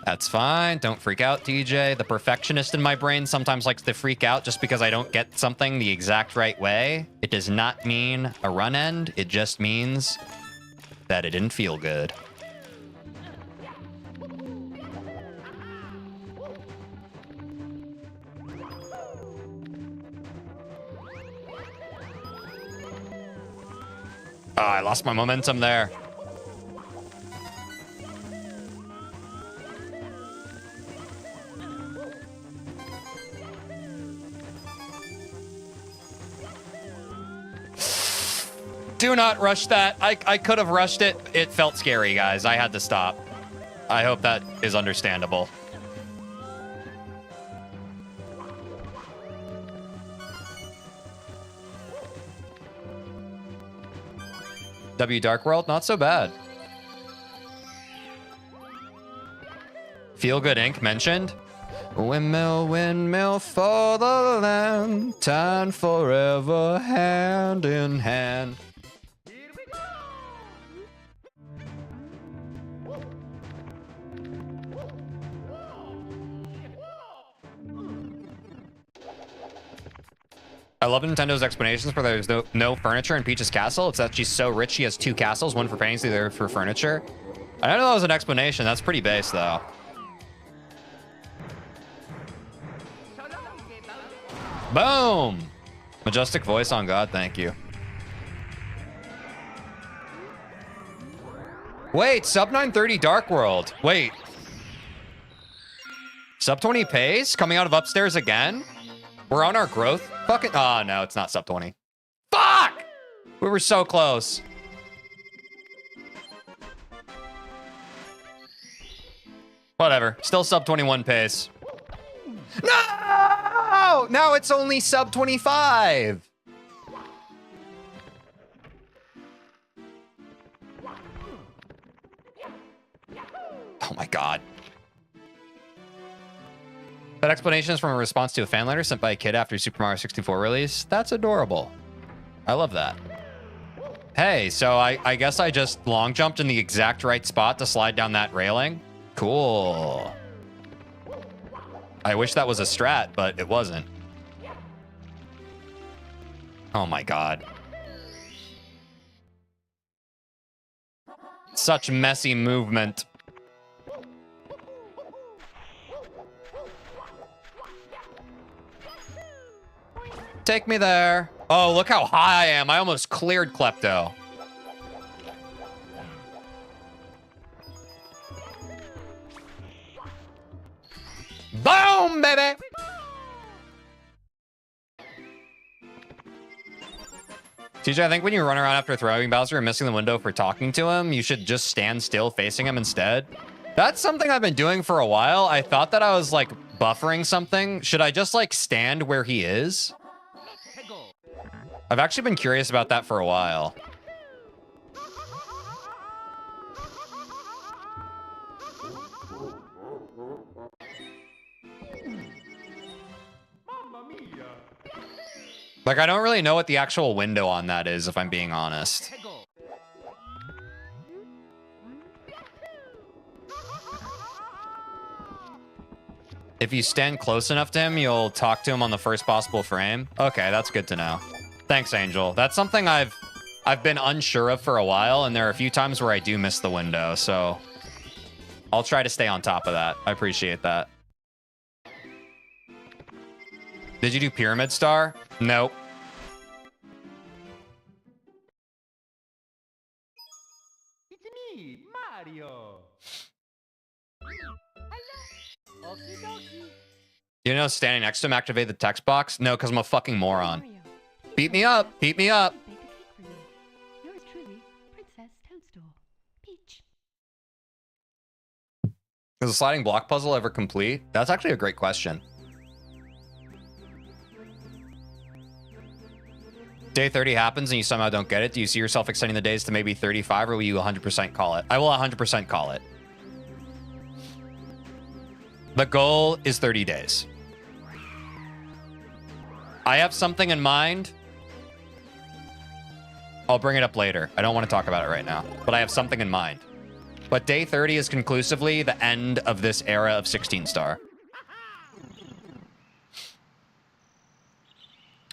That's fine. Don't freak out, TJ. The perfectionist in my brain sometimes likes to freak out just because I don't get something the exact right way. It does not mean a run end. It just means that it didn't feel good. Oh, I lost my momentum there. Do not rush that. I could have rushed it. It felt scary, guys. I had to stop. I hope that is understandable. W Dark World, not so bad. Feel Good Inc. mentioned. Windmill, windmill for the land, time forever, hand in hand. Here we go! I love Nintendo's explanations where there's no furniture in Peach's castle. It's that she's so rich she has 2 castles, one for paintings, the other for furniture. I don't know that was an explanation. That's pretty base, though. Boom! Majestic voice on God, thank you. Wait, sub 930 Dark World. Wait. Sub 20 pace? Coming out of upstairs again? We're on our growth? Fucking. Oh, no, it's not sub 20. Fuck! We were so close. Whatever. Still sub 21 pace. No! Now it's only sub 25. Oh my god. That explanation is from a response to a fan letter sent by a kid after Super Mario 64 release. That's adorable. I love that. Hey, so I guess I just long jumped in the exact right spot to slide down that railing. Cool. I wish that was a strat, but it wasn't. Oh my god. Such messy movement. Take me there. Oh, look how high I am. I almost cleared Klepto. Boom, baby! TJ, I think when you run around after throwing Bowser and missing the window for talking to him, you should just stand still facing him instead. That's something I've been doing for a while. I thought that I was, like, buffering something. Should I just, like, stand where he is? I've actually been curious about that for a while. Like, I don't really know what the actual window on that is, if I'm being honest. If you stand close enough to him, you'll talk to him on the first possible frame. Okay, that's good to know. Thanks, Angel. That's something I've been unsure of for a while, and there are a few times where I do miss the window, so I'll try to stay on top of that. I appreciate that. Did you do Pyramid Star? Nope. It's me, Mario. Hello. Okie dokie. You know standing next to him activate the text box? No, because I'm a fucking moron. Beat me up. Beat me up. Baked a cake for you. Yours truly, Princess Toadstool. Peach. Is a sliding block puzzle ever complete? That's actually a great question. Day 30 happens and you somehow don't get it. Do you see yourself extending the days to maybe 35, or will you 100% call it? I will 100% call it. The goal is 30 days. I have something in mind. I'll bring it up later. I don't want to talk about it right now, but I have something in mind. But day 30 is conclusively the end of this era of 16-star.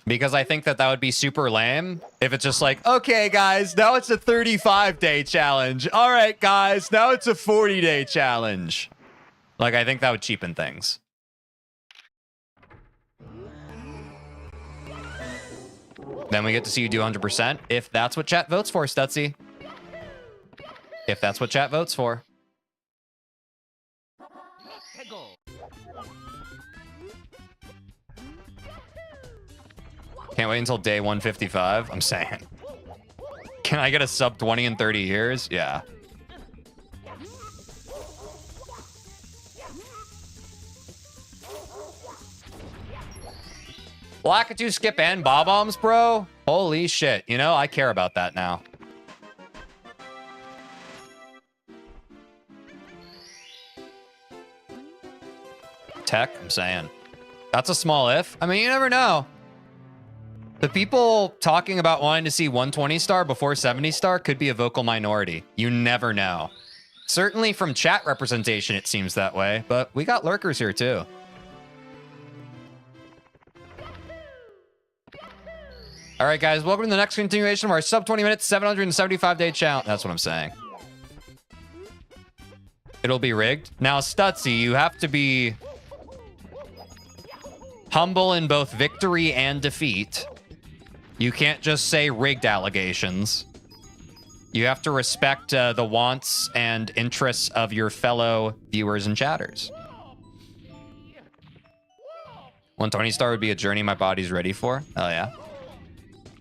Because I think that that would be super lame if it's just like, okay, guys, now it's a 35-day challenge. All right, guys, now it's a 40-day challenge. Like, I think that would cheapen things. Then we get to see you do 100%, if that's what chat votes for, Stutzy. If that's what chat votes for. Can't wait until day 155. I'm saying. Can I get a sub 20 in 30 years? Yeah. Lakitu, Skip, and Bob-Ombs, bro? Holy shit. You know, I care about that now. Tech, I'm saying. That's a small if. I mean, you never know. The people talking about wanting to see 120-star before 70-star could be a vocal minority. You never know. Certainly from chat representation, it seems that way, but we got lurkers here too. All right, guys, welcome to the next continuation of our sub 20 minutes, 775-day challenge. That's what I'm saying. It'll be rigged. Now, Stutzy, you have to be humble in both victory and defeat. You can't just say rigged allegations. You have to respect the wants and interests of your fellow viewers and chatters. 120 star would be a journey my body's ready for. Oh, yeah.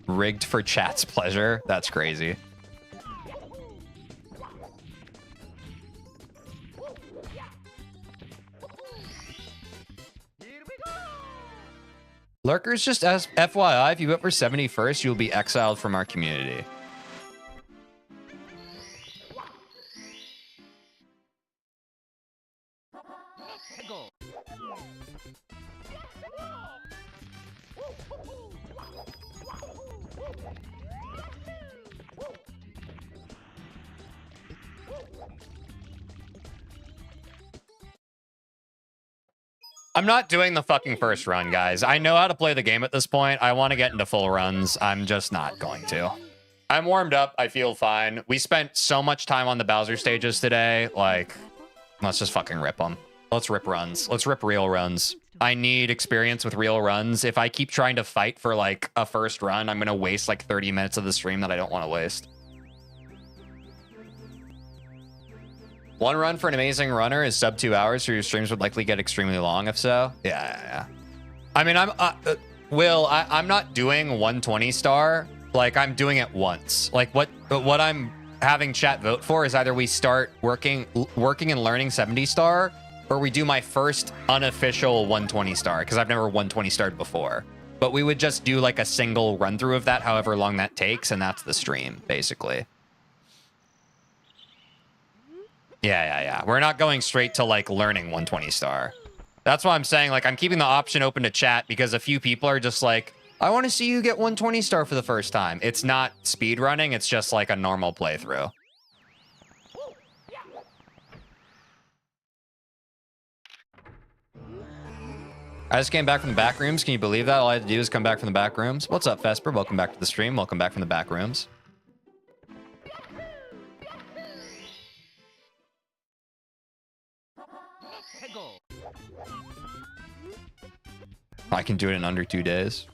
Rigged for chat's pleasure. That's crazy. Lurkers, just as FYI, if you vote for 71st, you'll be exiled from our community. I'm not doing the fucking first run, guys. I know how to play the game at this point. I want to get into full runs. I'm just not going to. I'm warmed up. I feel fine. We spent so much time on the Bowser stages today. Like, let's just fucking rip them. Let's rip runs. Let's rip real runs. I need experience with real runs. If I keep trying to fight for, like, a first run, I'm going to waste, like, 30 minutes of the stream that I don't want to waste. One run for an amazing runner is sub 2 hours, so your streams would likely get extremely long if so. Yeah. I mean, I'm not doing 120 star. Like, I'm doing it once. Like, what I'm having chat vote for is either we start working and learning 70 star, or we do my first unofficial 120 star, because I've never 120 starred before. But we would just do like a single run through of that, however long that takes, and that's the stream, basically. Yeah. We're not going straight to, like, learning 120 star. That's why I'm saying, like, I'm keeping the option open to chat because a few people are just like, I want to see you get 120 star for the first time. It's not speed running. It's just, like, a normal playthrough. I just came back from the back rooms. Can you believe that? All I had to do is come back from the back rooms. What's up, Vesper? Welcome back to the stream. Welcome back from the back rooms. I can do it in under 2 days.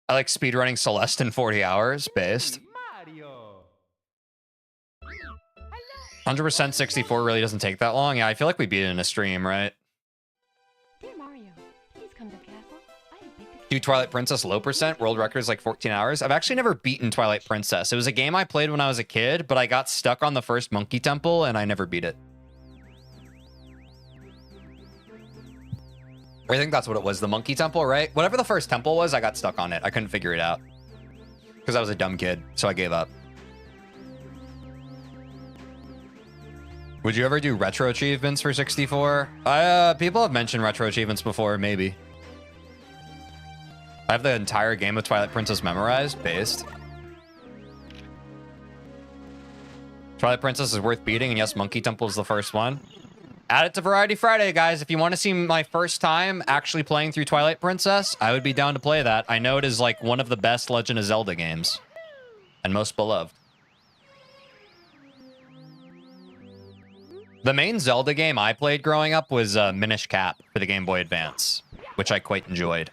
I like speedrunning Celeste in 40 hours, based. 100% 64 really doesn't take that long. Yeah, I feel like we beat it in a stream, right? Dear Mario, please come to the castle. I have baked a Do Twilight Princess low percent. World record is like 14 hours. I've actually never beaten Twilight Princess. It was a game I played when I was a kid, but I got stuck on the first Monkey Temple and I never beat it. I think that's what it was, the Monkey Temple, right? Whatever the first temple was, I got stuck on it. I couldn't figure it out. Because I was a dumb kid, so I gave up. Would you ever do retro achievements for 64? People have mentioned retro achievements before, maybe. I have the entire game of Twilight Princess memorized, based. Twilight Princess is worth beating, and yes, Monkey Temple is the first one. Add it to Variety Friday, guys. If you want to see my first time actually playing through Twilight Princess, I would be down to play that. I know it is like one of the best Legend of Zelda games. And most beloved. The main Zelda game I played growing up was Minish Cap for the Game Boy Advance, which I quite enjoyed.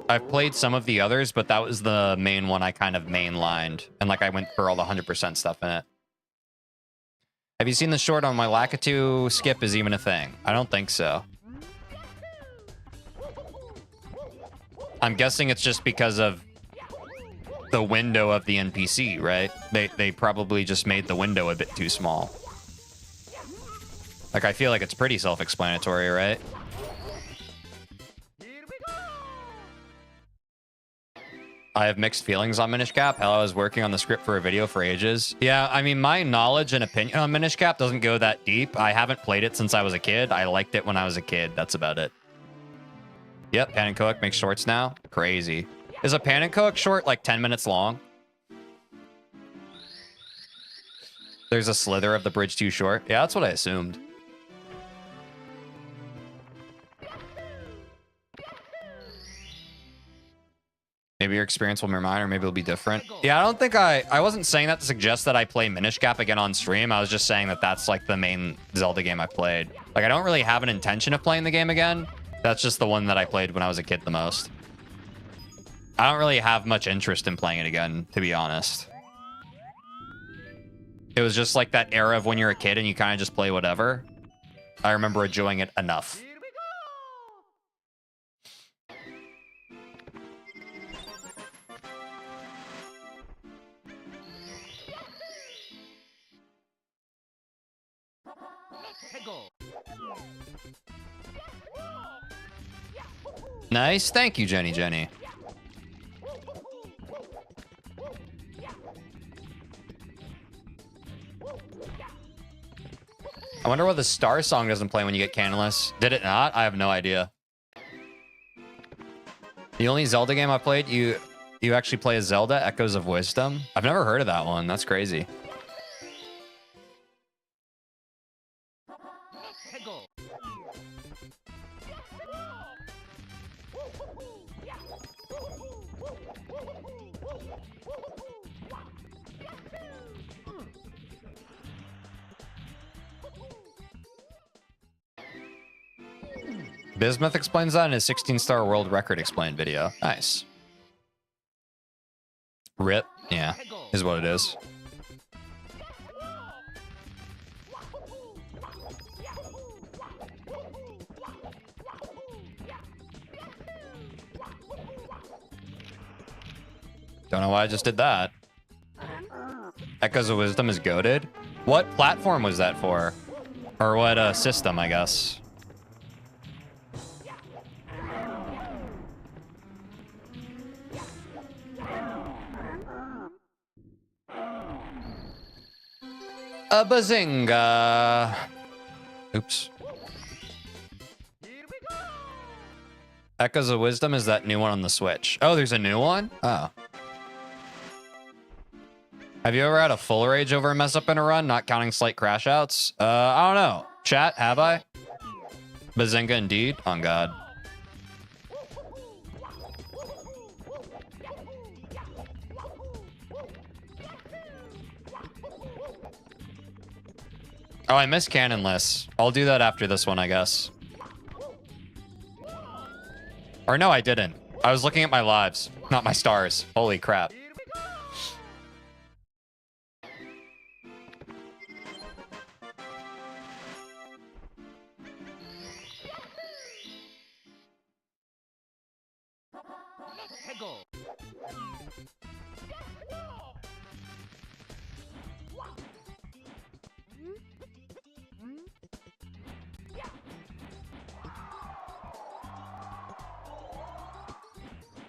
I've played some of the others, but that was the main one I kind of mainlined. And like I went for all the 100% stuff in it. Have you seen the short on my Lakitu skip is even a thing? I don't think so. I'm guessing it's just because of the window of the NPC, right? They probably just made the window a bit too small. Like, I feel like it's pretty self-explanatory, right? I have mixed feelings on Minish Cap. Hell, I was working on the script for a video for ages. Yeah, I mean, my knowledge and opinion on Minish Cap doesn't go that deep. I haven't played it since I was a kid. I liked it when I was a kid. That's about it. Yep, Pan and Cook makes shorts now. Crazy. Is a Pan and Cook short like 10 minutes long? There's a slither of the bridge too short. Yeah, that's what I assumed. Maybe your experience will be mine, or maybe it'll be different. Yeah, I don't think I wasn't saying that to suggest that I play Minish Cap again on stream. I was just saying that that's like the main Zelda game I played. Like, I don't really have an intention of playing the game again. That's just the one that I played when I was a kid the most. I don't really have much interest in playing it again, to be honest. It was just like that era of when you're a kid and you kind of just play whatever. I remember enjoying it enough. Here we go. Nice. Thank you, Jenny. I wonder why the Star song doesn't play when you get Candleless. Did it not? I have no idea. The only Zelda game I played, you actually play as Zelda, Echoes of Wisdom? I've never heard of that one. That's crazy. Bismuth explains that in his 16-star world record explained video. Nice. RIP. Yeah, is what it is. Don't know why I just did that. Echoes of Wisdom is goated. What platform was that for? Or what system, I guess? A bazinga. Oops. Echoes of Wisdom is that new one on the Switch. Oh, there's a new one? Oh. Have you ever had a full rage over a mess up in a run, not counting slight crash outs? I don't know. Chat, have I? Bazinga indeed. On God. Oh, I missed Cannonless. I'll do that after this one, I guess. Or no, I didn't. I was looking at my lives, not my stars. Holy crap.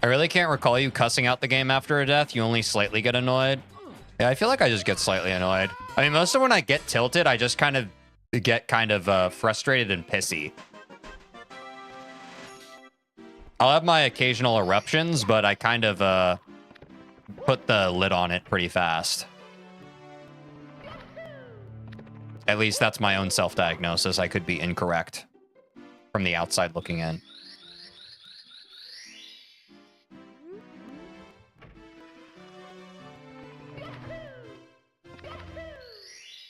I really can't recall you cussing out the game after a death. You only slightly get annoyed. Yeah, I feel like I just get slightly annoyed. I mean, most of when I get tilted, I just kind of get frustrated and pissy. I'll have my occasional eruptions, but I kind of put the lid on it pretty fast. At least that's my own self-diagnosis. I could be incorrect from the outside looking in.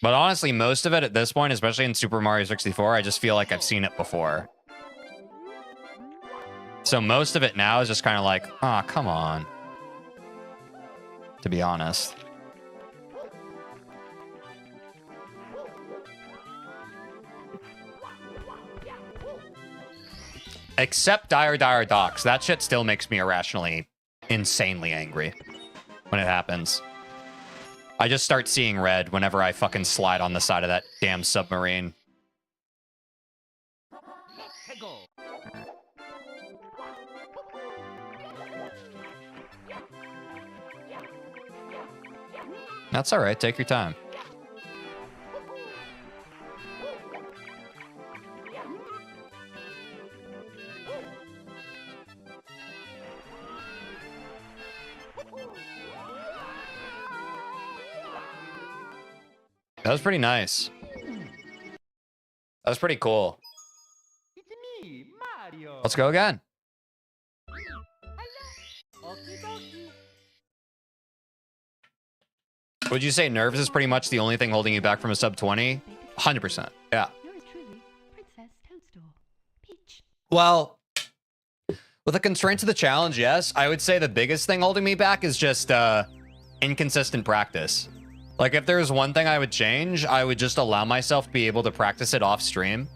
But honestly, most of it at this point, especially in Super Mario 64, I just feel like I've seen it before. So most of it now is just kind of like, ah, come on. To be honest. Except Dire Docks. That shit still makes me irrationally, insanely angry when it happens. I just start seeing red whenever I fucking slide on the side of that damn submarine. That's all right. Take your time. That was pretty nice. That was pretty cool. It's me, Mario. Let's go again. Okie dokie. Would you say nerves is pretty much the only thing holding you back from a sub 20? 100%. Yeah. Yours truly, Princess Toadstool. Peach. Well, with the constraints of the challenge, yes. I would say the biggest thing holding me back is just inconsistent practice. Like, if there's one thing I would change, I would just allow myself to be able to practice it off stream.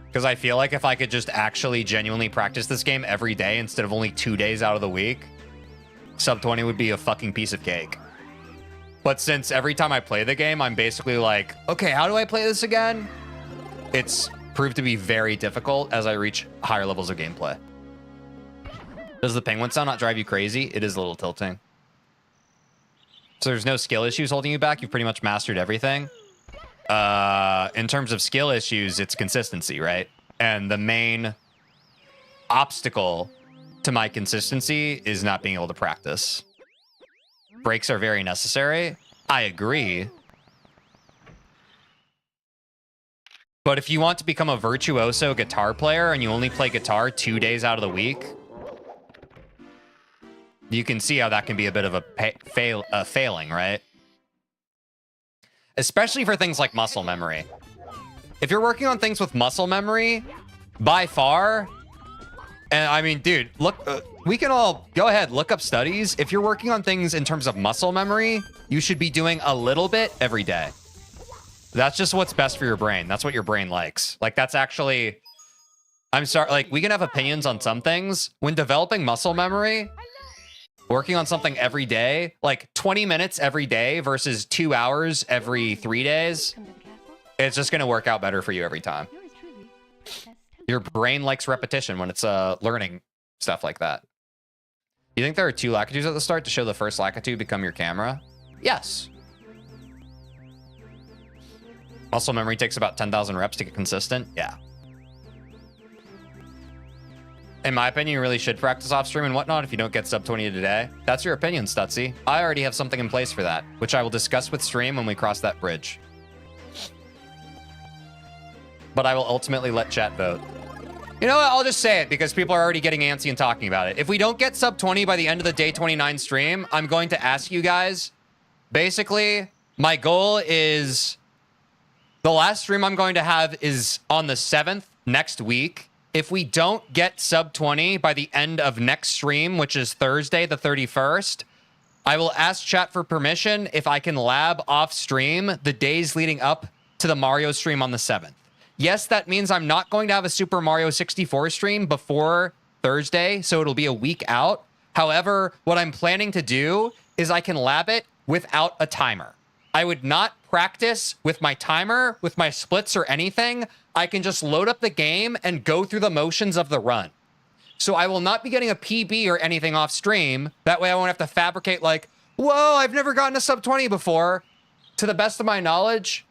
Because I feel like if I could just actually genuinely practice this game every day instead of only 2 days out of the week, sub 20 would be a fucking piece of cake. But since every time I play the game, I'm basically like, okay, how do I play this again? It's proved to be very difficult as I reach higher levels of gameplay. Does the penguin sound not drive you crazy? It is a little tilting. So there's no skill issues holding you back. You've pretty much mastered everything. In terms of skill issues, it's consistency, right? And the main obstacle to my consistency is not being able to practice. Breaks are very necessary. I agree. But if you want to become a virtuoso guitar player and you only play guitar 2 days out of the week, you can see how that can be a bit of a failing, right? Especially for things like muscle memory. If you're working on things with muscle memory, by far, and I mean, dude, look, we can all go ahead, look up studies. If you're working on things in terms of muscle memory, you should be doing a little bit every day. That's just what's best for your brain. That's what your brain likes. Like, that's actually, I'm sorry, like, we can have opinions on some things. When developing muscle memory, working on something every day, like 20 minutes every day versus 2 hours every 3 days, Come to the castle. it's just going to work out better for you every time. Yours truly, Princess Toadstool. Your brain likes repetition when it's learning stuff like that. You think there are 2 Lakitus at the start to show the first Lakitu become your camera? Yes. Muscle memory takes about 10,000 reps to get consistent? Yeah. In my opinion, you really should practice off stream and whatnot if you don't get sub 20 today. That's your opinion, Stutzy. I already have something in place for that, which I will discuss with stream when we cross that bridge. But I will ultimately let chat vote. You know what? I'll just say it because people are already getting antsy and talking about it. If we don't get sub 20 by the end of the day 29 stream, I'm going to ask you guys. Basically, my goal is the last stream I'm going to have is on the 7th next week. If we don't get sub 20 by the end of next stream, which is Thursday, the 31st, I will ask chat for permission if I can lab off stream the days leading up to the Mario stream on the 7th. Yes, that means I'm not going to have a Super Mario 64 stream before Thursday, so it'll be a week out. However, what I'm planning to do is I can lab it without a timer. I would not practice with my timer, with my splits or anything. I can just load up the game and go through the motions of the run. So I will not be getting a PB or anything off stream. That way I won't have to fabricate like, whoa, I've never gotten a sub 20 before. To the best of my knowledge,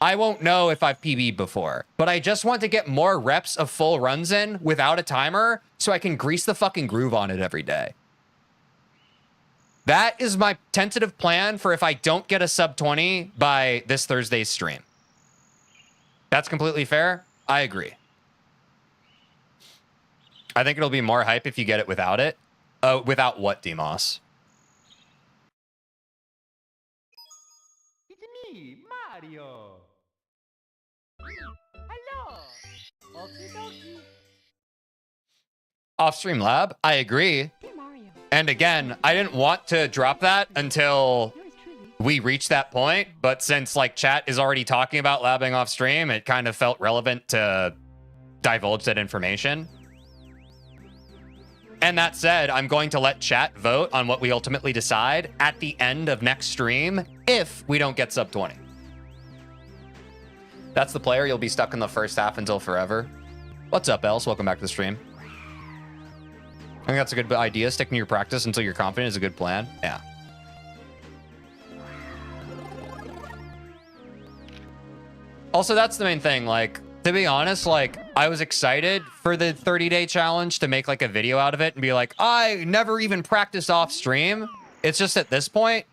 I won't know if I've PB'd before. But I just want to get more reps of full runs in without a timer so I can grease the fucking groove on it every day. That is my tentative plan for if I don't get a sub 20 by this Thursday's stream. That's completely fair. I agree. I think it'll be more hype if you get it without it. Without what, Demos? It's me, Mario. Hello. Okie dokie. Off-stream lab? I agree. Dear Mario. And again, I didn't want to drop that until Yours truly. we reached that point. But since like chat is already talking about labbing off stream, it kind of felt relevant to divulge that information. And that said, I'm going to let chat vote on what we ultimately decide at the end of next stream if we don't get sub 20. That's the player. You'll be stuck in the first half until forever. What's up, Els? Welcome back to the stream. I think that's a good idea. Sticking to your practice until you're confident is a good plan. Yeah. Also, that's the main thing. Like, to be honest, like, I was excited for the 30-day challenge to make, like, a video out of it and be like, I never even practiced off stream. It's just at this point,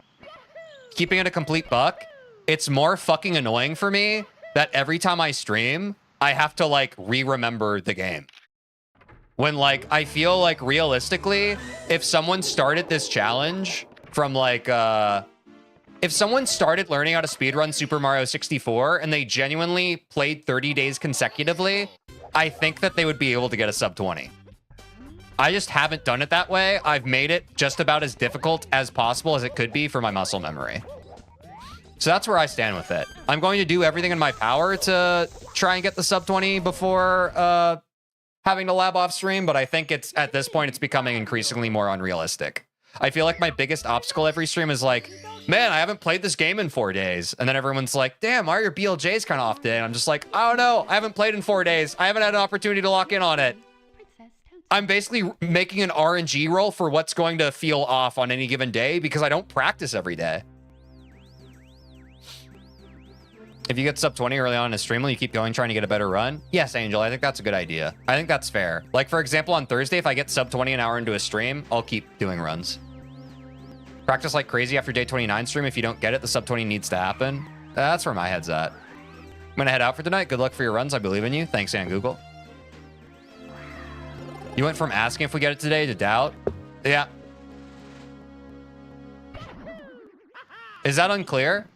keeping it a complete buck, it's more fucking annoying for me that every time I stream, I have to, like, re-remember the game. When, like, I feel like realistically, if someone started this challenge from like, if someone started learning how to speedrun Super Mario 64 and they genuinely played 30 days consecutively, I think that they would be able to get a sub 20. I just haven't done it that way. I've made it just about as difficult as possible as it could be for my muscle memory. So that's where I stand with it. I'm going to do everything in my power to try and get the sub 20 before having to lab off stream, but I think it's at this point, it's becoming increasingly more unrealistic. I feel like my biggest obstacle every stream is like, man, I haven't played this game in 4 days. And then everyone's like, damn, why are your BLJs kind of off today? And I'm just like, I don't know. I haven't played in 4 days. I haven't had an opportunity to lock in on it. I'm basically making an RNG roll for what's going to feel off on any given day because I don't practice every day. If you get sub 20 early on in a stream, will you keep going trying to get a better run? Yes, Angel, I think that's a good idea. I think that's fair. Like, for example, on Thursday, if I get sub 20 an hour into a stream, I'll keep doing runs. Practice like crazy after day 29 stream. If you don't get it, the sub 20 needs to happen. That's where my head's at. I'm gonna head out for tonight. Good luck for your runs. I believe in you. Thanks, Ann Google. You went from asking if we get it today to doubt? Yeah. Is that unclear?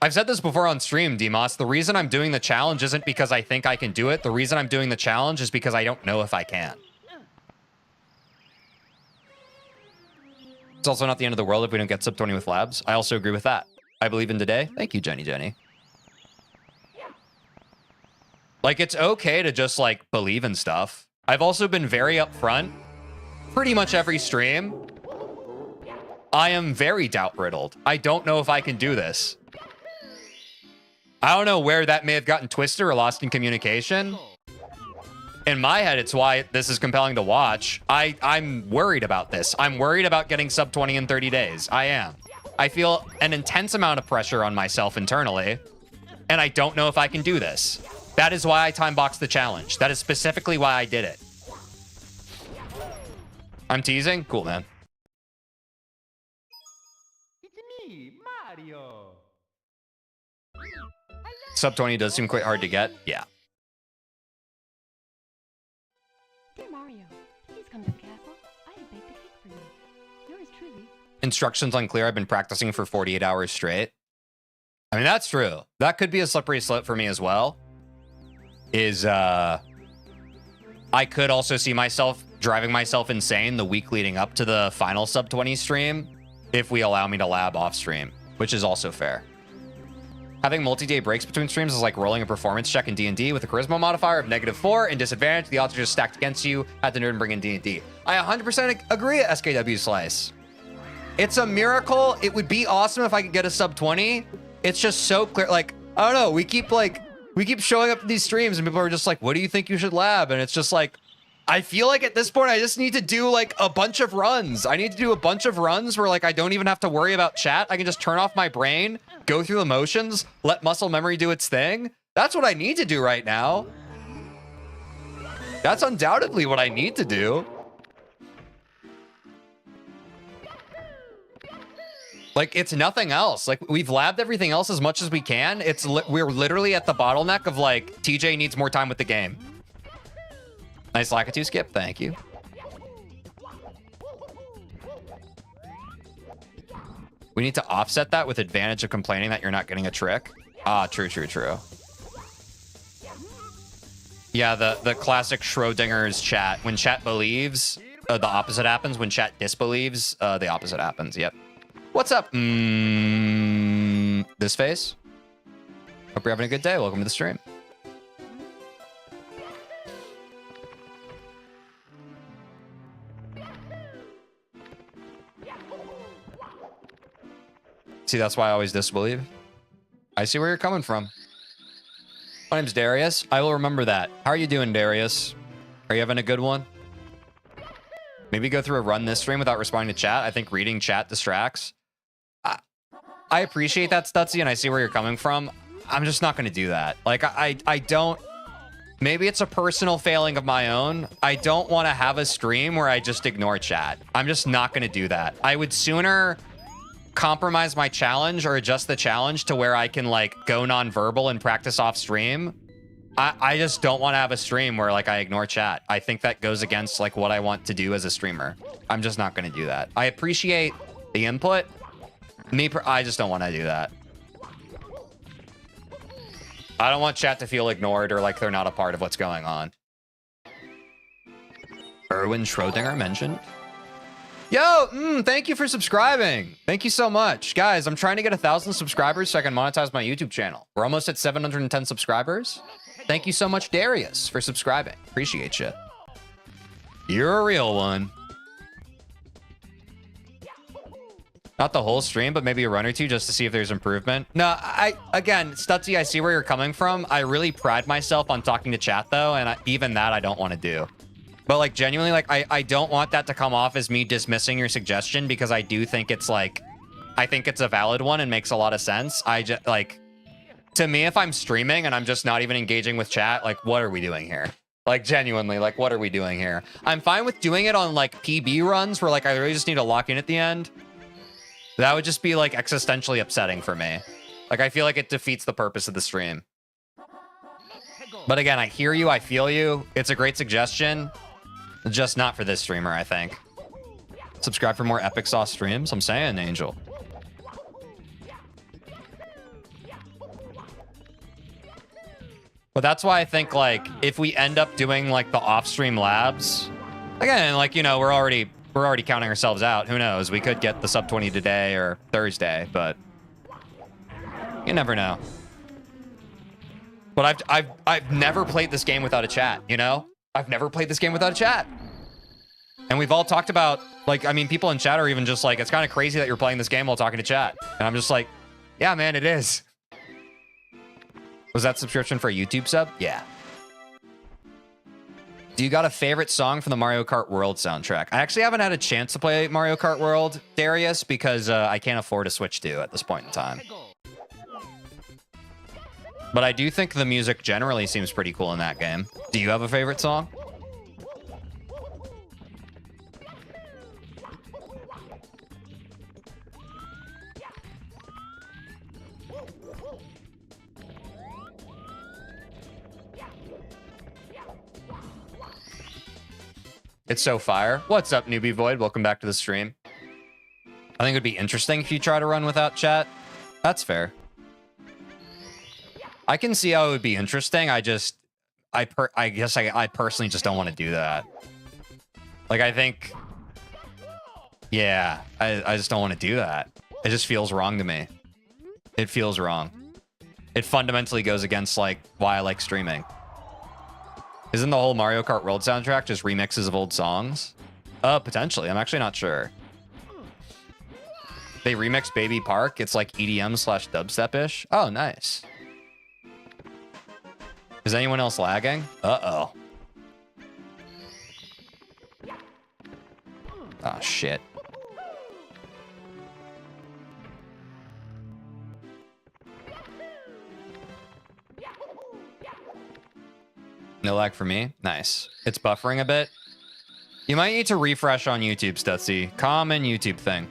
I've said this before on stream, Demos. The reason I'm doing the challenge isn't because I think I can do it. The reason I'm doing the challenge is because I don't know if I can. It's also not the end of the world if we don't get sub 20 with labs. I also agree with that. I believe in today. Thank you, Jenny. Like, it's okay to just, like, believe in stuff. I've also been very upfront. Pretty much every stream. I am very doubt-riddled. I don't know if I can do this. I don't know where that may have gotten twisted or lost in communication. In my head, it's why this is compelling to watch. I'm worried about this. I'm worried about getting sub 20 in 30 days. I am. I feel an intense amount of pressure on myself internally, and I don't know if I can do this. That is why I time-boxed the challenge. That is specifically why I did it. I'm teasing? Cool, man. It's me, Mario. Sub 20 does seem quite hard to get. Yeah. Dear Mario, please come to the castle. I have baked a cake for you. Yours truly. Instructions unclear. I've been practicing for 48 hours straight. I mean, that's true. That could be a slippery slope for me as well. I could also see myself driving myself insane the week leading up to the final sub 20 stream if we allow me to lab off stream, which is also fair. Having multi-day breaks between streams is like rolling a performance check in D&D with a charisma modifier of -4 and disadvantage. The odds are just stacked against you at the Nerd in D&D. I 100% agree at SKW Slice. It's a miracle. It would be awesome if I could get a sub 20. It's just so clear. Like, I don't know. We keep showing up to these streams and people are just like, what do you think you should lab? And it's just like, I feel like at this point, I just need to do like a bunch of runs. I need to do a bunch of runs where like I don't even have to worry about chat. I can just turn off my brain, go through the motions, let muscle memory do its thing. That's what I need to do right now. That's undoubtedly what I need to do. Like, it's nothing else. Like, we've labbed everything else as much as we can. We're literally at the bottleneck of like, TJ needs more time with the game. Nice Lakitu skip, thank you. We need to offset that with advantage of complaining that you're not getting a trick. Ah, true. Yeah, the classic Schrodinger's chat. When chat believes, the opposite happens. When chat disbelieves, the opposite happens. Yep. What's up? This face? Hope you're having a good day. Welcome to the stream. See, that's why I always disbelieve. I see where you're coming from. My name's Darius. I will remember that. How are you doing, Darius? Are you having a good one? Maybe go through a run this stream without responding to chat. I think reading chat distracts. I appreciate that, Stutzy, and I see where you're coming from. I'm just not going to do that. Like, I don't... Maybe it's a personal failing of my own. I don't want to have a stream where I just ignore chat. I'm just not going to do that. I would sooner compromise my challenge or adjust the challenge to where I can like go non-verbal and practice off stream I just don't want to have a stream where like I ignore chat. I think that goes against like what I want to do as a streamer. I'm just not going to do that. I appreciate the input. I just don't want to do that. I don't want chat to feel ignored or like they're not a part of what's going on. Erwin Schrodinger mentioned. Yo, thank you for subscribing. Thank you so much. Guys, I'm trying to get 1,000 subscribers so I can monetize my YouTube channel. We're almost at 710 subscribers. Thank you so much, Darius, for subscribing. Appreciate you. You're a real one. Not the whole stream, but maybe a run or two just to see if there's improvement. No, again, Stutzy, I see where you're coming from. I really pride myself on talking to chat, though, and even that I don't want to do. But, like, genuinely, like, I don't want that to come off as me dismissing your suggestion because I do think it's, like, I think it's a valid one and makes a lot of sense. I just, like, to me, if I'm streaming and I'm just not even engaging with chat, like, what are we doing here? Like, genuinely, like, what are we doing here? I'm fine with doing it on, like, PB runs where, like, I really just need to lock in at the end. That would just be, like, existentially upsetting for me. Like, I feel like it defeats the purpose of the stream. But again, I hear you, I feel you. It's a great suggestion. Just not for this streamer, I think. Subscribe for more Epic Sauce streams. I'm saying, Angel. But that's why I think, like, if we end up doing, like, the off-stream labs... Again, like, you know, we're already counting ourselves out. Who knows? We could get the sub 20 today or Thursday, but... You never know. But I've never played this game without a chat, you know? I've never played this game without a chat. And we've all talked about, like, I mean, people in chat are even just like, it's kind of crazy that you're playing this game while talking to chat. And I'm just like, yeah, man, it is. Was that subscription for a YouTube sub? Yeah. Do you got a favorite song from the Mario Kart World soundtrack? I actually haven't had a chance to play Mario Kart World, Darius, because I can't afford a Switch 2 at this point in time. But I do think the music generally seems pretty cool in that game. Do you have a favorite song? It's so fire. What's up, Newbie Void? Welcome back to the stream. I think it would be interesting if you try to run without chat. That's fair. I can see how it would be interesting. I guess I personally just don't want to do that. Like, I think, yeah, I just don't want to do that. It just feels wrong to me. It feels wrong. It fundamentally goes against, like, why I like streaming. Isn't the whole Mario Kart World soundtrack just remixes of old songs? Potentially. I'm actually not sure. They remixed Baby Park. It's like EDM/dubstep-ish. Oh, nice. Is anyone else lagging? Uh-oh. Oh, shit. No lag for me? Nice. It's buffering a bit. You might need to refresh on YouTube, Stutzy. Common YouTube thing.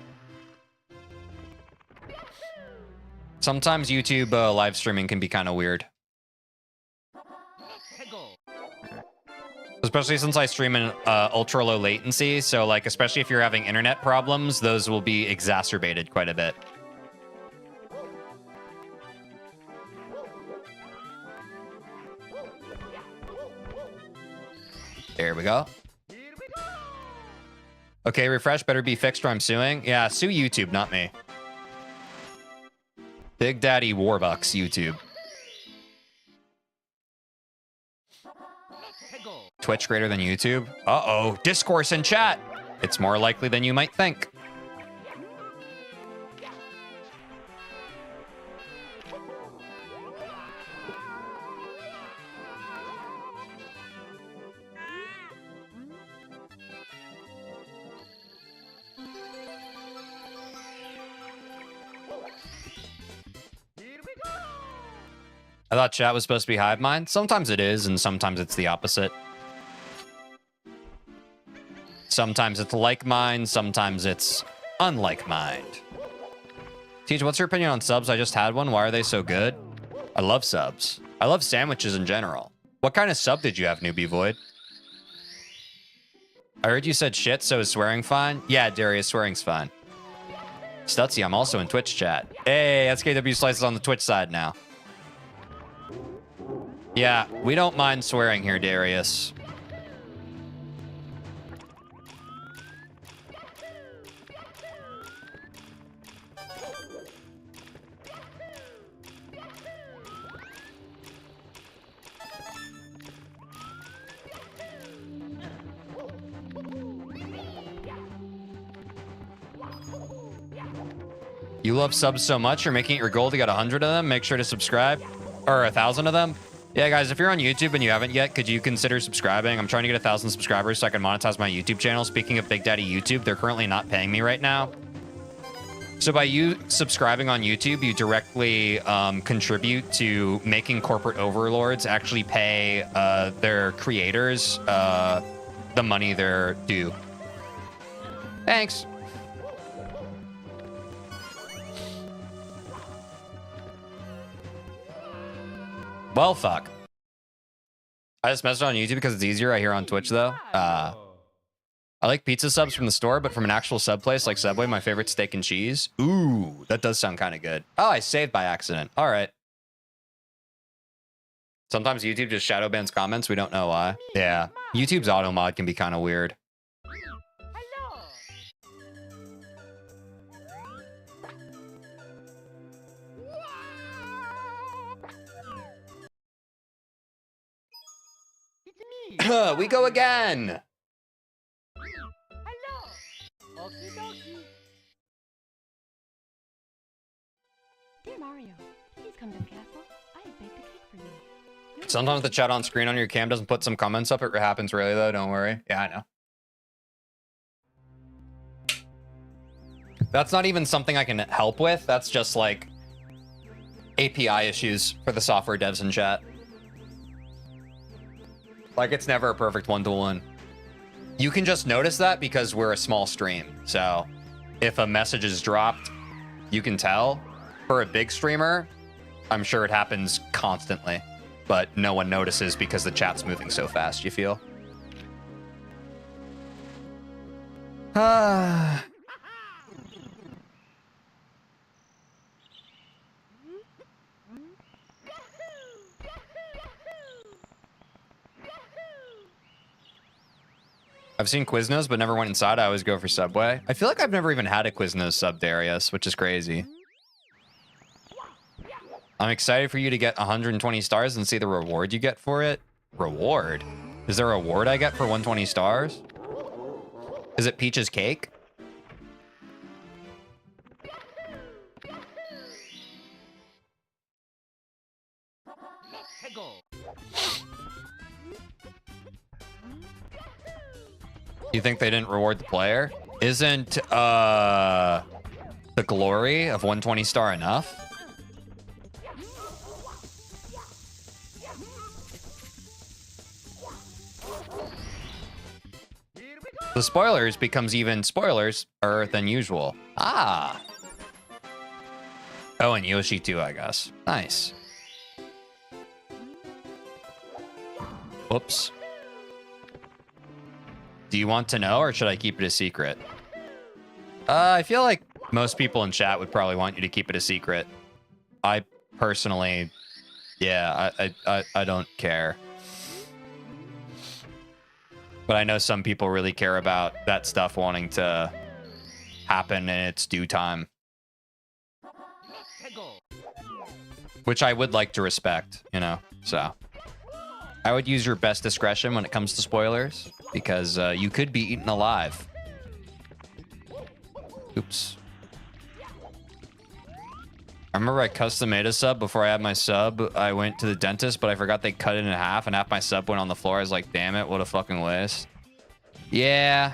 Sometimes YouTube live streaming can be kind of weird. Especially since I stream in ultra low latency, so like especially if you're having internet problems, those will be exacerbated quite a bit. There we go. Okay, refresh better be fixed or I'm suing. Yeah, sue YouTube, not me. Big Daddy Warbucks YouTube. Twitch greater than YouTube? Uh-oh, discourse in chat. It's more likely than you might think. I thought chat was supposed to be hive mind. Sometimes it is, and sometimes it's the opposite. Sometimes it's like mind, sometimes it's unlike mind. Teej, what's your opinion on subs? I just had one. Why are they so good? I love subs. I love sandwiches in general. What kind of sub did you have, Newbie Void? I heard you said shit, so is swearing fine? Yeah, Darius, swearing's fine. Stutzy, I'm also in Twitch chat. Hey, SKW Slices on the Twitch side now. Yeah, we don't mind swearing here, Darius. You love subs so much, you're making it your goal to get 100 of them. Make sure to subscribe. Or 1,000 of them. Yeah, guys, if you're on YouTube and you haven't yet, could you consider subscribing? I'm trying to get 1,000 subscribers so I can monetize my YouTube channel. Speaking of Big Daddy YouTube, they're currently not paying me right now. So by you subscribing on YouTube, you directly contribute to making corporate overlords actually pay their creators the money they're due. Thanks. Well, fuck. I just messaged on YouTube because it's easier. I hear on Twitch, though. I like pizza subs from the store, but from an actual sub place like Subway, my favorite steak and cheese. Ooh, that does sound kind of good. Oh, I saved by accident. All right. Sometimes YouTube just shadow bans comments. We don't know why. Yeah. YouTube's auto mod can be kind of weird. We go again. Dear Mario, please come to the castle. I have baked a cake for you. Sometimes the chat on screen on your cam doesn't put some comments up. It happens really, though. Don't worry. Yeah, I know. That's not even something I can help with. That's just like API issues for the software devs in chat. Like, it's never a perfect one-to-one. You can just notice that because we're a small stream. So if a message is dropped, you can tell. For a big streamer, I'm sure it happens constantly, but no one notices because the chat's moving so fast, you feel? I've seen Quiznos, but never went inside. I always go for Subway. I feel like I've never even had a Quiznos sub, Darius, which is crazy. I'm excited for you to get 120 stars and see the reward you get for it. Reward? Is there a reward I get for 120 stars? Is it Peach's cake? You think they didn't reward the player? Isn't the glory of 120 star enough? The spoilers becomes even spoilers-er than usual. Ah. Oh, and Yoshi too, I guess. Nice. Whoops. Do you want to know, or should I keep it a secret? I feel like most people in chat would probably want you to keep it a secret. I personally, yeah, I don't care. But I know some people really care about that stuff wanting to happen in its due time. Which I would like to respect, you know, so. I would use your best discretion when it comes to spoilers, because you could be eaten alive. Oops. I remember I custom made a sub before I had my sub. I went to the dentist, but I forgot they cut it in half, and half my sub went on the floor. I was like, damn it, what a fucking waste. Yeah,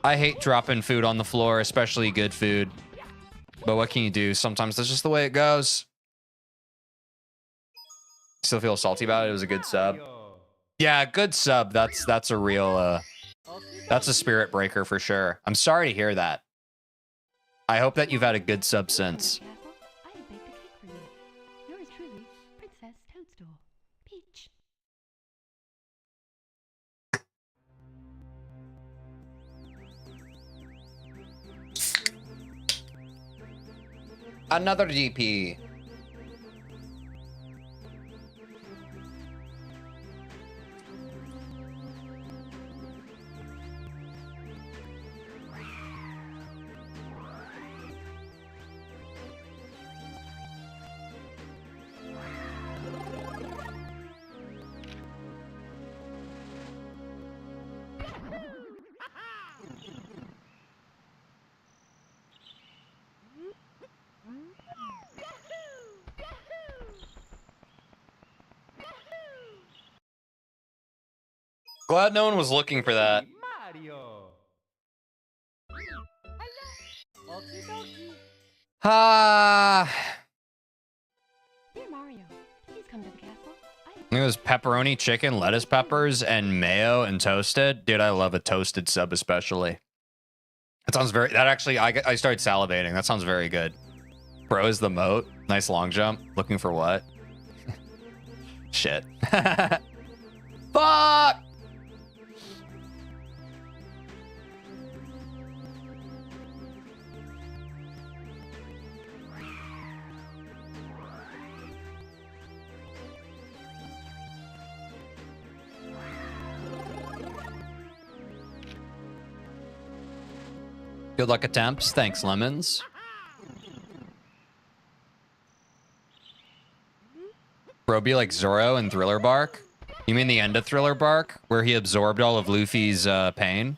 I hate dropping food on the floor, especially good food. But what can you do? Sometimes that's just the way it goes. Still feel salty about it. It was a good sub. Yeah, good sub. That's a real that's a spirit breaker for sure. I'm sorry to hear that. I hope that you've had a good sub since. Another DP. Glad no one was looking for that. Mario. Okie dokie. Ah, Dear Mario, please come to the castle. it was pepperoni, chicken, lettuce peppers, and mayo and toasted. Dude, I love a toasted sub especially. That sounds very, that actually, I started salivating. That sounds very good. Bro is the moat. Nice long jump. Looking for what? Shit. Fuck! Good luck attempts. Thanks, Lemons. Bro, be like Zoro in Thriller Bark? You mean the end of Thriller Bark, where he absorbed all of Luffy's pain?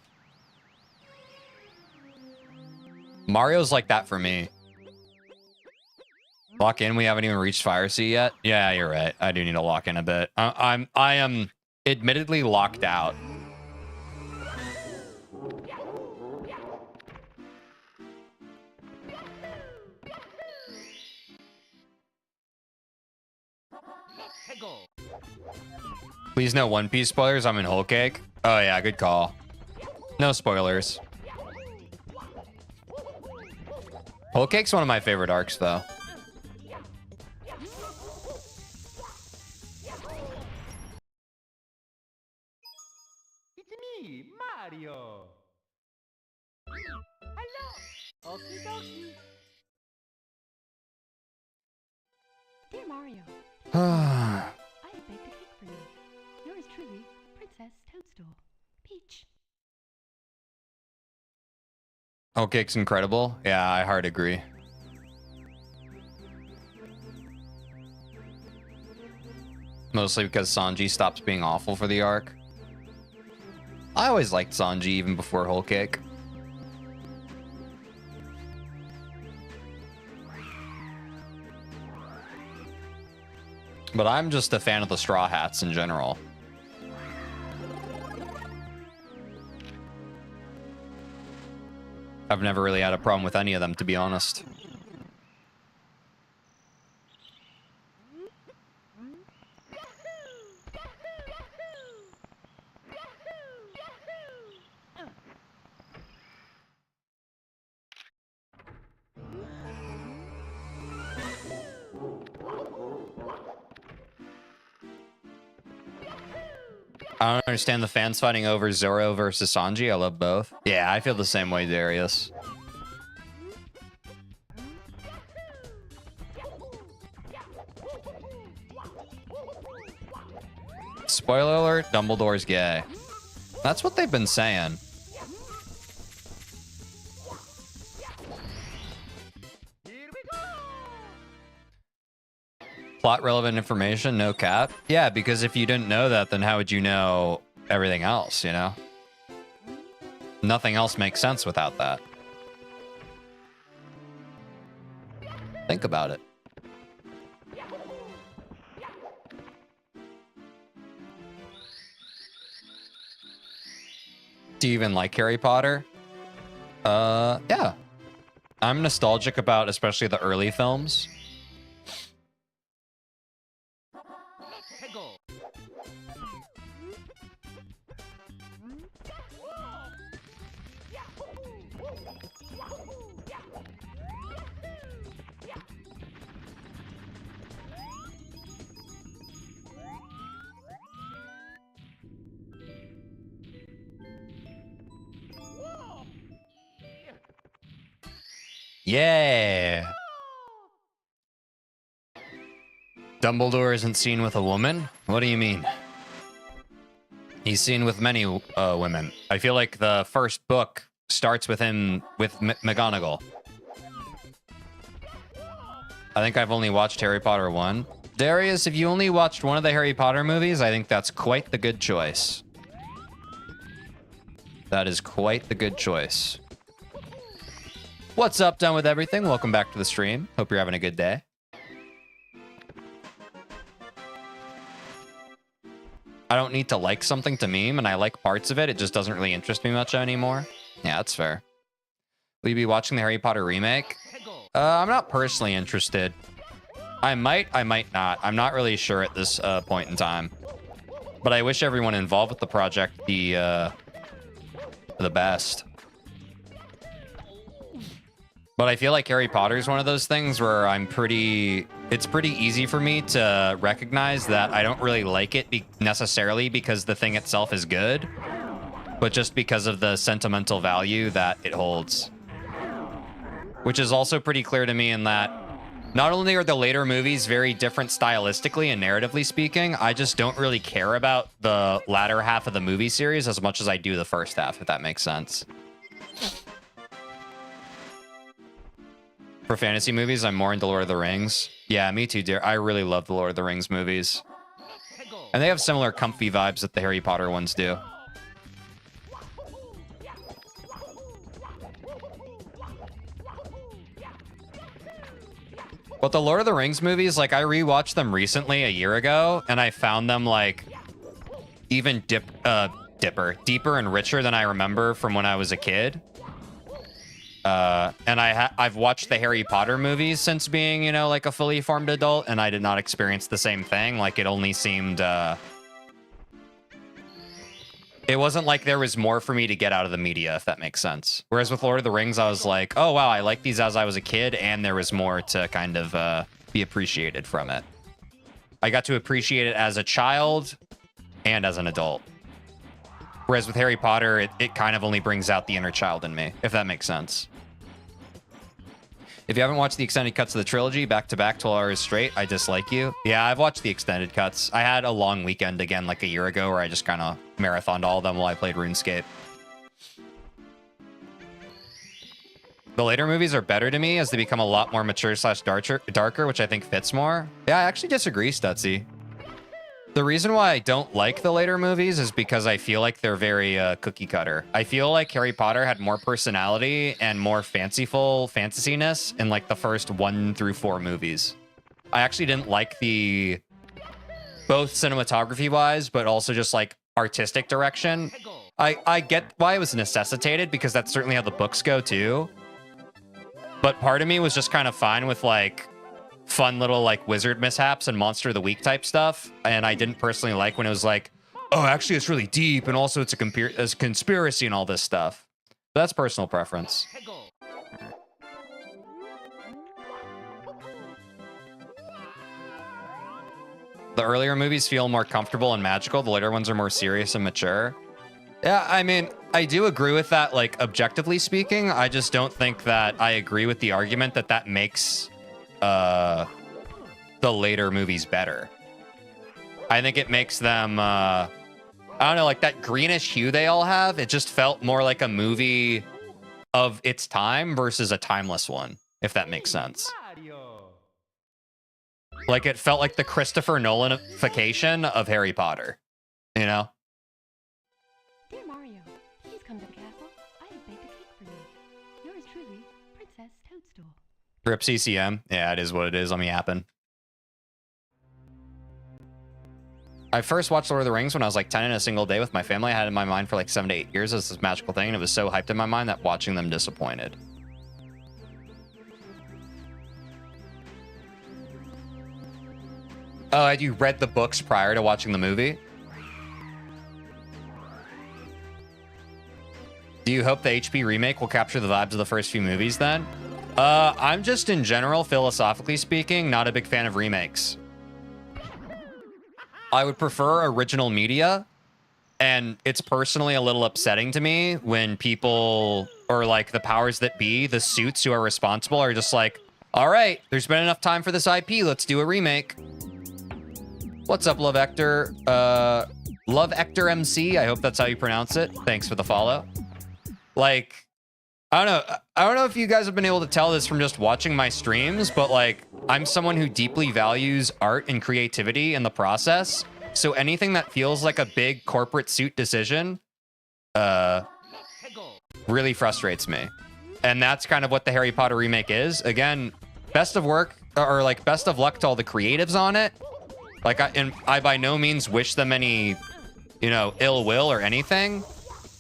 Mario's like that for me. Lock in, we haven't even reached Fire Sea yet? Yeah, you're right. I do need to lock in a bit. I am admittedly locked out. Please no One Piece spoilers. I'm in Whole Cake. Oh yeah, good call. No spoilers. Whole Cake's one of my favorite arcs, though. It's me, Mario. Hello. Okie dokie. Dear Mario, I have baked a cake for you. Yours truly, Princess Toadstool. Peach. Whole Cake's incredible. Yeah, I hard agree. Mostly because Sanji stops being awful for the arc. I always liked Sanji even before Whole Cake. But I'm just a fan of the Straw Hats in general. I've never really had a problem with any of them, to be honest. I don't understand the fans fighting over Zoro versus Sanji. I love both. Yeah, I feel the same way, Darius. Spoiler alert, Dumbledore's gay. That's what they've been saying. Here we go. Plot relevant information, no cap. Yeah, because if you didn't know that, then how would you know everything else, you know? Nothing else makes sense without that. Think about it. Do you even like Harry Potter? Yeah. I'm nostalgic about especially the early films. Yeah. Dumbledore isn't seen with a woman? What do you mean? He's seen with many women. I feel like the first book starts with him with McGonagall. I think I've only watched Harry Potter 1. Darius, if you only watched one of the Harry Potter movies, I think that's quite the good choice. That is quite the good choice. What's up, Done With Everything? Welcome back to the stream. Hope you're having a good day. I don't need to like something to meme, and I like parts of it. It just doesn't really interest me much anymore. Yeah, that's fair. Will you be watching the Harry Potter remake? I'm not personally interested. I might not. I'm not really sure at this point in time. But I wish everyone involved with the project the best. But I feel like Harry Potter is one of those things where it's pretty easy for me to recognize that I don't really like it necessarily because the thing itself is good, but just because of the sentimental value that it holds. Which is also pretty clear to me in that not only are the later movies very different stylistically and narratively speaking, I just don't really care about the latter half of the movie series as much as I do the first half, if that makes sense. For fantasy movies, I'm more into Lord of the Rings. Yeah, me too, dear. I really love the Lord of the Rings movies. And they have similar comfy vibes that the Harry Potter ones do. But the Lord of the Rings movies, like, I rewatched them recently a year ago, and I found them, like, even deeper and richer than I remember from when I was a kid. And I've watched the Harry Potter movies since being, you know, like a fully formed adult, and I did not experience the same thing. Like, it only seemed, it wasn't like there was more for me to get out of the media, if that makes sense. Whereas with Lord of the Rings, I was like, oh, wow, I liked these as I was a kid, and there was more to kind of be appreciated from it. I got to appreciate it as a child and as an adult. Whereas with Harry Potter, it kind of only brings out the inner child in me, if that makes sense. If you haven't watched the extended cuts of the trilogy back-to-back 12 hours straight, I dislike you. Yeah, I've watched the extended cuts. I had a long weekend again like a year ago where I just kind of marathoned all of them while I played RuneScape. The later movies are better to me as they become a lot more mature / darker, which I think fits more. Yeah, I actually disagree, Stutzy. The reason why I don't like the later movies is because I feel like they're very cookie cutter. I feel like Harry Potter had more personality and more fanciful fantasiness in like the first 1 through 4 movies. I actually didn't like the both cinematography wise, but also just like artistic direction. I get why it was necessitated because that's certainly how the books go too. But part of me was just kind of fine with like fun little like wizard mishaps and monster of the week type stuff, and I didn't personally like when it was like, oh, actually it's really deep and also it's a conspiracy and all this stuff. But that's personal preference. The earlier movies feel more comfortable and magical. The later ones are more serious and mature. Yeah, I mean, I do agree with that, like, objectively speaking. I just don't think that I agree with the argument that that makes the later movies better. I think it makes them, I don't know, like that greenish hue they all have, it just felt more like a movie of its time versus a timeless one, if that makes sense. Like, it felt like the Christopher Nolanification of Harry Potter, you know? Dear Mario, please come to the castle. I have baked a cake for you. Yours truly, Princess Toadstool. Rip CCM. Yeah, it is what it is. I'm yapping. I first watched Lord of the Rings when I was like 10 in a single day with my family. I had it in my mind for like 7 to 8 years as this magical thing, and it was so hyped in my mind that watching them disappointed. Oh, had you read the books prior to watching the movie? Do you hope the HP remake will capture the vibes of the first few movies then? I'm just in general, philosophically speaking, not a big fan of remakes. I would prefer original media, and it's personally a little upsetting to me when people, or like the powers that be, the suits who are responsible are just like, all right, there's been enough time for this IP, let's do a remake. What's up, Love Ector? Love Ector MC. I hope that's how you pronounce it. Thanks for the follow. Like, I don't know if you guys have been able to tell this from just watching my streams, but like, I'm someone who deeply values art and creativity in the process. So anything that feels like a big corporate suit decision, really frustrates me. And that's kind of what the Harry Potter remake is. Again, best of luck to all the creatives on it. Like, I by no means wish them any, ill will or anything.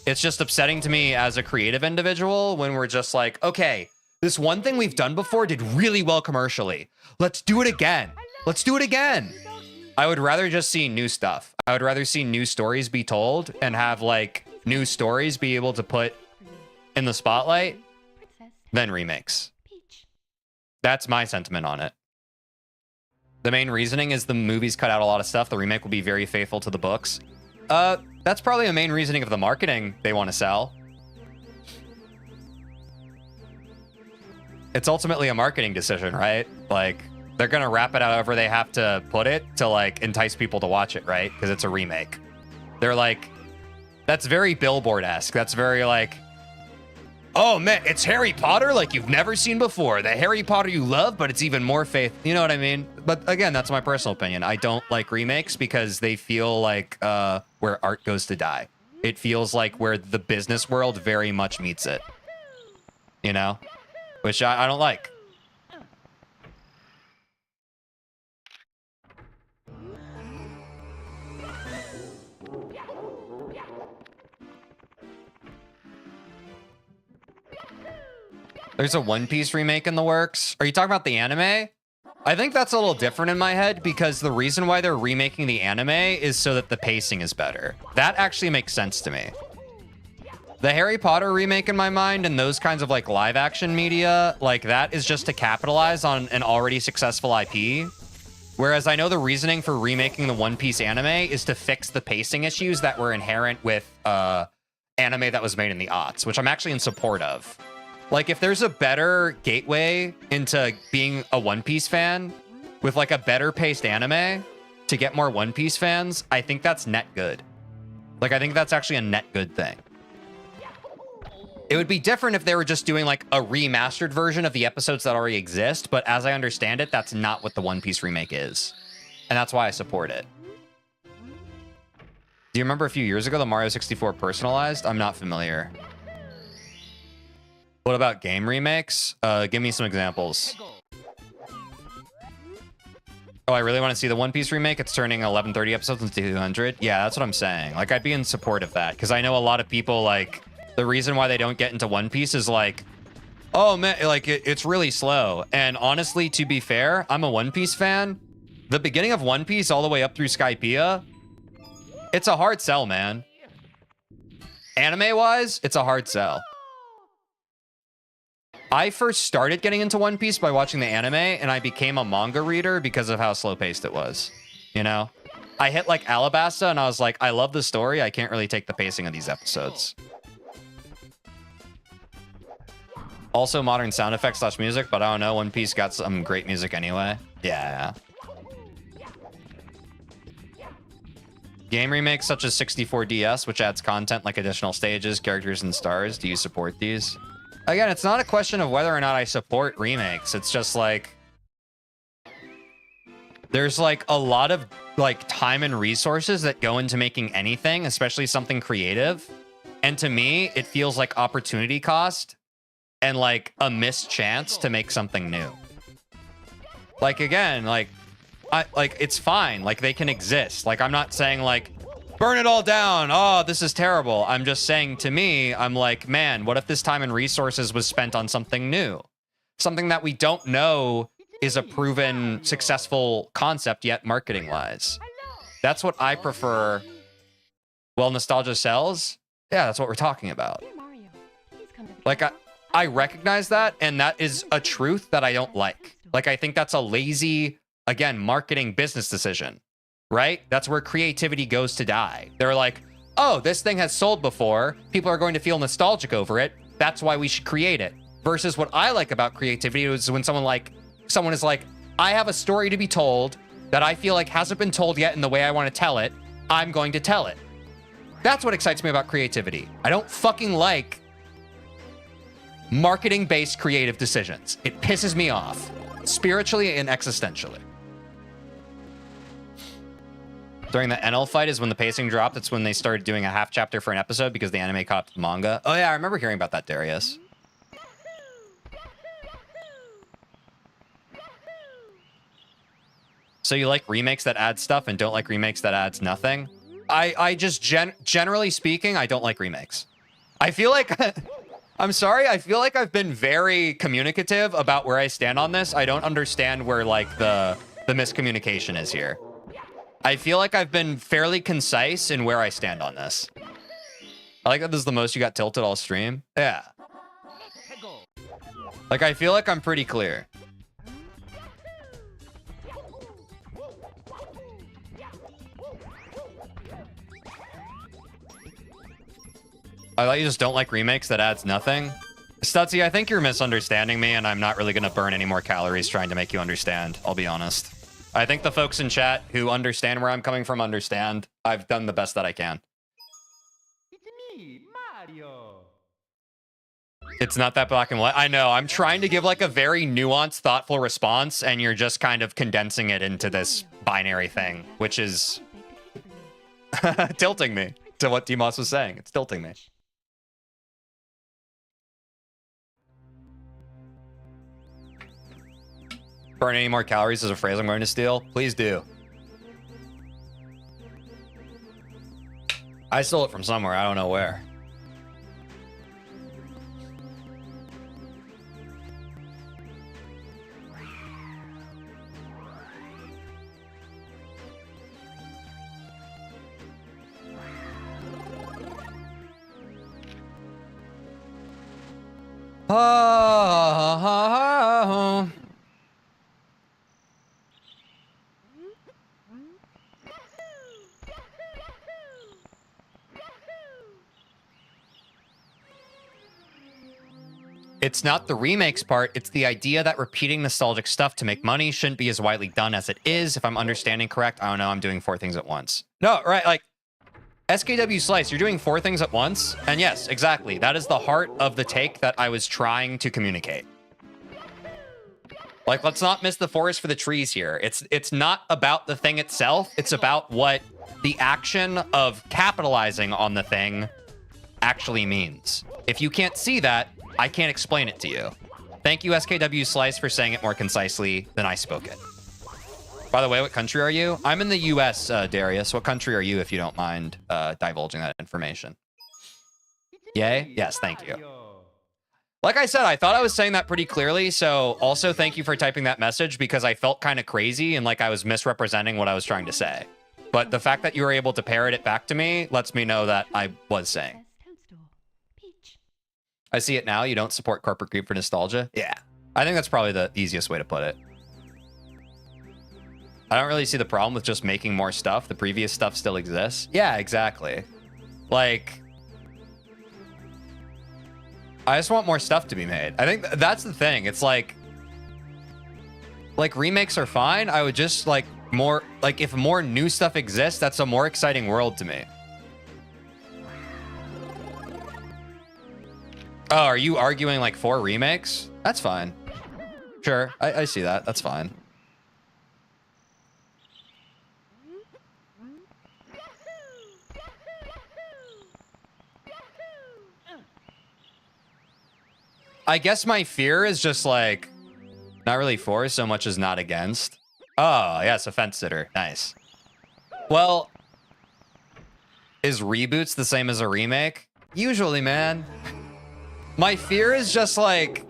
It's just upsetting to me as a creative individual when we're just like, okay, this one thing we've done before did really well commercially. Let's do it again. Let's do it again. I would rather just see new stuff. I would rather see new stories be told and have like new stories be able to put in the spotlight than remakes. That's my sentiment on it. The main reasoning is the movies cut out a lot of stuff. The remake will be very faithful to the books. That's probably a main reasoning of the marketing they want to sell. It's ultimately a marketing decision, right? Like, they're going to wrap it however they have to put it to, like, entice people to watch it, right? Because it's a remake. They're like, that's very Billboard-esque. That's very, like, oh, man, it's Harry Potter like you've never seen before. The Harry Potter you love, but it's even more faith. You know what I mean? But again, that's my personal opinion. I don't like remakes because they feel like where art goes to die. It feels like where the business world very much meets it. Which I don't like. There's a One Piece remake in the works. Are you talking about the anime? I think that's a little different in my head because the reason why they're remaking the anime is so that the pacing is better. That actually makes sense to me. The Harry Potter remake in my mind and those kinds of like live action media, like that is just to capitalize on an already successful IP. Whereas I know the reasoning for remaking the One Piece anime is to fix the pacing issues that were inherent with anime that was made in the aughts, which I'm actually in support of. Like, if there's a better gateway into being a One Piece fan with, like, a better paced anime to get more One Piece fans, I think that's net good. Like, I think that's actually a net good thing. It would be different if they were just doing, like, a remastered version of the episodes that already exist, but as I understand it, that's not what the One Piece remake is. And that's why I support it. Do you remember a few years ago the Mario 64 personalized? I'm not familiar. What about game remakes? Give me some examples. Oh, I really want to see the One Piece remake. It's turning 1130 episodes into 200. Yeah, that's what I'm saying. Like, I'd be in support of that because I know a lot of people, like, the reason why they don't get into One Piece is like, oh, man, like, it's really slow. And honestly, to be fair, I'm a One Piece fan. The beginning of One Piece all the way up through Skypiea, it's a hard sell, man. Anime-wise, it's a hard sell. I first started getting into One Piece by watching the anime, and I became a manga reader because of how slow-paced it was. I hit, like, Alabasta, and I was like, I love the story. I can't really take the pacing of these episodes. Also, modern sound effects / music, but I don't know. One Piece got some great music anyway. Yeah. Game remakes such as 64DS, which adds content like additional stages, characters, and stars. Do you support these? Again, it's not a question of whether or not I support remakes. It's just like, there's like a lot of like time and resources that go into making anything, especially something creative. And to me, it feels like opportunity cost and like a missed chance to make something new. Like, again, like it's fine. Like, they can exist. Like, I'm not saying like, burn it all down. Oh, this is terrible. I'm just saying, to me, I'm like, man, what if this time and resources was spent on something new? Something that we don't know is a proven successful concept yet marketing-wise. That's what I prefer. Well, nostalgia sells? Yeah, that's what we're talking about. Like, I recognize that, and that is a truth that I don't like. Like, I think that's a lazy, again, marketing business decision. Right? That's where creativity goes to die. They're like, oh, this thing has sold before. People are going to feel nostalgic over it. That's why we should create it. Versus what I like about creativity is when someone is like, I have a story to be told. that I feel like hasn't been told yet in the way I want to tell it, I'm going to tell it. That's what excites me about creativity. I don't fucking like marketing-based creative decisions. It pisses me off, spiritually and existentially. During the NL fight is when the pacing dropped. It's when they started doing a half chapter for an episode because the anime caught up to the manga. Oh yeah, I remember hearing about that, Darius. So you like remakes that add stuff and don't like remakes that adds nothing? I just generally speaking, I don't like remakes. I feel like I'm sorry, I feel like I've been very communicative about where I stand on this. I don't understand where like the miscommunication is here. I feel like I've been fairly concise in where I stand on this. I like that this is the most you got tilted all stream. Yeah. Like, I feel like I'm pretty clear. I thought you just don't like remakes that adds nothing. Stutzy, I think you're misunderstanding me, and I'm not really going to burn any more calories trying to make you understand. I'll be honest. I think the folks in chat who understand where I'm coming from understand. I've done the best that I can. It's me, Mario. It's not that black and white. I know. I'm trying to give like a very nuanced, thoughtful response, and you're just kind of condensing it into this binary thing, which is tilting me to what D-Moss was saying. It's tilting me. Burn any more calories is a phrase I'm going to steal. Please do. I stole it from somewhere. I don't know where. Oh. It's not the remakes part, it's the idea that repeating nostalgic stuff to make money shouldn't be as widely done as it is. If I'm understanding correct, I don't know, I'm doing 4 things at once. No, right, like, SKW Slice, you're doing 4 things at once? And yes, exactly. That is the heart of the take that I was trying to communicate. Like, let's not miss the forest for the trees here. It's not about the thing itself, it's about what the action of capitalizing on the thing actually means. If you can't see that, I can't explain it to you. Thank you, SKW Slice, for saying it more concisely than I spoke it. By the way, what country are you? I'm in the US, Darius. What country are you, if you don't mind divulging that information? Yay? Yes, thank you. Like I said, I thought I was saying that pretty clearly, so also thank you for typing that message because I felt kind of crazy and like I was misrepresenting what I was trying to say. But the fact that you were able to parrot it back to me lets me know that I was saying. I see it now. You don't support corporate greed for nostalgia? Yeah. I think that's probably the easiest way to put it. I don't really see the problem with just making more stuff. The previous stuff still exists. Yeah, exactly. Like, I just want more stuff to be made. I think that's the thing. It's like remakes are fine. I would just like more, like if more new stuff exists, that's a more exciting world to me. Oh, are you arguing like for remakes? That's fine. Sure, I see that. That's fine. I guess my fear is just like not really for so much as not against. Oh, yes, a fence sitter. Nice. Well, is reboots the same as a remake? Usually, man. My fear is just like,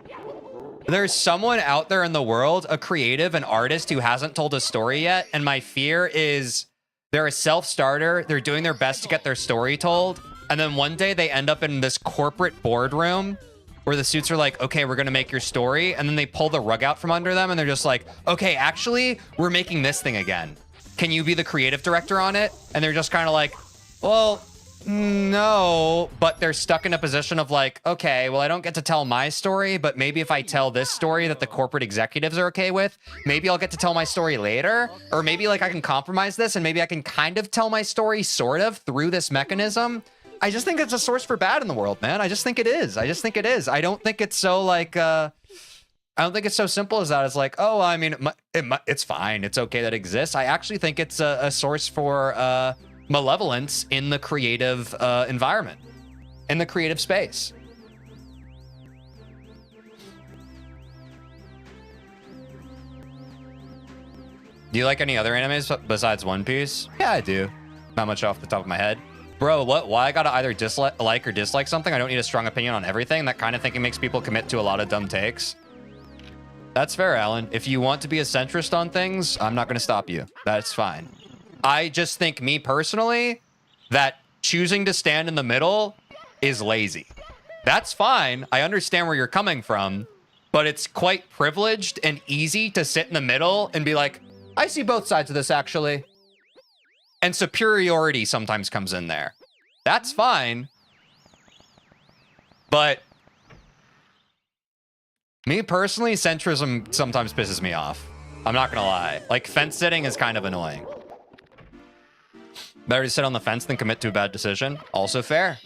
there's someone out there in the world, a creative, an artist who hasn't told a story yet. And my fear is they're a self-starter. They're doing their best to get their story told. And then one day they end up in this corporate boardroom where the suits are like, okay, we're going to make your story. And then they pull the rug out from under them. And they're just like, okay, actually, we're making this thing again. Can you be the creative director on it? And they're just kind of like, well, No, but they're stuck in a position of like, okay, well, I don't get to tell my story, but maybe if I tell this story that the corporate executives are okay with, maybe I'll get to tell my story later. Or maybe like I can compromise this and maybe I can kind of tell my story sort of through this mechanism. I just think it's a source for bad in the world, man. I just think it is. I just think it is. I don't think it's so like, I don't think it's so simple as that. It's like, oh, I mean, it's fine. It's okay that it exists. I actually think it's a source for malevolence in the creative environment, in the creative space. Do you like any other animes besides One Piece? Yeah, I do. Not much off the top of my head. Bro, what? Why I gotta either like or dislike something? I don't need a strong opinion on everything. That kind of thinking makes people commit to a lot of dumb takes. That's fair, Alan. If you want to be a centrist on things, I'm not gonna stop you. That's fine. I just think, me personally, that choosing to stand in the middle is lazy. That's fine. I understand where you're coming from, but it's quite privileged and easy to sit in the middle and be like, I see both sides of this, actually. And superiority sometimes comes in there. That's fine. But me personally, centrism sometimes pisses me off. I'm not gonna lie. Like, fence sitting is kind of annoying. Better to sit on the fence than commit to a bad decision. Also fair.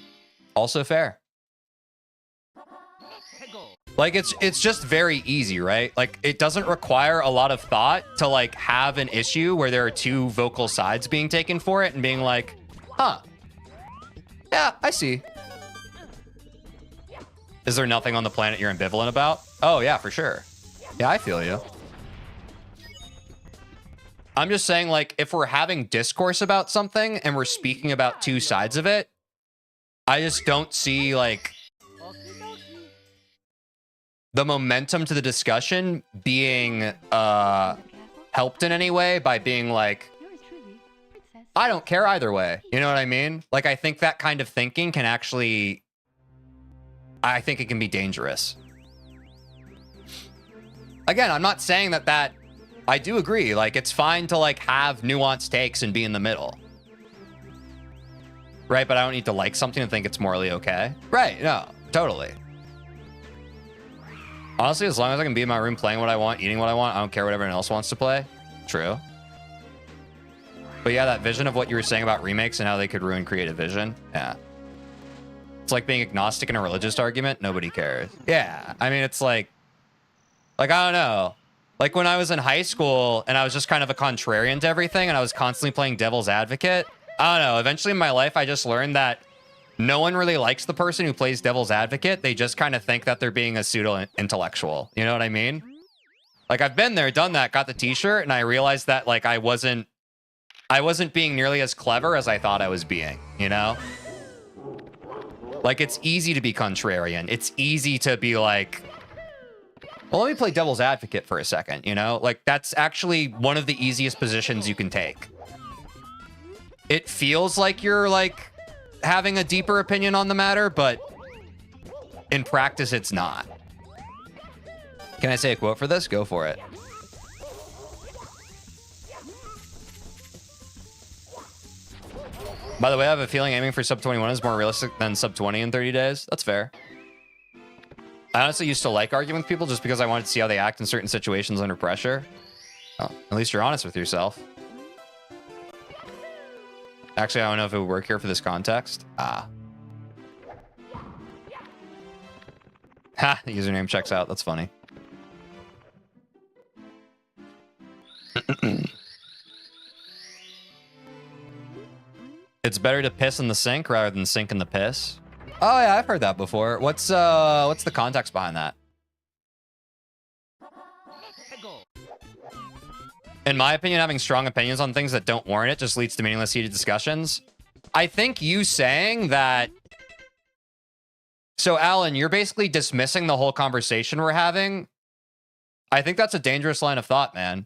Also fair. Like, it's just very easy, right? Like, it doesn't require a lot of thought to, like, have an issue where there are two vocal sides being taken for it and being like, huh. Yeah, I see. Is there nothing on the planet you're ambivalent about? Oh, yeah, for sure. Yeah, I feel you. I'm just saying, like, if we're having discourse about something and we're speaking about two sides of it, I just don't see, like, the momentum to the discussion being helped in any way by being like, I don't care either way. You know what I mean? Like, I think that kind of thinking can actually, I think it can be dangerous. Again, I'm not saying that I do agree. Like, it's fine to, like, have nuanced takes and be in the middle. Right? But I don't need to like something and think it's morally okay. Right. No, totally. Honestly, as long as I can be in my room playing what I want, eating what I want, I don't care what everyone else wants to play. True. But yeah, that vision of what you were saying about remakes and how they could ruin creative vision. Yeah. It's like being agnostic in a religious argument. Nobody cares. Yeah. I mean, it's like, I don't know. Like when I was in high school and I was just kind of a contrarian to everything and I was constantly playing devil's advocate. I don't know. Eventually in my life, I just learned that no one really likes the person who plays devil's advocate. They just kind of think that they're being a pseudo-intellectual. You know what I mean? Like, I've been there, done that, got the t-shirt, and I realized that, like, I wasn't being nearly as clever as I thought I was being, you know? Like, it's easy to be contrarian. It's easy to be like, well, let me play devil's advocate for a second, you know? Like, that's actually one of the easiest positions you can take. It feels like you're, like, having a deeper opinion on the matter, but in practice, it's not. Can I say a quote for this? Go for it. By the way, I have a feeling aiming for sub 21 is more realistic than sub 20 in 30 days. That's fair. I honestly used to like arguing with people just because I wanted to see how they act in certain situations under pressure. Oh, at least you're honest with yourself. Actually, I don't know if it would work here for this context. Ah. Ha, the username checks out. That's funny. It's better to piss in the sink rather than sink in the piss. Oh yeah, I've heard that before. What's the context behind that? In my opinion, having strong opinions on things that don't warrant it just leads to meaningless heated discussions. I think you saying that... So, Alan, you're basically dismissing the whole conversation we're having. I think that's a dangerous line of thought, man.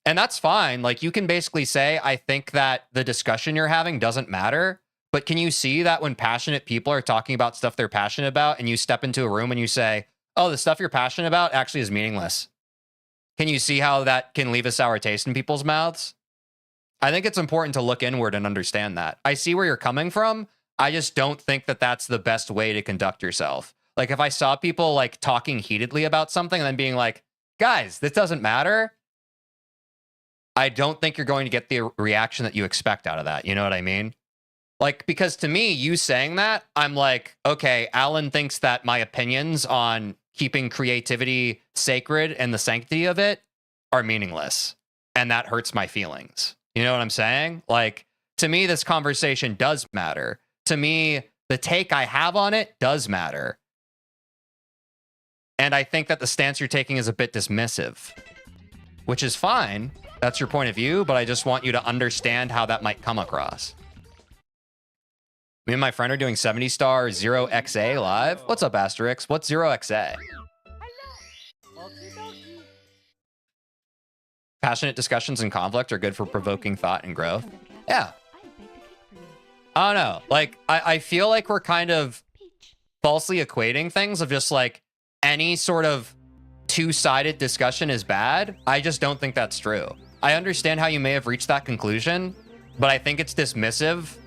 And that's fine. Like, you can basically say, I think that the discussion you're having doesn't matter. But can you see that when passionate people are talking about stuff they're passionate about and you step into a room and you say, oh, the stuff you're passionate about actually is meaningless? Can you see how that can leave a sour taste in people's mouths? I think it's important to look inward and understand that. I see where you're coming from. I just don't think that that's the best way to conduct yourself. Like if I saw people like talking heatedly about something and then being like, guys, this doesn't matter. I don't think you're going to get the reaction that you expect out of that. You know what I mean? Like, because to me, you saying that, I'm like, okay, Alan thinks that my opinions on keeping creativity sacred and the sanctity of it are meaningless. And that hurts my feelings. You know what I'm saying? Like, to me, this conversation does matter. To me, the take I have on it does matter. And I think that the stance you're taking is a bit dismissive, which is fine. That's your point of view, but I just want you to understand how that might come across. Me and my friend are doing 70 star 0XA live. What's up, Asterix? What's 0XA? Passionate discussions and conflict are good for provoking thought and growth. Yeah. I don't know. Like, I feel like we're kind of falsely equating things of just like any sort of two-sided discussion is bad. I just don't think that's true. I understand how you may have reached that conclusion, but I think it's dismissive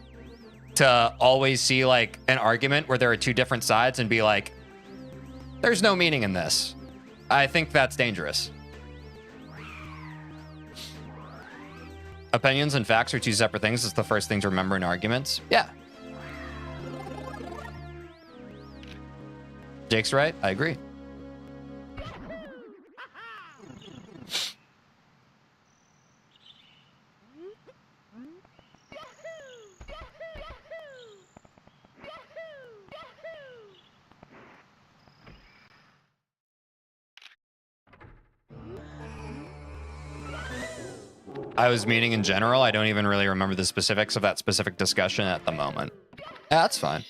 to always see like an argument where there are two different sides and be like, there's no meaning in this. I think that's dangerous. Opinions and facts are two separate things. It's the first thing to remember in arguments. Yeah. Jake's right. I agree. I was meaning in general. I don't even really remember the specifics of that specific discussion at the moment. Yeah, that's fine.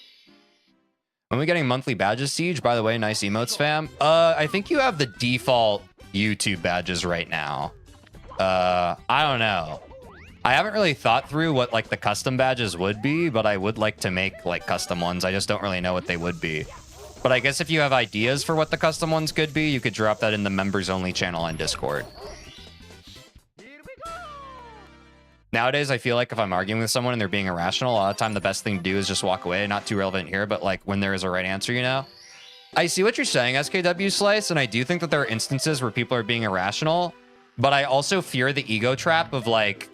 When we getting monthly badges, Siege? By the way, nice emotes, fam. I think you have the default YouTube badges right now. I don't know. I haven't really thought through what like the custom badges would be, but I would like to make like custom ones. I just don't really know what they would be. But I guess if you have ideas for what the custom ones could be, you could drop that in the members only channel on Discord. Nowadays, I feel like if I'm arguing with someone and they're being irrational, a lot of time the best thing to do is just walk away. Not too relevant here, but like when there is a right answer, you know? I see what you're saying, SKW Slice, and I do think that there are instances where people are being irrational, but I also fear the ego trap of like,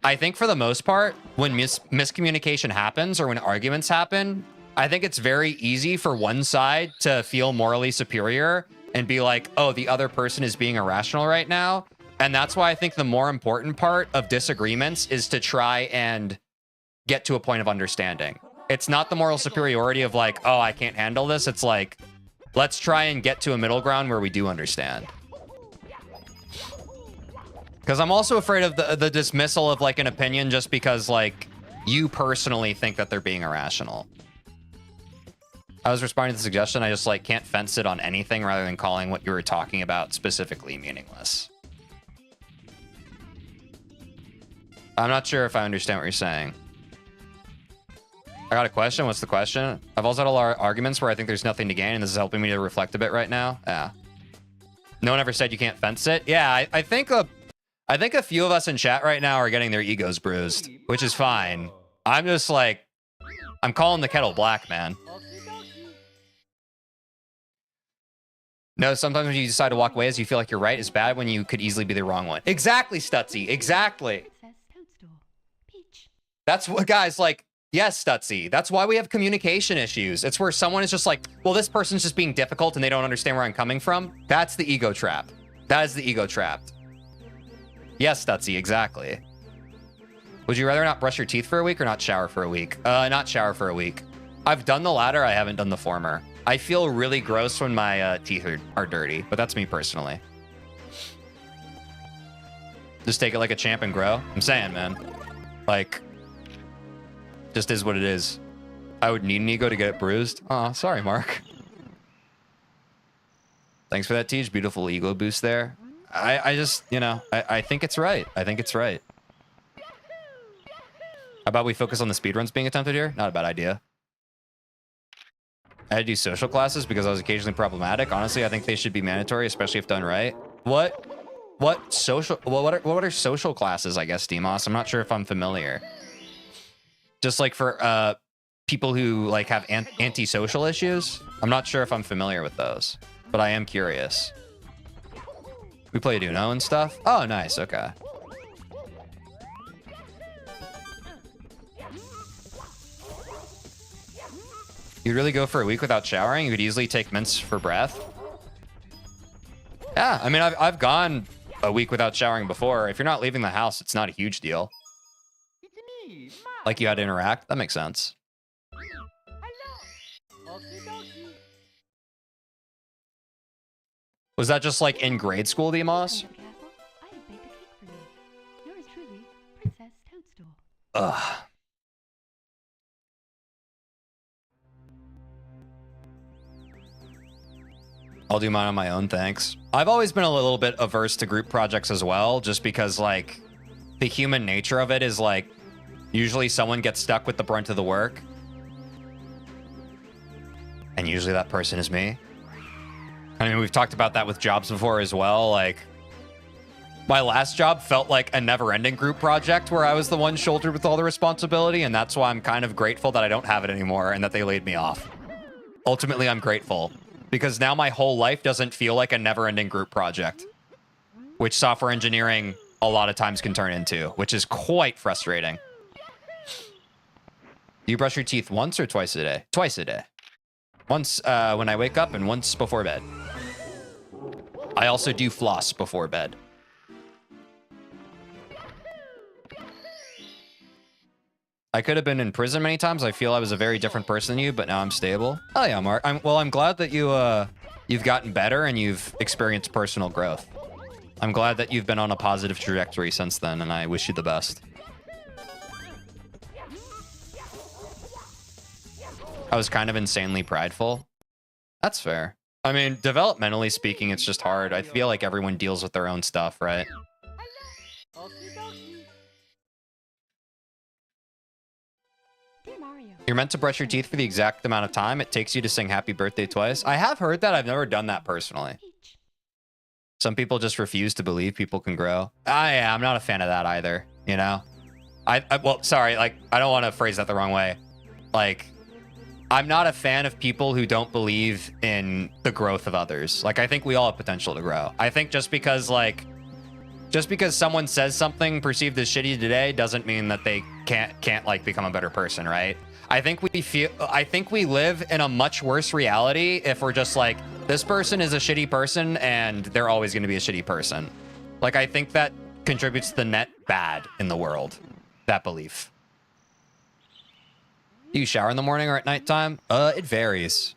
I think for the most part, when miscommunication happens or when arguments happen, I think it's very easy for one side to feel morally superior and be like, oh, the other person is being irrational right now. And that's why I think the more important part of disagreements is to try and get to a point of understanding. It's not the moral superiority of like, oh, I can't handle this. It's like, let's try and get to a middle ground where we do understand. Because I'm also afraid of the dismissal of like an opinion just because like you personally think that they're being irrational. I was responding to the suggestion. I just like can't fence it on anything rather than calling what you were talking about specifically meaningless. I'm not sure if I understand what you're saying. I got a question. What's the question? I've also had a lot of arguments where I think there's nothing to gain, and this is helping me to reflect a bit right now. Yeah. No one ever said you can't fence it. Yeah, I think a few of us in chat right now are getting their egos bruised, which is fine. I'm just like, I'm calling the kettle black, man. No, sometimes when you decide to walk away as you feel like you're right is bad when you could easily be the wrong one. Exactly, Stutzy. Exactly. That's what, guys, like, yes, Stutzy. That's why we have communication issues. It's where someone is just like, well, this person's just being difficult and they don't understand where I'm coming from. That's the ego trap. That is the ego trap. Yes, Stutzy, exactly. Would you rather not brush your teeth for a week or not shower for a week? Not shower for a week. I've done the latter. I haven't done the former. I feel really gross when my teeth are dirty, but that's me personally. Just take it like a champ and grow. I'm saying, man. Like, just is what it is. I would need an ego to get it bruised. Oh, sorry, Mark. Thanks for that, Teej. Beautiful ego boost there. I just, you know, I think it's right. I think it's right. How about we focus on the speedruns being attempted here? Not a bad idea. I had to do social classes because I was occasionally problematic. Honestly, I think they should be mandatory, especially if done right. What? What social? Well, what are social classes? I guess Demos. I'm not sure if I'm familiar. Just like for people who like have antisocial issues. I'm not sure if I'm familiar with those, but I am curious. We play Uno and stuff. Oh, nice. Okay. You'd really go for a week without showering? You could easily take mints for breath. Yeah, I mean, I've gone a week without showering before. If you're not leaving the house, it's not a huge deal. It's me, Like you had to interact. That makes sense. Was that just like in grade school, Demos? Castle, I have baked a cake for you. Yours truly, Princess Toadstool. Ugh. I'll do mine on my own, thanks. I've always been a little bit averse to group projects as well, just because like the human nature of it is like usually someone gets stuck with the brunt of the work. And usually that person is me. I mean, we've talked about that with jobs before as well. Like my last job felt like a never-ending group project where I was the one shouldered with all the responsibility, and that's why I'm kind of grateful that I don't have it anymore and that they laid me off. Ultimately, I'm grateful because now my whole life doesn't feel like a never-ending group project, which software engineering a lot of times can turn into, which is quite frustrating. Do you brush your teeth once or twice a day? Twice a day. Once when I wake up and once before bed. I also do floss before bed. I could have been in prison many times. I feel I was a very different person than you, but now I'm stable. Oh yeah, Mark. I'm glad that you've gotten better and you've experienced personal growth. I'm glad that you've been on a positive trajectory since then, and I wish you the best. I was kind of insanely prideful. That's fair. I mean, developmentally speaking, it's just hard. I feel like everyone deals with their own stuff, right? Dear Mario, You're meant to brush your teeth for the exact amount of time it takes you to sing happy birthday twice. I have heard that. I've never done that personally. Peach. Some people just refuse to believe people can grow. Yeah, I'm not a fan of that either, you know? Well, sorry, like, I don't want to phrase that the wrong way. Like, I'm not a fan of people who don't believe in the growth of others. Like, I think we all have potential to grow. I think just because someone says something perceived as shitty today doesn't mean that they can't like become a better person, right? I think we live in a much worse reality if we're just like, this person is a shitty person and they're always going to be a shitty person. Like, I think that contributes to the net bad in the world, that belief. Do you shower in the morning or at nighttime? It varies.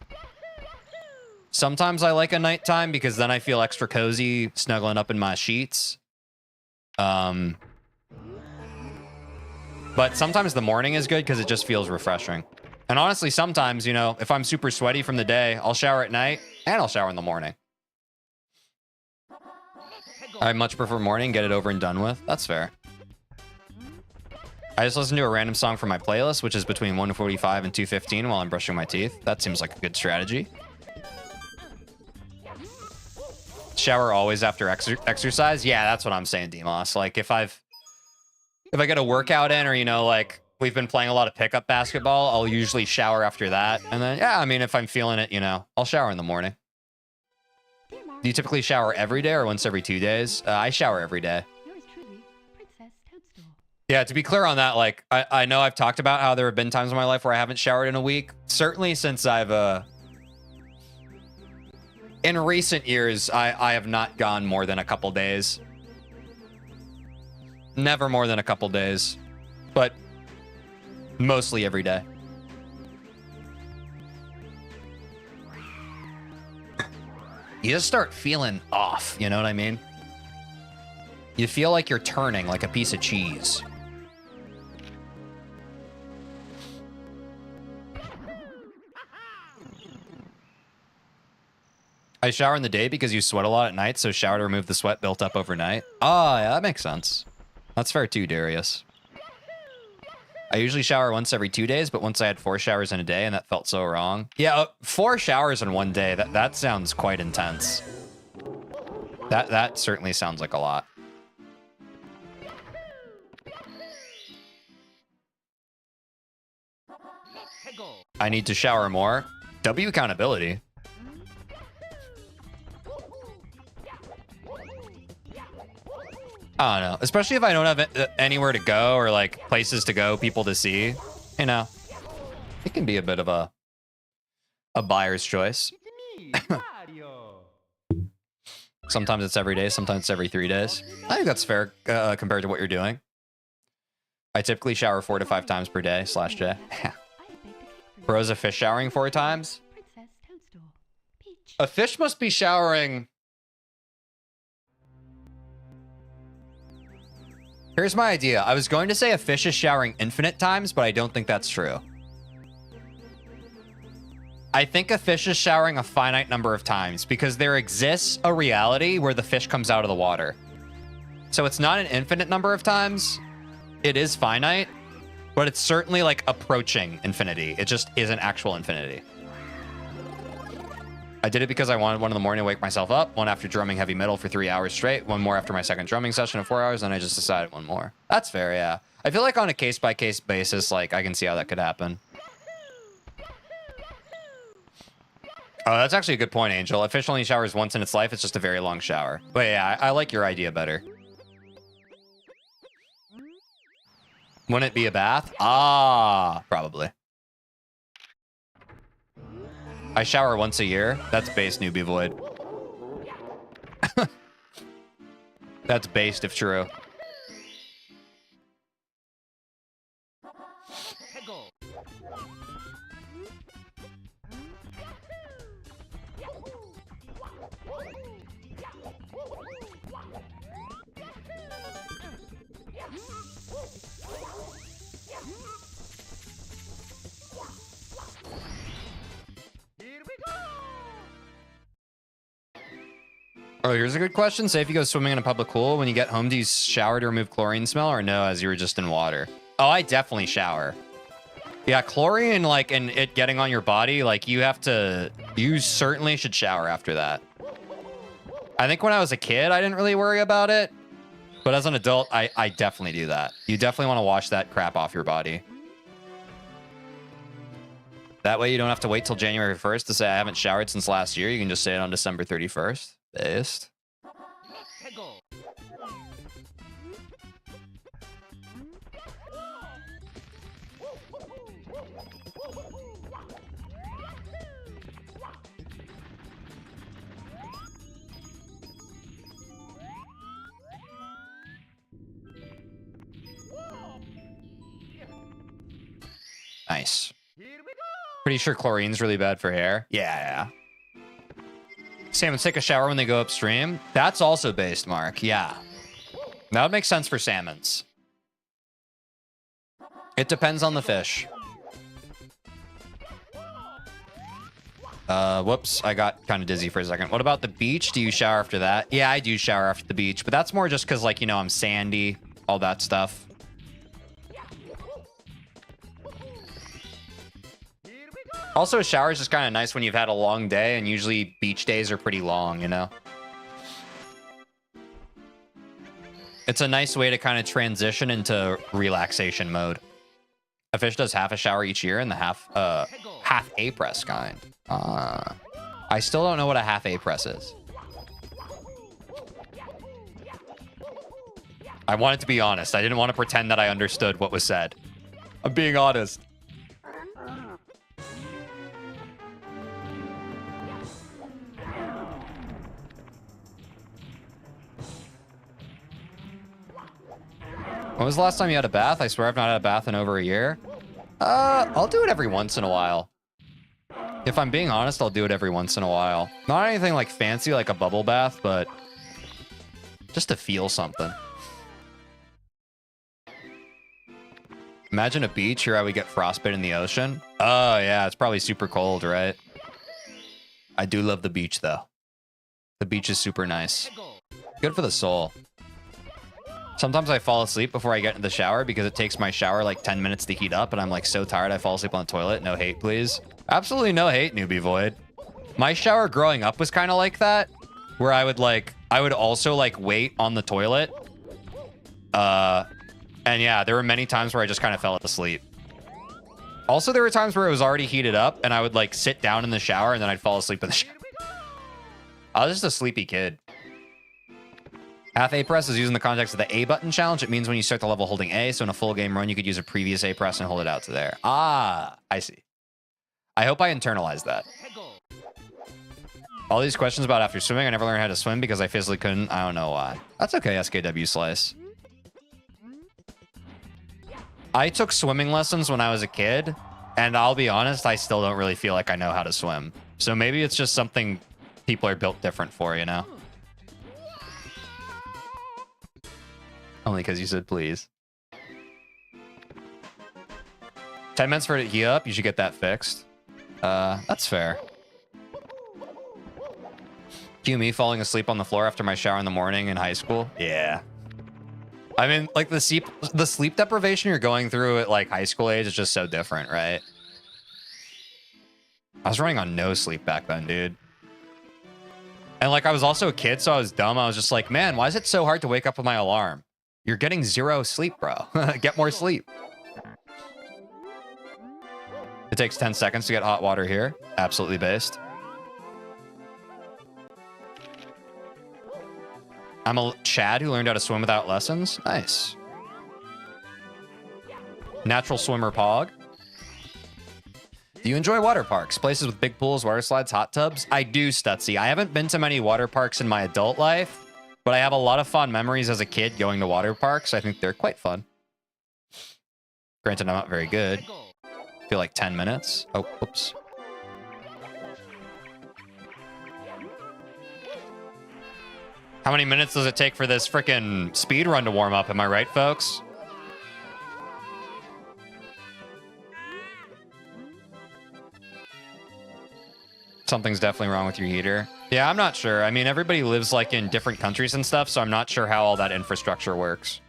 Sometimes I like a nighttime because then I feel extra cozy snuggling up in my sheets. But sometimes the morning is good because it just feels refreshing. And honestly, sometimes, you know, if I'm super sweaty from the day, I'll shower at night and I'll shower in the morning. I much prefer morning, get it over and done with. That's fair. I just listen to a random song from my playlist, which is between 1:45 and 2:15 while I'm brushing my teeth. That seems like a good strategy. Shower always after exercise? Yeah, that's what I'm saying, Demos. Like, if I get a workout in, or, you know, like, we've been playing a lot of pickup basketball, I'll usually shower after that. And then, yeah, I mean, if I'm feeling it, you know, I'll shower in the morning. Dear Mario, Do you typically shower every day or once every 2 days? I shower every day. yours truly, Princess Toadstool. Yeah, to be clear on that, like, I know I've talked about how there have been times in my life where I haven't showered in a week. Certainly since I've, in recent years, I have not gone more than a couple days. Never more than a couple days. But mostly every day. You just start feeling off, you know what I mean? You feel like you're turning like a piece of cheese. I shower in the day because you sweat a lot at night, so shower to remove the sweat built up overnight. Oh, yeah, that makes sense. That's fair too, Darius. I usually shower once every 2 days, but once I had 4 showers in a day, and that felt so wrong. Yeah, 4 showers in one day, that sounds quite intense. That certainly sounds like a lot. I need to shower more. W accountability. I don't know. Especially if I don't have anywhere to go or like places to go, people to see. You know, it can be a bit of a buyer's choice. Sometimes it's every day, sometimes it's every 3 days. I think that's fair compared to what you're doing. I typically shower 4 to 5 times per day, /J. Bro's a fish showering 4 times? A fish must be showering... Here's my idea. I was going to say a fish is showering infinite times, but I don't think that's true. I think a fish is showering a finite number of times because there exists a reality where the fish comes out of the water. So it's not an infinite number of times. It is finite, but it's certainly like approaching infinity. It just isn't actual infinity. I did it because I wanted 1 in the morning to wake myself up, 1 after drumming heavy metal for 3 hours straight, 1 more after my second drumming session of 4 hours, and I just decided 1 more. That's fair, yeah. I feel like on a case-by-case basis, like I can see how that could happen. Oh, that's actually a good point, Angel. A fish only showers once in its life. It's just a very long shower. But yeah, I like your idea better. Wouldn't it be a bath? Ah, probably. I shower once a year. That's base, newbie void. That's based if true. Oh, here's a good question. Say if you go swimming in a public pool, when you get home, do you shower to remove chlorine smell or no, as you were just in water? Oh, I definitely shower. Yeah, chlorine, like, and it getting on your body, like, you certainly should shower after that. I think when I was a kid, I didn't really worry about it. But as an adult, I definitely do that. You definitely want to wash that crap off your body. That way you don't have to wait till January 1st to say I haven't showered since last year. You can just say it on December 31st. Based. Nice. Pretty sure chlorine's really bad for hair. Yeah. Salmon take a shower when they go upstream. That's also based, Mark. Yeah. That would make sense for salmons. It depends on the fish. Whoops. I got kind of dizzy for a second. What about the beach? Do you shower after that? Yeah, I do shower after the beach, but that's more just because, like, you know, I'm sandy, all that stuff. Also, a shower is just kind of nice when you've had a long day, and usually beach days are pretty long, you know? It's a nice way to kind of transition into relaxation mode. A fish does half a shower each year in the half A press kind. I still don't know what a half A press is. I wanted to be honest. I didn't want to pretend that I understood what was said. I'm being honest. When was the last time you had a bath? I swear I've not had a bath in over a year. I'll do it every once in a while. If I'm being honest, I'll do it every once in a while. Not anything like fancy like a bubble bath, but just to feel something. Imagine a beach here how we get frostbite in the ocean. Oh yeah, it's probably super cold, right? I do love the beach though. The beach is super nice. Good for the soul. Sometimes I fall asleep before I get into the shower because it takes my shower like 10 minutes to heat up and I'm like so tired I fall asleep on the toilet. No hate, please. Absolutely no hate, newbie void. My shower growing up was kind of like that. where I would also like wait on the toilet. And yeah, there were many times where I just kind of fell asleep. Also, there were times where it was already heated up and I would like sit down in the shower and then I'd fall asleep in the shower. I was just a sleepy kid. Half A press is used in the context of the A button challenge. It means when you start the level holding A, so in a full game run, you could use a previous A press and hold it out to there. Ah, I see. I hope I internalized that. All these questions about after swimming, I never learned how to swim because I physically couldn't. I don't know why. That's okay, SKW Slice. I took swimming lessons when I was a kid, and I'll be honest, I still don't really feel like I know how to swim. So maybe it's just something people are built different for, you know? Only because you said please. 10 minutes for it to heat up. You should get that fixed. That's fair. Cue me falling asleep on the floor after my shower in the morning in high school. Yeah. I mean, like the sleep deprivation you're going through at like high school age is just so different, right? I was running on no sleep back then, dude. And like I was also a kid, so I was dumb. I was just like, man, why is it so hard to wake up with my alarm? You're getting 0 sleep, bro. Get more sleep. It takes 10 seconds to get hot water here. Absolutely based. I'm a Chad who learned how to swim without lessons. Nice. Natural swimmer Pog. Do you enjoy water parks? Places with big pools, water slides, hot tubs? I do, Stutzy. I haven't been to many water parks in my adult life, but I have a lot of fond memories as a kid going to water parks. I think they're quite fun. Granted, I'm not very good. I feel like 10 minutes. Oh, oops. How many minutes does it take for this frickin' speed run to warm up? Am I right, folks? Something's definitely wrong with your heater. Yeah, I'm not sure. I mean, everybody lives like in different countries and stuff, so I'm not sure how all that infrastructure works.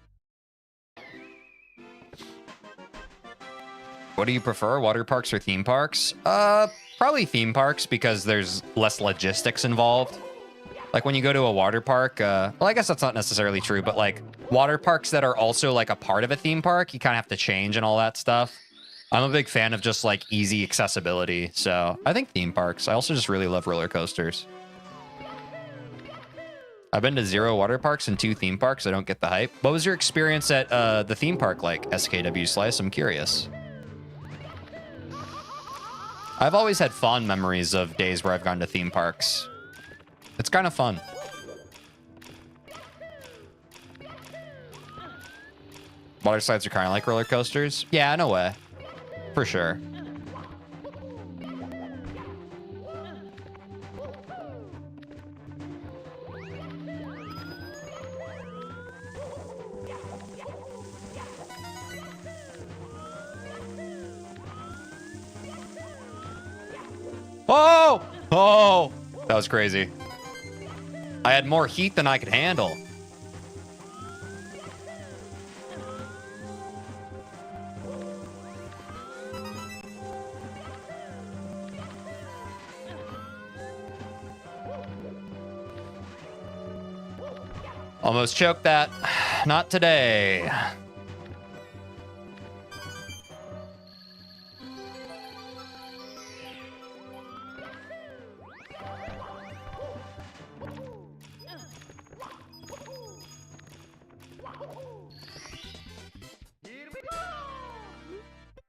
What do you prefer, water parks or theme parks? Probably theme parks because there's less logistics involved. Like when you go to a water park, well, I guess that's not necessarily true, but like water parks that are also like a part of a theme park, you kind of have to change and all that stuff. I'm a big fan of just like easy accessibility. So I think theme parks. I also just really love roller coasters. I've been to 0 water parks and 2 theme parks. I don't get the hype. What was your experience at the theme park like, SKW Slice? I'm curious. I've always had fond memories of days where I've gone to theme parks. It's kind of fun. Water slides are kind of like roller coasters. Yeah, in a way. For sure. Oh! Oh! That was crazy. I had more heat than I could handle. Almost choked that. Not today.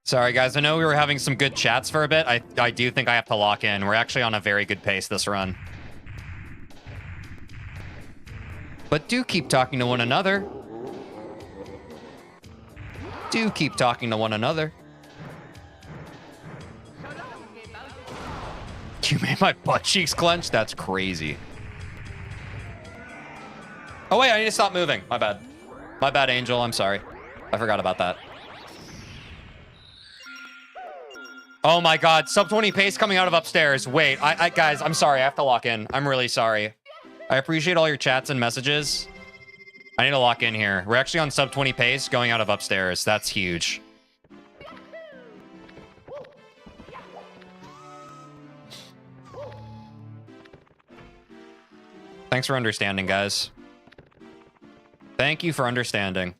Sorry, guys. I know we were having some good chats for a bit. I do think I have to lock in. We're actually on a very good pace this run. But do keep talking to one another. Do keep talking to one another. You made my butt cheeks clench? That's crazy. Oh, wait. I need to stop moving. My bad. My bad, Angel. I'm sorry. I forgot about that. Oh my God, sub 20 pace coming out of upstairs. Wait, guys, I'm sorry. I have to lock in. I'm really sorry. I appreciate all your chats and messages. I need to lock in here. We're actually on sub 20 pace going out of upstairs. That's huge. Thanks for understanding, guys. Thank you for understanding.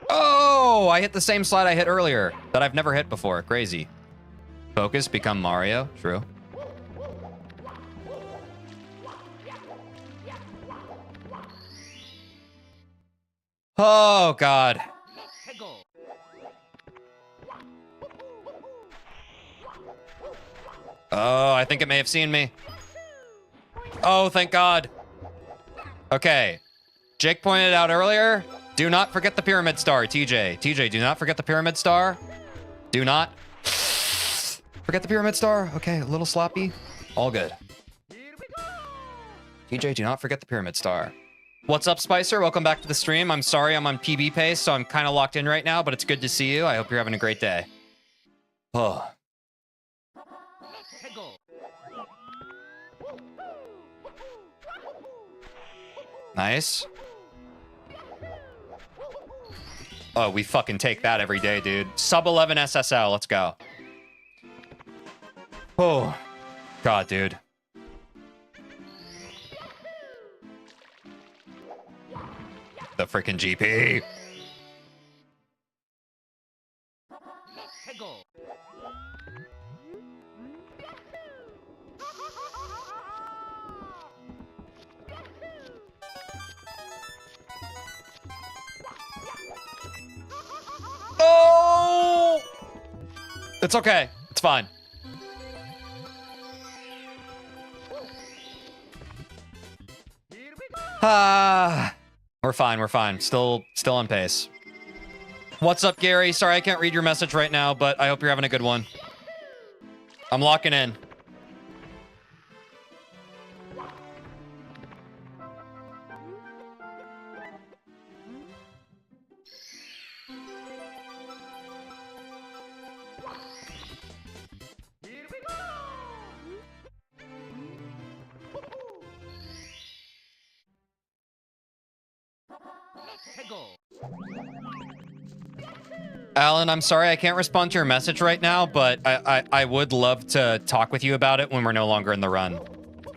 Oh, I hit the same slide I hit earlier that I've never hit before. Crazy. Focus, become Mario. True. Oh, God. Oh, I think it may have seen me. Oh, thank God. Okay. Jake pointed out earlier, do not forget the pyramid star, TJ. TJ, do not forget the pyramid star. Do not forget the pyramid star. Okay, a little sloppy. All good. TJ, do not forget the pyramid star. What's up, Spicer? Welcome back to the stream. I'm sorry I'm on PB pace, so I'm kind of locked in right now, but it's good to see you. I hope you're having a great day. Oh. Nice. Oh, we fucking take that every day, dude. Sub 11 SSL. Let's go. Oh. God, dude. The freaking GP. Oh! It's okay. It's fine. We're fine. We're fine. Still on pace. What's up, Gary? Sorry I can't read your message right now, but I hope you're having a good one. I'm locking in. Alan, I'm sorry I can't respond to your message right now, but I would love to talk with you about it when we're no longer in the run.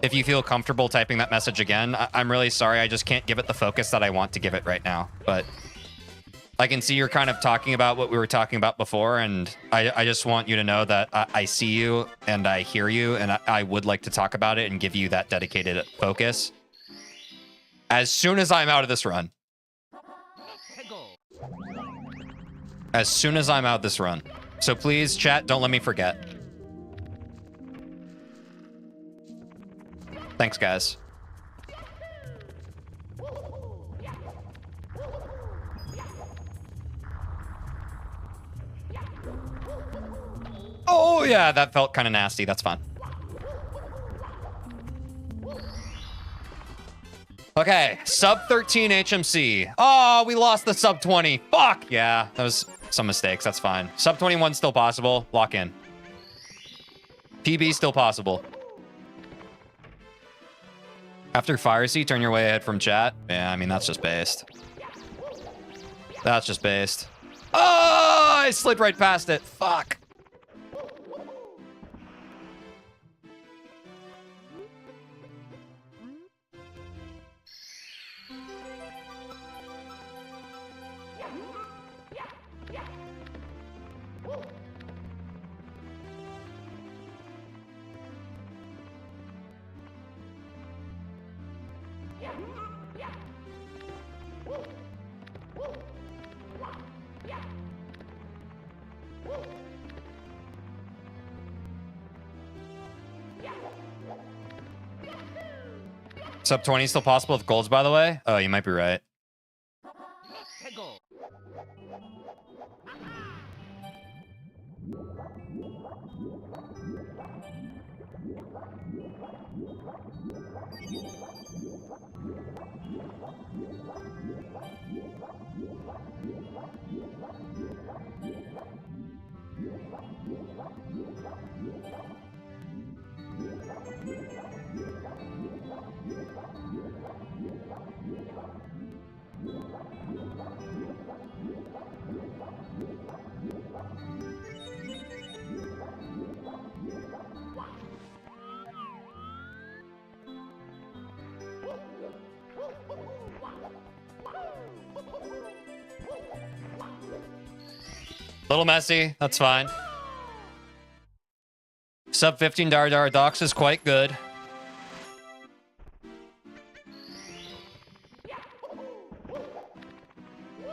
If you feel comfortable typing that message again, I'm really sorry. I just can't give it the focus that I want to give it right now. But I can see you're kind of talking about what we were talking about before, and I just want you to know that I see you and I hear you, and I would like to talk about it and give you that dedicated focus as soon as I'm out of this run. As soon as I'm out this run. So please, chat, don't let me forget. Thanks, guys. Oh, yeah, that felt kind of nasty. That's fine. Okay, sub 13 HMC. Oh, we lost the sub 20. Fuck. Yeah, that was some mistakes. That's fine. Sub 21 still possible. Lock in. PB still possible. After Fire Sea, turn your way ahead from chat. Yeah, I mean, that's just based. That's just based. Oh, I slid right past it. Fuck. Sub 20 still possible with golds, by the way? Oh, you might be right. Little messy. That's fine. Sub 15 Dar Dar Dox is quite good.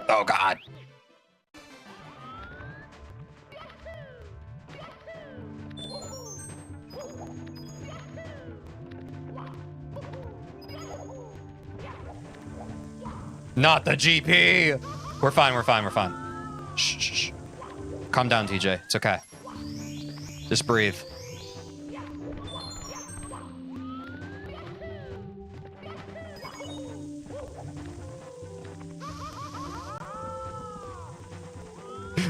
Oh, God. Not the GP. We're fine. We're fine. We're fine. Shh, shh, shh. Calm down, TJ. It's okay. Just breathe.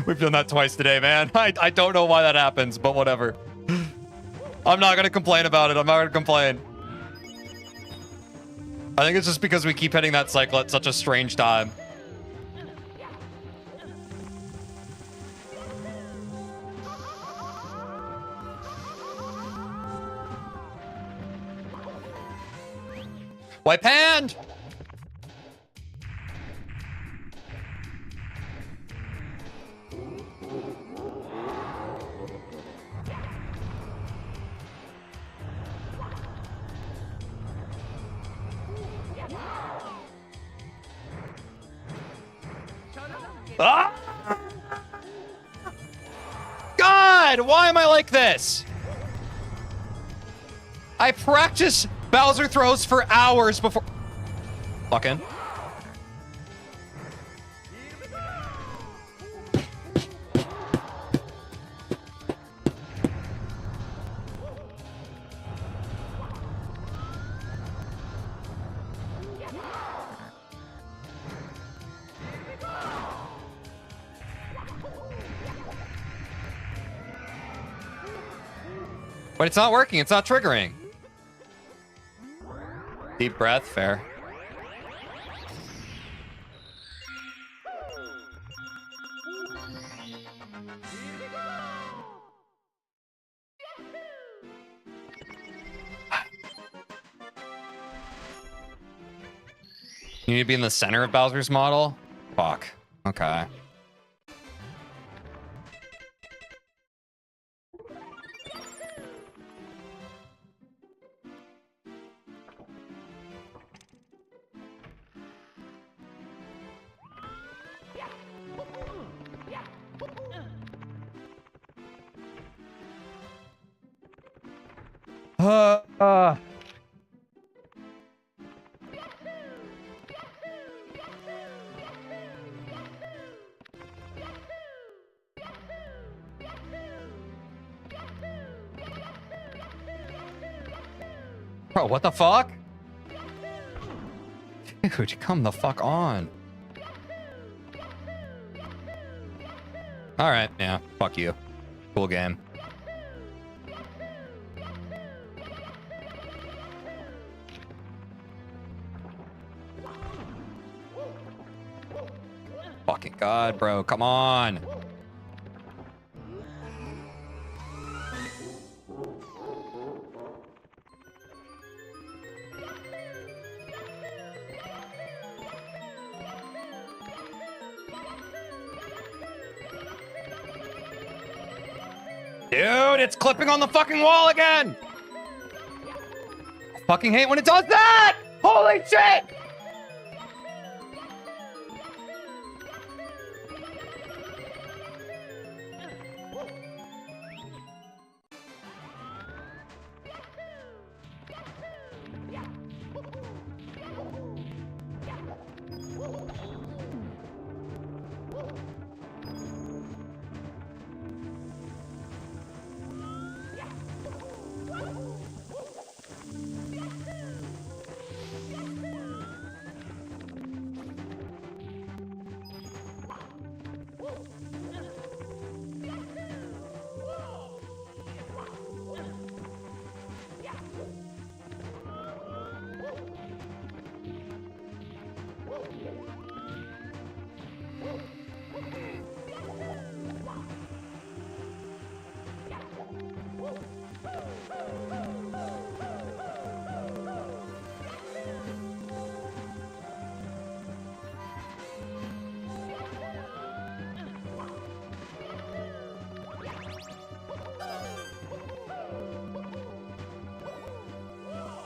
We've done that twice today, man. I don't know why that happens, but whatever. I'm not going to complain about it. I'm not going to complain. I think it's just because we keep hitting that cycle at such a strange time. Wipe hand! Ah! God, why am I like this? I practice Bowser throws for hours before. Fucking. But it's not working. It's not triggering. Deep breath. Fair. You need to be in the center of Bowser's model? Fuck. Okay. Bro, what the fuck? Dude, come the fuck on. Alright, yeah, fuck you. Cool game. Fucking God, bro, come on. Dude, it's clipping on the fucking wall again! I fucking hate when it does that! Holy shit!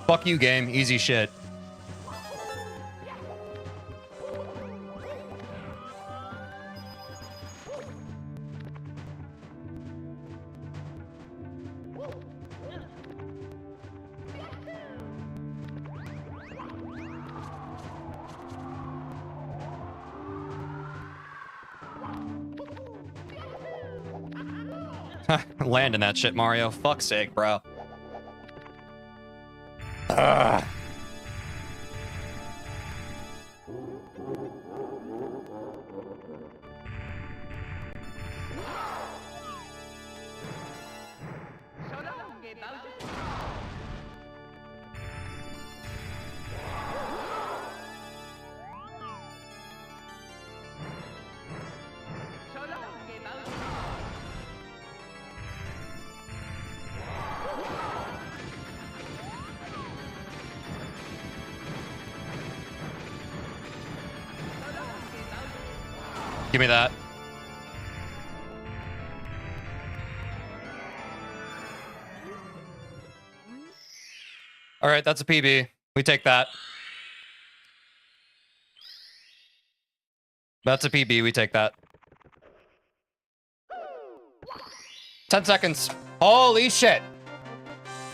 Fuck you, game. Easy shit. Landing that shit, Mario. Fuck's sake, bro. Ugh. Give me that. All right, that's a PB. We take that. That's a PB. We take that. 10 seconds. Holy shit.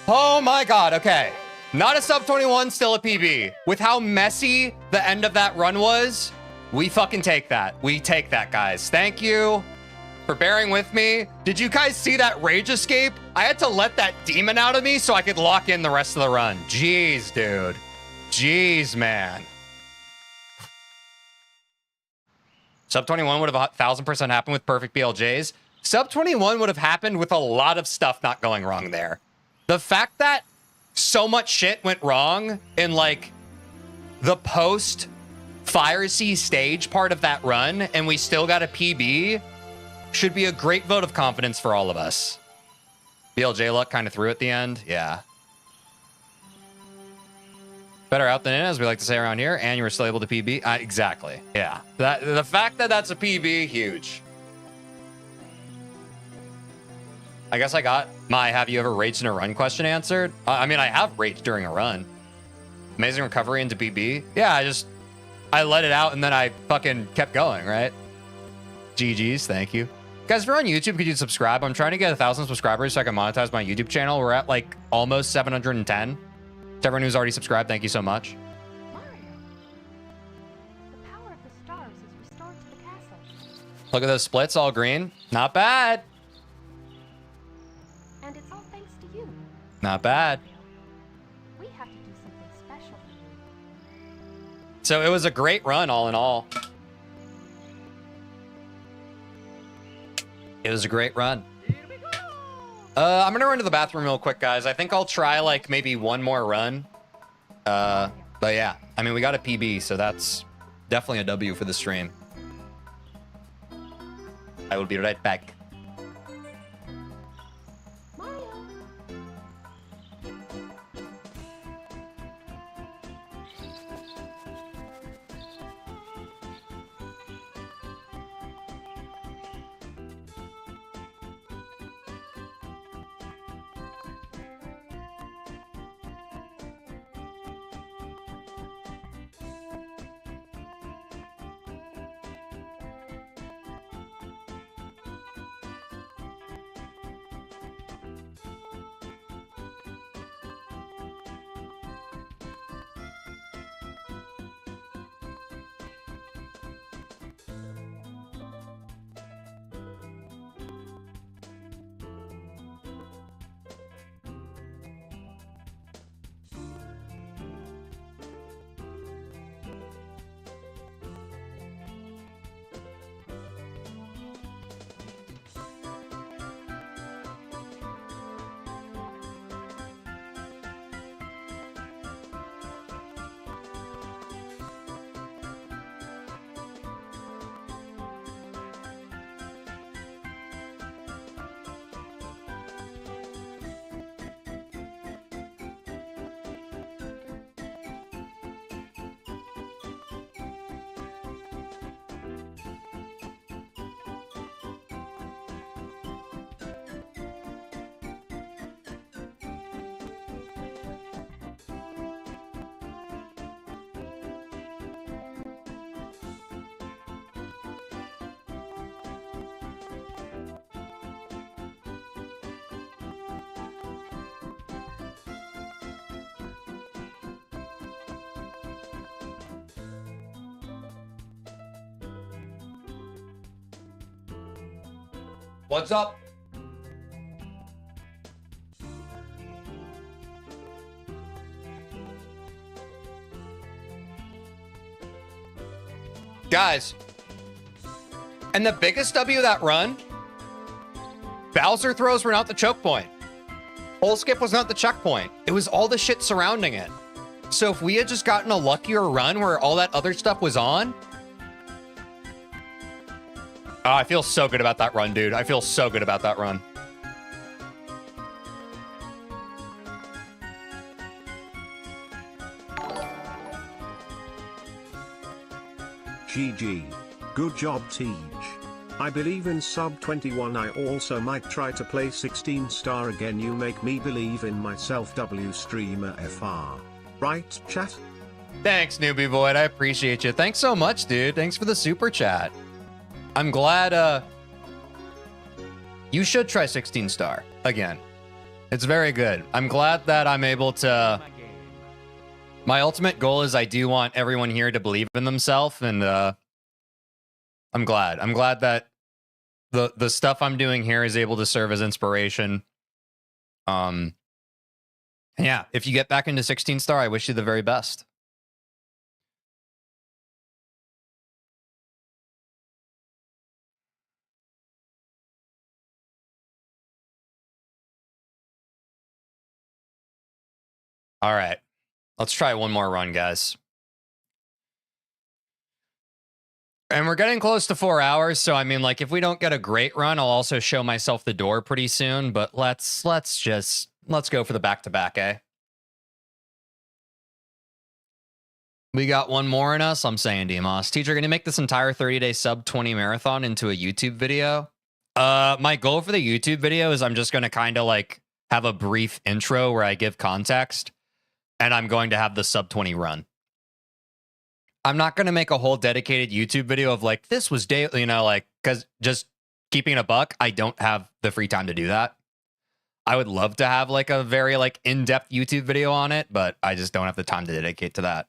Oh my god. Okay. Not a sub 21, still a PB. With how messy the end of that run was, we fucking take that. We take that, guys. Thank you for bearing with me. Did you guys see that rage escape? I had to let that demon out of me so I could lock in the rest of the run. Jeez, dude. Jeez, man. Sub 21 would have 1000% happened with perfect BLJs. Sub 21 would have happened with a lot of stuff not going wrong there. The fact that so much shit went wrong in like the post Fire Sea stage part of that run and we still got a PB should be a great vote of confidence for all of us. BLJ luck kind of threw at the end. Yeah. Better out than in, as we like to say around here. And you were still able to PB. Exactly. Yeah. The fact that that's a PB, huge. I guess I got my have you ever raged in a run question answered. I mean, I have raged during a run. Amazing recovery into PB. Yeah, I let it out and then I fucking kept going, right? GG's, thank you. Guys, if you're on YouTube, could you subscribe? I'm trying to get 1,000 subscribers so I can monetize my YouTube channel. We're at like almost 710. To everyone who's already subscribed, thank you so much. Mario, the power of the stars is restored to the castle. Look at those splits, all green. Not bad. And it's all thanks to you. Not bad. We have to do something special for you. So it was a great run, all in all. It was a great run. I'm gonna run to the bathroom real quick, guys. I think I'll try like maybe one more run. But yeah, I mean, we got a PB, so that's definitely a W for the stream. I will be right back. Mario. What's up? Guys, and the biggest W of that run, Bowser throws were not the choke point. Hole skip was not the checkpoint. It was all the shit surrounding it. So if we had just gotten a luckier run where all that other stuff was on. Oh, I feel so good about that run, dude. I feel so good about that run. GG. Good job, Teej. I believe in sub 21. I also might try to play 16 star again. You make me believe in myself. W streamer FR. Right, chat? Thanks, Newbie Void. I appreciate you. Thanks so much, dude. Thanks for the super chat. I'm glad, you should try 16 star again. It's very good. I'm glad that I'm able to... My ultimate goal is I do want everyone here to believe in themselves, and I'm glad. I'm glad that the stuff I'm doing here is able to serve as inspiration. Yeah, if you get back into 16 star, I wish you the very best. All right. Let's try one more run, guys. And we're getting close to 4 hours, so I mean, like, if we don't get a great run, I'll also show myself the door pretty soon, but let's go for the back-to-back, eh? We got one more in us. I'm saying, Demos. Teacher, gonna make this entire 30-day sub 20 marathon into a YouTube video? My goal for the YouTube video is I'm just gonna kind of like have a brief intro where I give context, and I'm going to have the sub 20 run. I'm not going to make a whole dedicated YouTube video of like, this was daily, you know, like, because just keeping it a buck, I don't have the free time to do that. I would love to have like a very like in-depth YouTube video on it, but I just don't have the time to dedicate to that.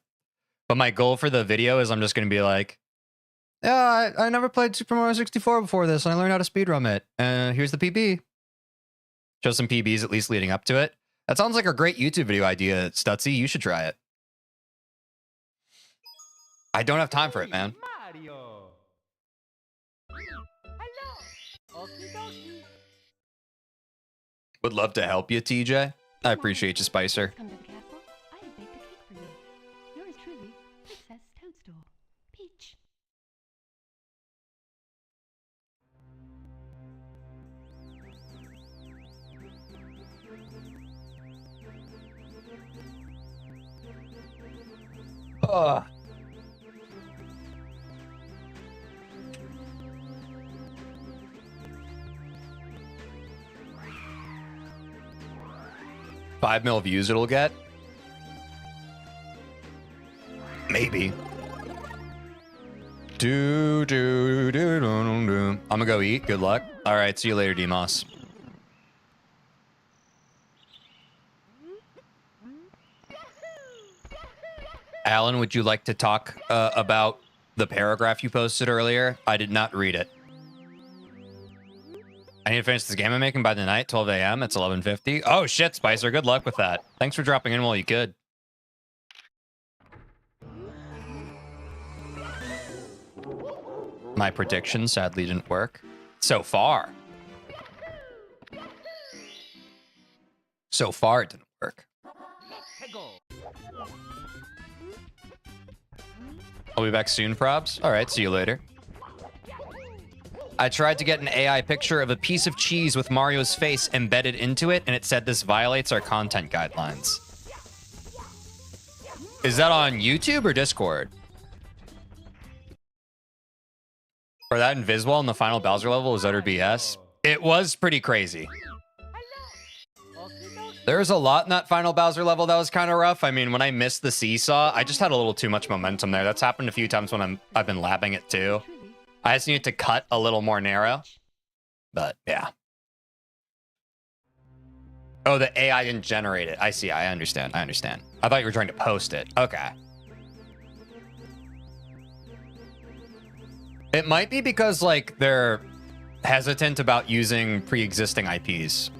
But my goal for the video is I'm just going to be like, yeah, I never played Super Mario 64 before this, and I learned how to speedrun it. And here's the PB. Show some PBs at least leading up to it. That sounds like a great YouTube video idea, Stutzy. You should try it. I don't have time for it, man. Mario. Hello. Okie dokie. Would love to help you, TJ. I appreciate you, Spicer. Come to the castle. I have baked a cake for you. Yours truly, Princess Toadstool. Peach. Ugh. $5 million views it'll get? Maybe. I'm gonna go eat. Good luck. All right, see you later, Demos. Alan, would you like to talk about the paragraph you posted earlier? I did not read it. I need to finish this game I'm making by the night, 12 a.m. It's 11:50. Oh, shit, Spicer. Good luck with that. Thanks for dropping in while you could. My prediction sadly didn't work. So far. So far, it didn't work. I'll be back soon, probs. All right, see you later. I tried to get an AI picture of a piece of cheese with Mario's face embedded into it, and it said this violates our content guidelines. Is that on YouTube or Discord? Or that Inviswall in the final Bowser level was utter BS? It was pretty crazy. There's a lot in that final Bowser level that was kind of rough. I mean, when I missed the seesaw, I just had a little too much momentum there. That's happened a few times when I've been labbing it too. I just need to cut a little more narrow. But yeah. Oh, the AI didn't generate it. I see. I understand. I understand. I thought you were trying to post it. Okay. It might be because like they're hesitant about using pre-existing IPs.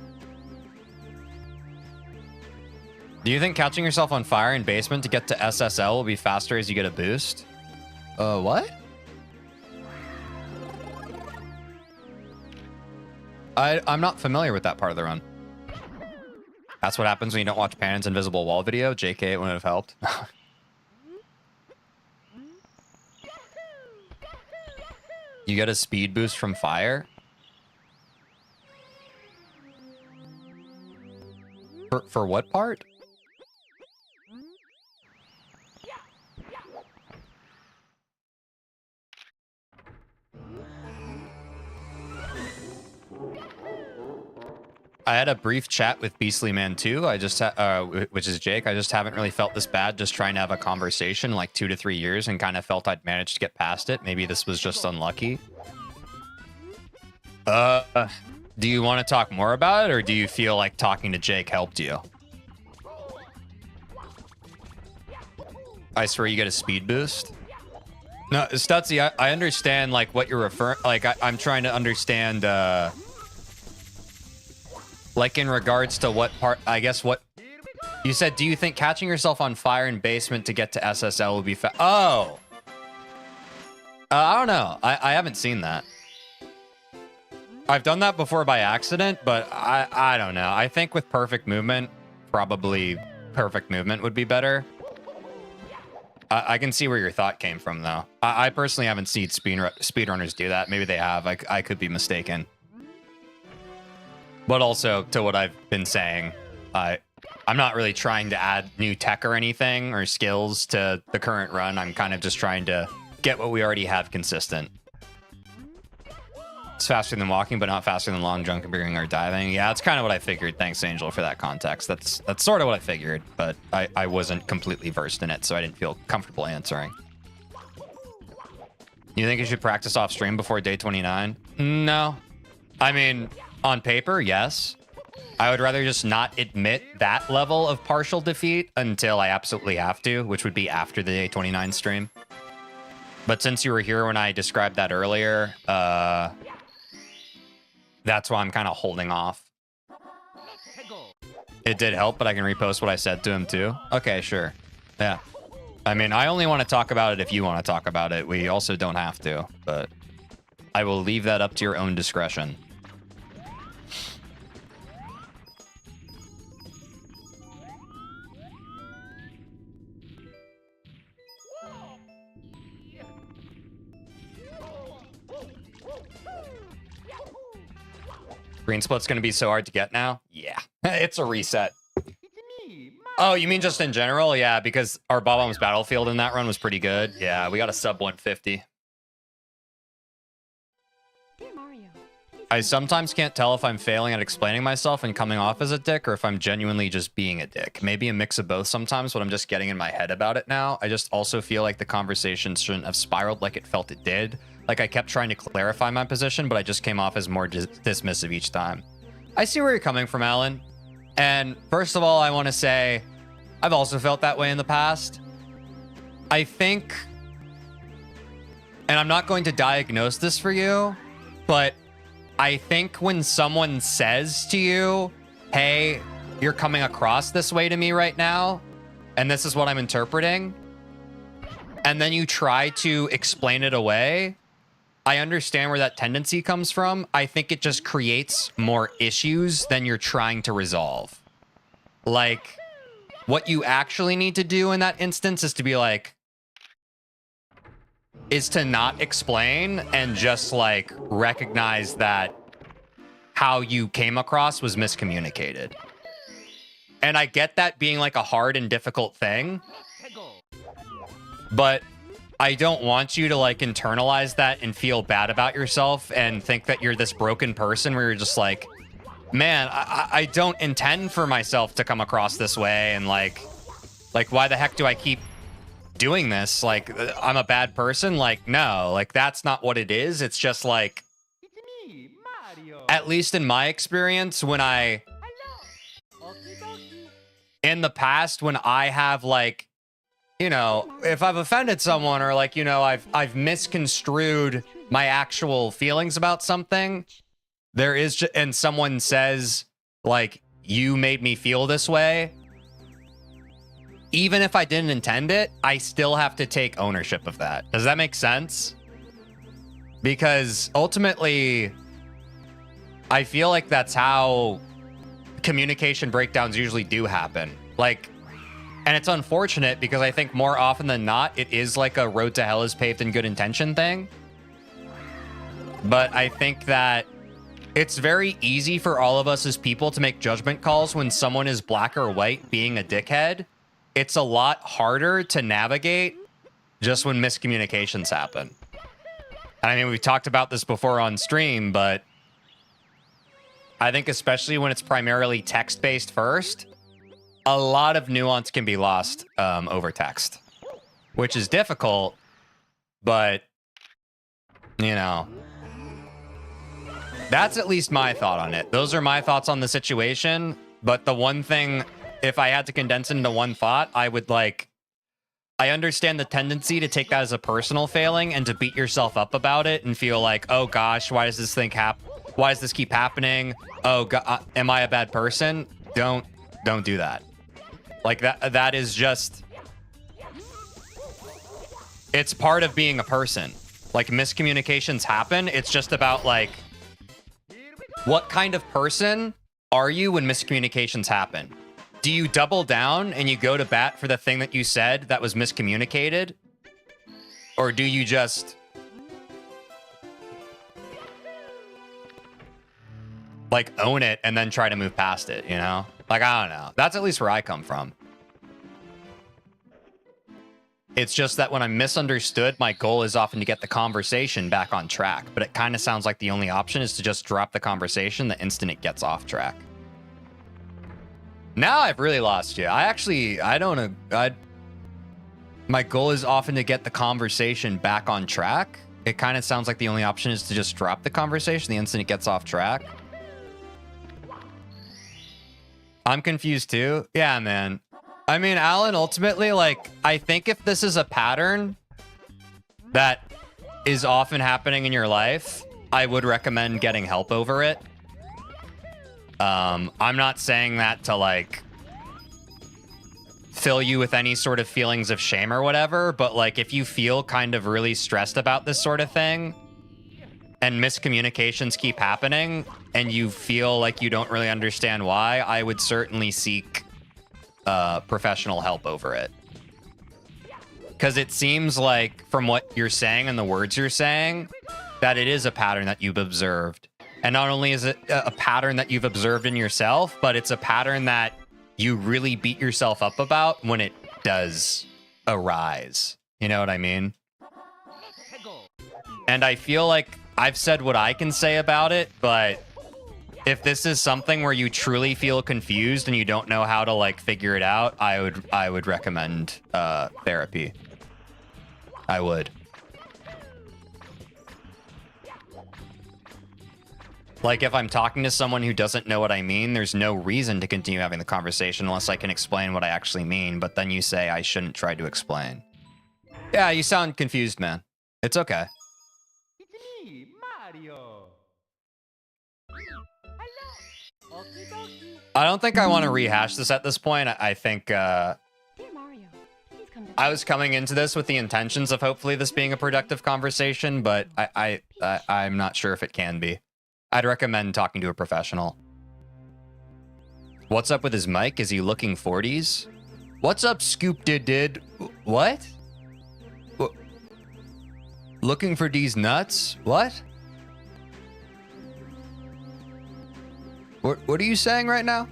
Do you think catching yourself on fire in basement to get to SSL will be faster as you get a boost? What? I'm not familiar with that part of the run. That's what happens when you don't watch Panon's Invisible Wall video. JK, it wouldn't have helped. You get a speed boost from fire? For what part? I had a brief chat with Beastly Man 2, which is Jake. I just haven't really felt this bad just trying to have a conversation in like 2 to 3 years and kind of felt I'd managed to get past it. Maybe this was just unlucky. Do you want to talk more about it, or do you feel like talking to Jake helped you? I swear you get a speed boost. No, Stutzy, I understand like what you're referring. Like I'm trying to understand. Like in regards to what part? I guess what you said. Do you think catching yourself on fire in basement to get to SSL would be Oh, I don't know. I haven't seen that. I've done that before by accident, but I don't know. I think with perfect movement, probably perfect movement would be better. I can see where your thought came from, though. I personally haven't seen speedrunners do that. Maybe they have. I could be mistaken. But also, to what I've been saying, I'm not really trying to add new tech or anything or skills to the current run. I'm kind of just trying to get what we already have consistent. It's faster than walking, but not faster than long jumping or diving. Yeah, that's kind of what I figured. Thanks, Angel, for that context. That's sort of what I figured, but I wasn't completely versed in it, so I didn't feel comfortable answering. You think you should practice off stream before day 29? No. I mean, on paper, yes. I would rather just not admit that level of partial defeat until I absolutely have to, which would be after the day 29 stream. But since you were here when I described that earlier, that's why I'm kind of holding off. It did help, but I can repost what I said to him too. Okay, sure. Yeah. I mean, I only want to talk about it if you want to talk about it. We also don't have to, but I will leave that up to your own discretion. Green split's gonna be so hard to get now? Yeah, it's a reset. Oh, you mean just in general? Yeah, because our Bob-ombs Battlefield in that run was pretty good. Yeah, we got a sub 150. Dear Mario, I sometimes can't tell if I'm failing at explaining myself and coming off as a dick, or if I'm genuinely just being a dick. Maybe a mix of both sometimes, but I'm just getting in my head about it now. I just also feel like the conversation shouldn't have spiraled like it felt it did. Like I kept trying to clarify my position, but I just came off as more dismissive each time. I see where you're coming from, Alan. And first of all, I want to say I've also felt that way in the past. I think, and I'm not going to diagnose this for you, but I think when someone says to you, hey, you're coming across this way to me right now, and this is what I'm interpreting, and then you try to explain it away, I understand where that tendency comes from. I think it just creates more issues than you're trying to resolve. Like, what you actually need to do in that instance is to be like, is to not explain and just like recognize that how you came across was miscommunicated. And I get that being like a hard and difficult thing, but I don't want you to like internalize that and feel bad about yourself and think that you're this broken person where you're just like, man, I don't intend for myself to come across this way. And like, why the heck do I keep doing this? Like, I'm a bad person. Like, no, like that's not what it is. It's just like, at least in my experience, when in the past, when I have like, you know, if I've offended someone or like, you know, I've misconstrued my actual feelings about something, there is and someone says like, you made me feel this way, even if I didn't intend it, I still have to take ownership of that. Does that make sense? Because ultimately, I feel like that's how communication breakdowns usually do happen. Like, and it's unfortunate because I think more often than not, it is like a road to hell is paved in good intention thing. But I think that it's very easy for all of us as people to make judgment calls when someone is black or white being a dickhead. It's a lot harder to navigate just when miscommunications happen. And I mean, we've talked about this before on stream, but I think especially when it's primarily text-based first, a lot of nuance can be lost over text, which is difficult, but, you know, that's at least my thought on it. Those are my thoughts on the situation, but the one thing, if I had to condense it into one thought, I would like, I understand the tendency to take that as a personal failing and to beat yourself up about it and feel like, oh gosh, why does this thing happen? Why does this keep happening? Oh God, am I a bad person? Don't do that. Like that is just, it's part of being a person. Like miscommunications happen. It's just about like, what kind of person are you when miscommunications happen? Do you double down and you go to bat for the thing that you said that was miscommunicated? Or do you just like own it and then try to move past it, you know? Like, I don't know. That's at least where I come from. It's just that when I'm misunderstood, my goal is often to get the conversation back on track. But it kind of sounds like the only option is to just drop the conversation the instant it gets off track. Now I've really lost you. My goal is often to get the conversation back on track. It kind of sounds like the only option is to just drop the conversation the instant it gets off track. I'm confused too. Yeah, man. I mean, Alan, ultimately, like, I think if this is a pattern that is often happening in your life, I would recommend getting help over it. I'm not saying that to, like, fill you with any sort of feelings of shame or whatever, but, like, if you feel kind of really stressed about this sort of thing and miscommunications keep happening and you feel like you don't really understand why, I would certainly seek professional help over it. Because it seems like, from what you're saying and the words you're saying, that it is a pattern that you've observed. And not only is it a pattern that you've observed in yourself, but it's a pattern that you really beat yourself up about when it does arise. You know what I mean? And I feel like I've said what I can say about it, but if this is something where you truly feel confused and you don't know how to, like, figure it out, I would recommend therapy. I would. Like, if I'm talking to someone who doesn't know what I mean, there's no reason to continue having the conversation unless I can explain what I actually mean, but then you say I shouldn't try to explain. Yeah, you sound confused, man. It's okay. It's me, Mario. Hello. Okie dokie. I don't think I want to rehash this at this point. I think Dear Mario, please come to I was coming into this with the intentions of hopefully this being a productive conversation, but I'm not sure if it can be. I'd recommend talking to a professional. What's up with his mic? Is he looking 40s? What's up, Scoop did? What? Looking for these nuts? What? What are you saying right now?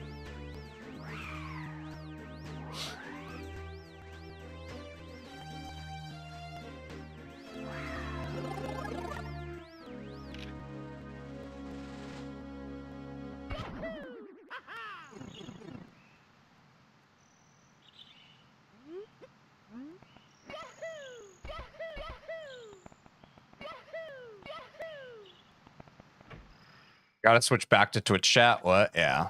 Gotta switch back to Twitch chat. What? Yeah.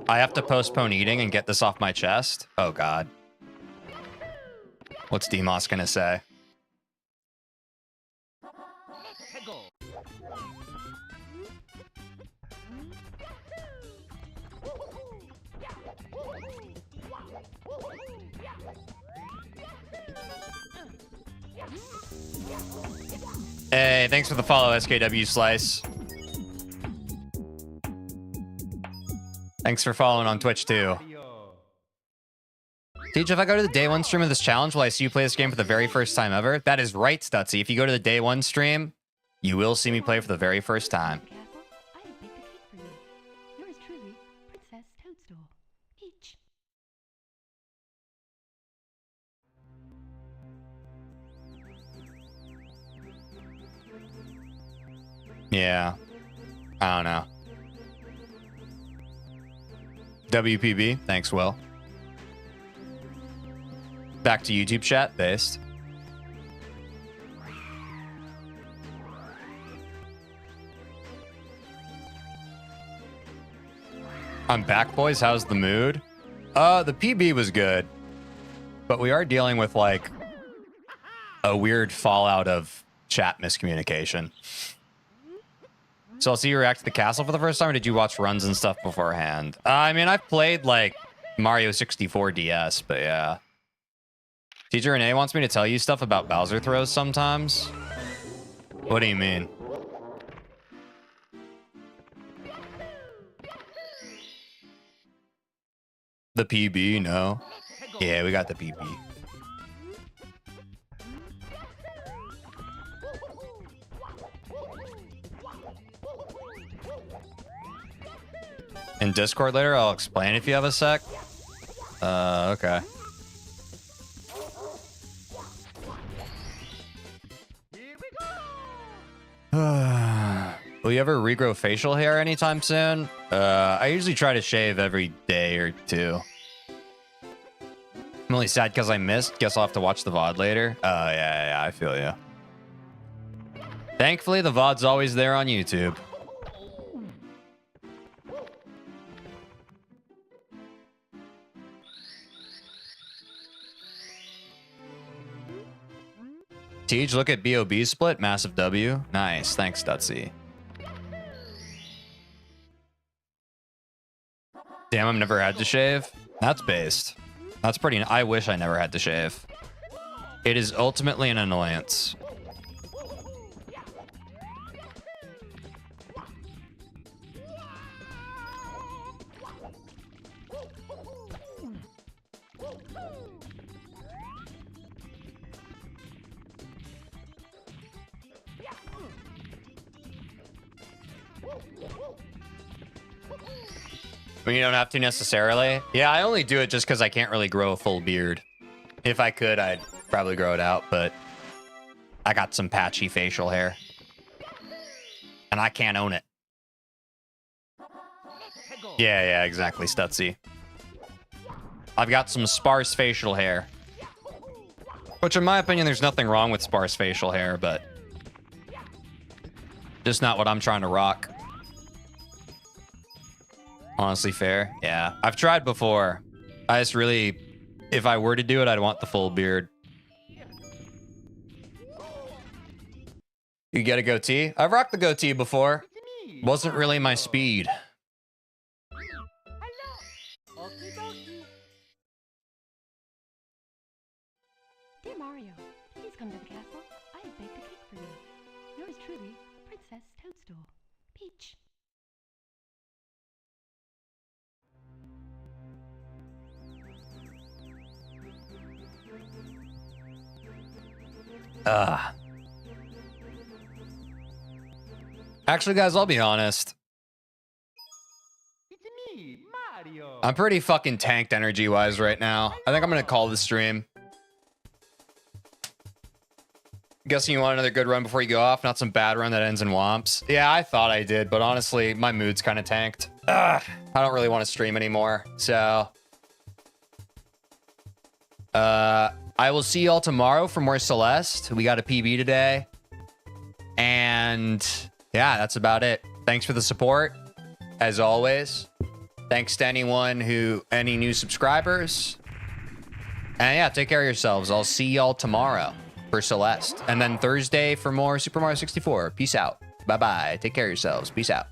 I have to postpone eating and get this off my chest. Oh, God. What's Demos gonna say? Hey, thanks for the follow, SKW Slice. Thanks for following on Twitch, too. Teach, if I go to the day one stream of this challenge, will I see you play this game for the very first time ever? That is right, Stutzy. If you go to the day one stream, you will see me play for the very first time. I have baked a cake for you. Yours truly, Princess Toadstool. Peach. Yeah. I don't know. WPB. Thanks, Will. Back to YouTube chat. Based. I'm back, boys. How's the mood? The PB was good. But we are dealing with, like, a weird fallout of chat miscommunication. So I'll see you react to the castle for the first time, or did you watch runs and stuff beforehand? I mean, I've played, like, Mario 64 DS, but yeah. Teacher Renee wants me to tell you stuff about Bowser throws sometimes. What do you mean? The PB, no. Yeah, we got the PB. In Discord later, I'll explain if you have a sec. Okay. Will you ever regrow facial hair anytime soon? I usually try to shave every day or two. I'm only sad because I missed. Guess I'll have to watch the VOD later. Yeah, I feel you. Thankfully, the VOD's always there on YouTube. Teej, look at BOB split. Massive W. Nice. Thanks, Dutsy. Damn, I've never had to shave. That's based. That's pretty... I wish I never had to shave. It is ultimately an annoyance. I mean, you don't have to necessarily. Yeah, I only do it just because I can't really grow a full beard. If I could, I'd probably grow it out, but I got some patchy facial hair. And I can't own it. Yeah, exactly, Stutzy. I've got some sparse facial hair. Which, in my opinion, there's nothing wrong with sparse facial hair, but just not what I'm trying to rock. Honestly, fair. Yeah. I've tried before. I just really... If I were to do it, I'd want the full beard. You get a goatee? I've rocked the goatee before. Wasn't really my speed. Dear Mario, please come to the castle. I have baked a cake for you. Yours truly, Princess Toadstool. Peach. Actually, guys, I'll be honest. It's me, Mario. I'm pretty fucking tanked energy-wise right now. I think I'm gonna call the stream. Guessing you want another good run before you go off, not some bad run that ends in womps. Yeah, I thought I did, but honestly, my mood's kind of tanked. I don't really want to stream anymore, so... I will see y'all tomorrow for more Celeste. We got a PB today. And yeah, that's about it. Thanks for the support, as always. Thanks to any new subscribers. And yeah, take care of yourselves. I'll see y'all tomorrow for Celeste. And then Thursday for more Super Mario 64. Peace out. Bye-bye. Take care of yourselves. Peace out.